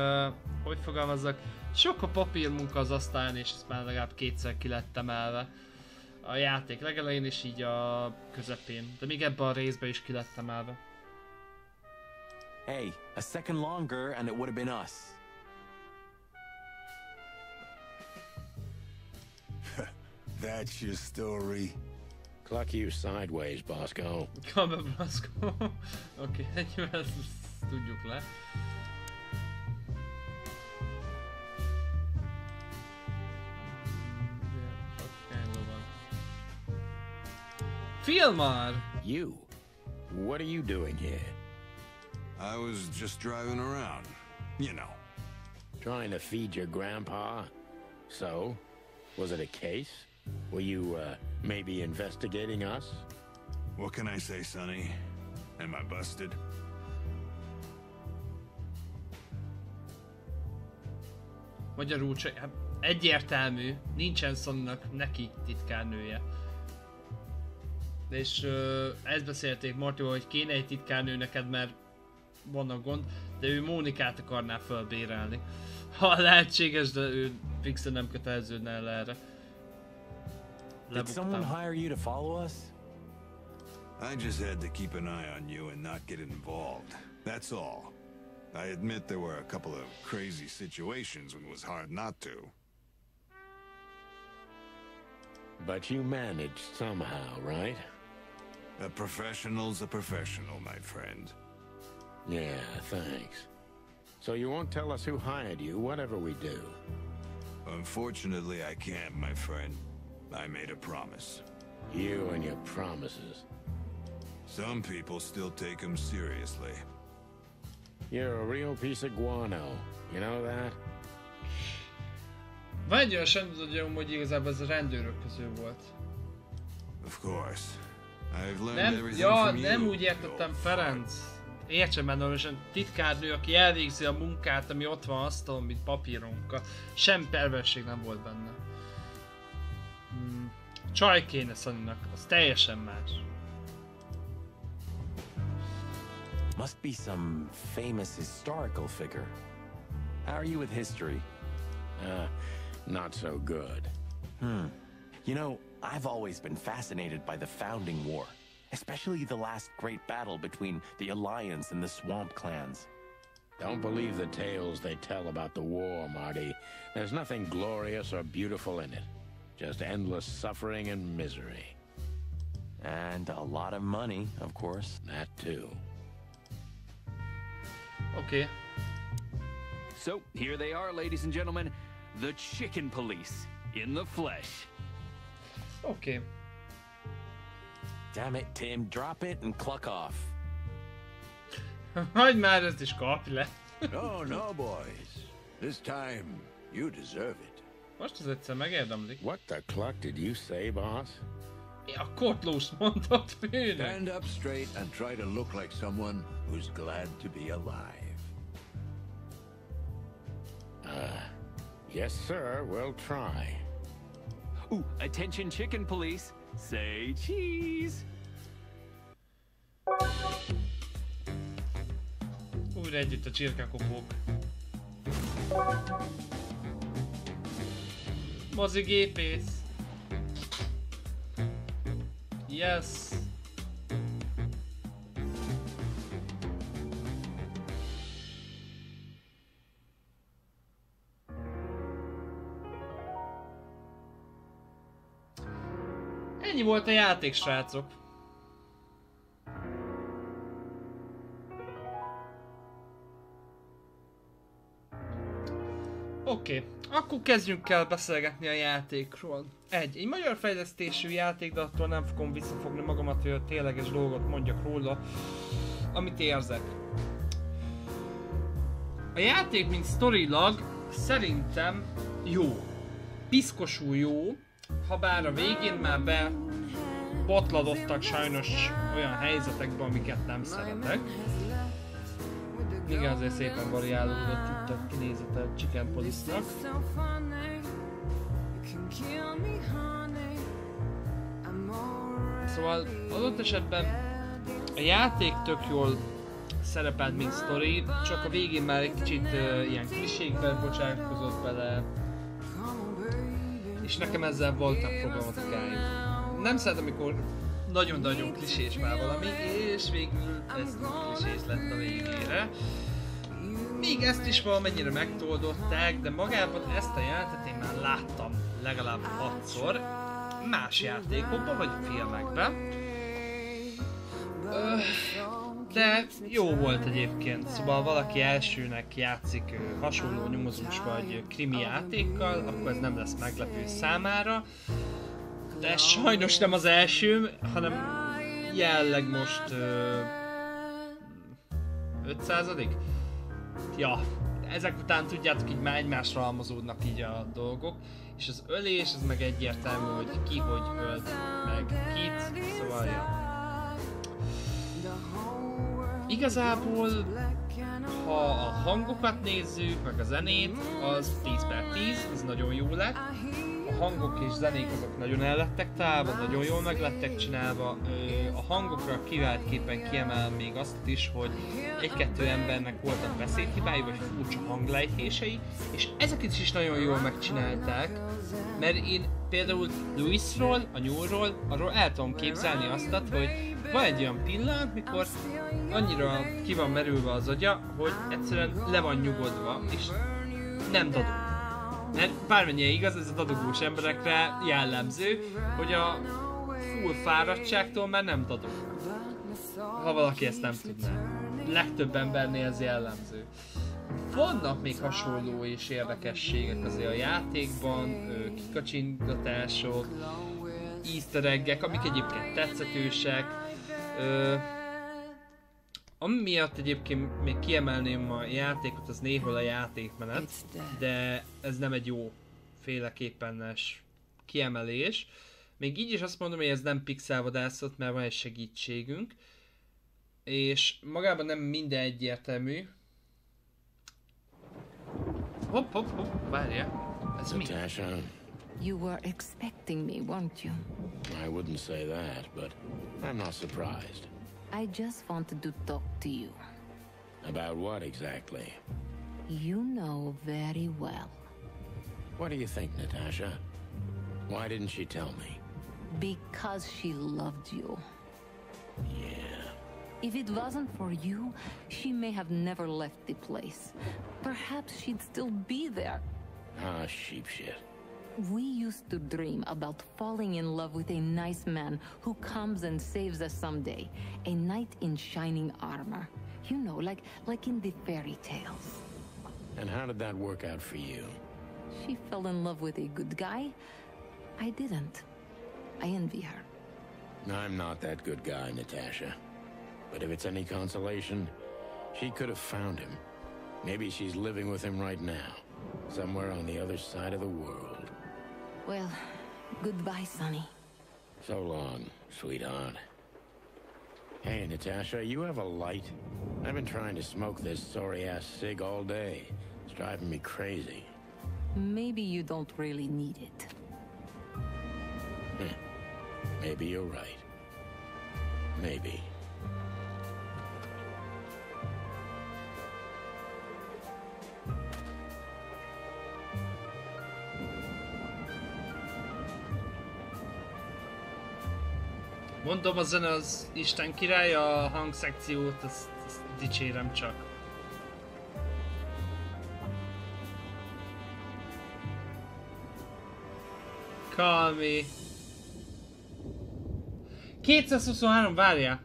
hogy fogalmazzak, sok a papírmunka az asztalán, és ezt már legalább kétszer ki lett emelve. A játék legelején és így a közepén. De még ebben a részben is ki lett emelve. Hey, a second longer and it would have been us. That's your story? Cluck you sideways, Bosco. Come on, Bosco. Oké, ennyivel ezt tudjuk le. Filmar! You? What are you doing here? I was just driving around, you know. Trying to feed your grandpa? So, was it a case? Were you, maybe investigating us? What can I say, Sonny? Am I busted? Magyarul csak hát egyértelmű, nincsen Sonnynak neki titkárnője. És ezt beszélték Martival, hogy kéne egy titkárnő neked, mert vannak gond, de ő Mónikát akarná fölbérelni. Ha lehetséges, de ő fixen nem köteleződne el erre. Did someone hire you to follow us? I just had to keep an eye on you and not get involved. That's all. I admit there were a couple of crazy situations when it was hard not to. But you managed somehow, right? A professional's a professional, my friend. Yeah, thanks. So you won't tell us who hired you, whatever we do? Unfortunately, I can't, my friend. I made a promise. You and your promises. Some people still take them seriously. You're a real piece of guano. You know that? Vagy olyan sem tudod, hogy igazából ez a rendőrök közül volt. Of course. I've learned Nem, everything ja, from you. nem úgy értettem, Ferenc. Értsen benne, hogy titkárnő, aki elvégzi a munkát, ami ott van asztalon, mint papíronka. Sem perversség nem volt benne. Csaj kéne Sonnynak, az teljesen más. Must be some famous historical figure. How are you with history? Not so good. You know, I've always been fascinated by the Founding War, especially the last great battle between the Alliance and the Swamp clans. Don't believe the tales they tell about the war, Marty. There's nothing glorious or beautiful in it. Just endless suffering and misery. And a lot of money, of course. That too. Okay. So, here they are, ladies and gentlemen. The Chicken Police, in the flesh. Okay. Damn it, Tim. Drop it and cluck off. Hagyd már ezt is kapj le. No, boys. This time, you deserve it. Most az egyszer megérdemlik. What the cluck did you say, boss? A kotlós mondott főnök. Stand up straight and try to look like someone who's glad to be alive. Yes, sir. We'll try. Ooh, attention Chicken Police. Say cheese. Újra együtt a csirkekopók. Mozigépész. Yes. Ennyi volt a játék, srácok. Oké, akkor kezdjünk el beszélgetni a játékról. Egy magyar fejlesztésű játék, de attól nem fogom visszafogni magamat, hogy a tényleges dolgot mondjak róla, amit érzek. A játék, mint sztorilag, szerintem jó. Piszkosul jó, habár a végén már botladottak sajnos olyan helyzetekbe, amiket nem szeretek. Igen, azért szépen variálódott itt a kinézete a Chicken Police-nak. Szóval adott esetben a játék tök jól szerepelt, mint sztori, csak a végén már egy kicsit ilyen klisékbe bocsátkozott bele. És nekem ezzel voltak problematikáim. Nem szeretem, amikor nagyon-nagyon klisés már valami, és végül ez klisés lett a végére. Még ezt is valamennyire megtoldották, de magában ezt a játékot én már láttam legalább 6-szor más játékokban, vagy filmekben. De jó volt egyébként, szóval valaki elsőnek játszik hasonló nyomozós vagy krimi játékkal, akkor ez nem lesz meglepő számára. De sajnos nem az első, hanem jelenleg most 5%? Ja, ezek után tudjátok, így már egymásra halmozódnak így a dolgok. És az ölés, az meg egyértelmű, hogy ki hogy ölt meg kit, szóval ja. Igazából, ha a hangokat nézzük, meg a zenét, az 10/10, ez nagyon jó lett. A hangok és zenék azok nagyon el lettek találva, nagyon jól meg lettek csinálva. A hangokra kiváltképpen kiemelem még azt is, hogy egy-kettő embernek voltak beszédhibái, vagy furcsa hanglejtései, és ezeket is nagyon jól megcsinálták, mert én például Louisról, a nyúlról, arról el tudom képzelni azt, hogy van egy olyan pillanat, mikor annyira ki van merülve az agya, hogy egyszerűen le van nyugodva, és nem dadog. Mert bármennyire igaz, ez a dadogós emberekre jellemző, hogy a full fáradtságtól már nem dadognak. Ha valaki ezt nem tudná. Legtöbb embernél ez jellemző. Vannak még hasonló és érdekességek azért a játékban, kikacsingatások, easter egg-ek, amik egyébként tetszetősek. Ami miatt egyébként még kiemelném a játékot, az néhol a játékmenet, de ez nem egy jó féleképpens kiemelés. Még így is azt mondom, hogy ez nem pixelvadászat, mert van egy segítségünk. És magában nem minden egyértelmű. Hopp, várja. Ez mi? Natasha. You were expecting me, weren't you? I wouldn't say that, but I'm not surprised. I just wanted to talk to you. About what exactly? You know very well. What do you think, Natasha? Why didn't she tell me? Because she loved you. Yeah. If it wasn't for you, she may have never left the place. Perhaps she'd still be there. Ah, sheep shit. We used to dream about falling in love with a nice man who comes and saves us someday. A knight in shining armor. You know, like in the fairy tales. And how did that work out for you? She fell in love with a good guy. I didn't. I envy her. I'm not that good guy, Natasha. But if it's any consolation, she could have found him. Maybe she's living with him right now. Somewhere on the other side of the world. Well, goodbye, Sonny. So long, sweetheart. Hey, Natasha, you have a light? I've been trying to smoke this sorry-ass cig all day. It's driving me crazy. Maybe you don't really need it. Maybe you're right. Maybe. Mondom, a zene az Isten király, a hangszekciót, azt dicsérem csak. Kalmi. 223, várjál!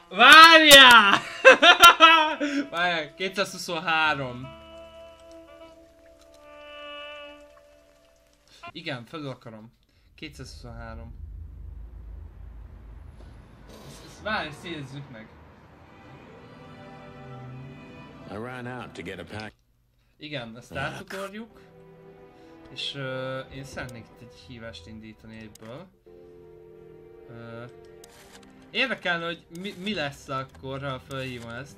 Várjál! Várjál, 223. Igen, felül akarom. 223. Ezt várj, szélezzük meg. I ran out to get a pack. Igen, ezt átugorjuk. És én szeretnék itt egy hívást indítani egyből. Érdekelne, hogy mi lesz akkor, ha felhívom ezt.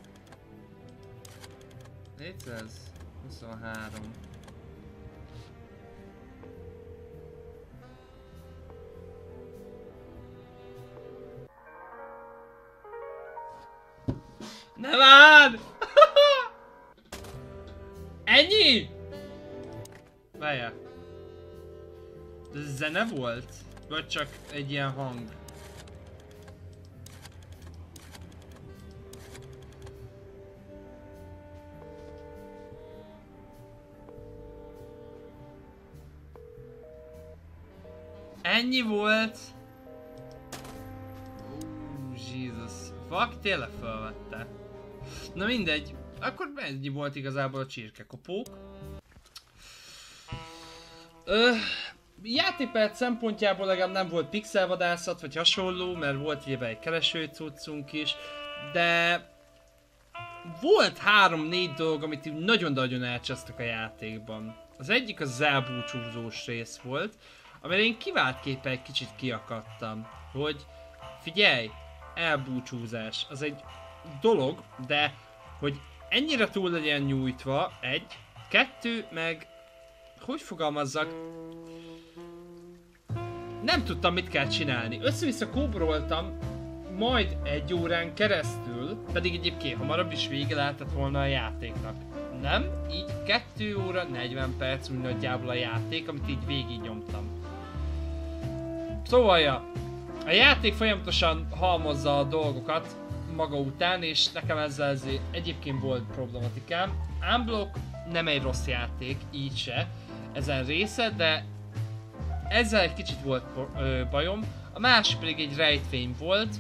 423. Ne várj! Ennyi? Várjál. Ez zene volt? Vagy csak egy ilyen hang? Ennyi volt? Jesus. Valaki tényleg felvette. Na mindegy. Akkor ennyi volt igazából a csirkekopók. játékperc szempontjából legalább nem volt pixelvadászat vagy hasonló, mert volt ugye egy kereső cuccunk is, de volt 3-4 dolog, amit így nagyon-nagyon elcsesztek a játékban. Az egyik az elbúcsúzós rész volt, amire én kiváltképpen egy kicsit kiakadtam, hogy figyelj, elbúcsúzás, az egy dolog, de hogy ennyire túl legyen nyújtva, 1, 2, meg hogy fogalmazzak, nem tudtam mit kell csinálni. Össze-vissza kóboroltam, majd 1 órán keresztül, pedig egyébként hamarabb is vége lehetett volna a játéknak. Nem, így 2 óra 40 perc úgy nagyjából a játék, amit így végig nyomtam. Szóval ja, a játék folyamatosan halmozza a dolgokat maga után, és nekem ezzel egyébként volt problematikám. Unblock nem egy rossz játék, így se, ezen része, de ezzel egy kicsit volt bajom. A másik pedig egy rejtvény volt,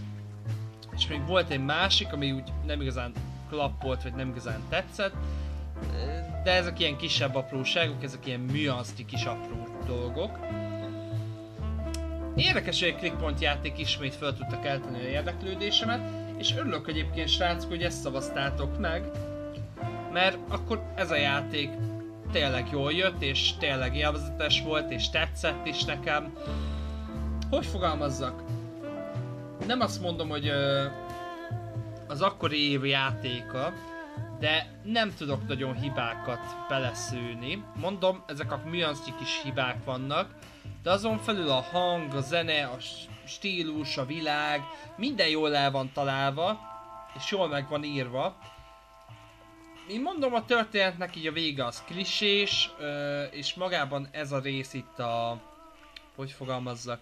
és még volt egy másik, ami úgy nem igazán klappolt, vagy nem igazán tetszett, de ezek ilyen kisebb apróságok, ezek ilyen műanszti kis apró dolgok. Érdekes, hogy egy clickpoint játék ismét fel tudta kelteni a érdeklődésemet, és örülök egyébként, srácok, hogy ezt szavaztátok meg, mert akkor ez a játék tényleg jól jött, és tényleg élvezetes volt, és tetszett is nekem. Hogy fogalmazzak? Nem azt mondom, hogy az akkori év játéka, de nem tudok nagyon hibákat beleszőni. Mondom, ezek a műanszti kis hibák vannak, de azon felül a hang, a zene, a stílus, a világ, minden jól el van találva, és jól meg van írva. Én mondom, a történetnek így a vége az klisés, és magában ez a rész itt a... hogy fogalmazzak?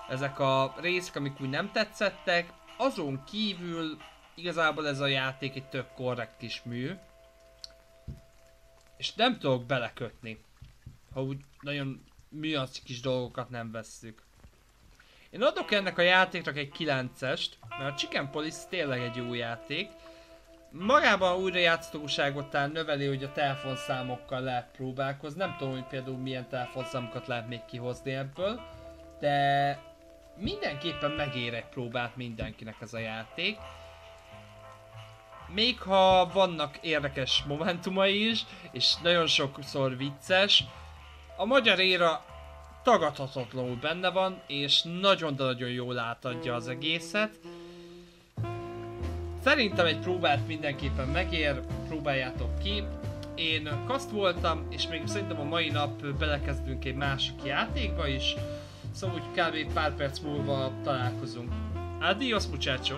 Ezek a részek, amik úgy nem tetszettek, azon kívül igazából ez a játék egy tök korrekt kis mű. És nem tudok belekötni, ha úgy nagyon műanszti kis dolgokat nem vesszük. Én adok ennek a játéknak egy 9-est, mert a Chicken Police tényleg egy jó játék. Magában újrajátszhatóságot talán növeli, hogy a telefonszámokkal lehet próbálkozni. Nem tudom, hogy például milyen telefonszámokat lehet még kihozni ebből, de mindenképpen megér egy próbát mindenkinek ez a játék. Még ha vannak érdekes momentumai is, és nagyon sokszor vicces, a magyar éra tagadhatatlanul benne van, és nagyon-nagyon jól átadja az egészet. Szerintem egy próbát mindenképpen megér, próbáljátok ki. Én Kaszt voltam, és még szerintem a mai nap belekezdünk egy másik játékba is. Szóval úgy kb. Pár perc múlva találkozunk. Adios muchacho!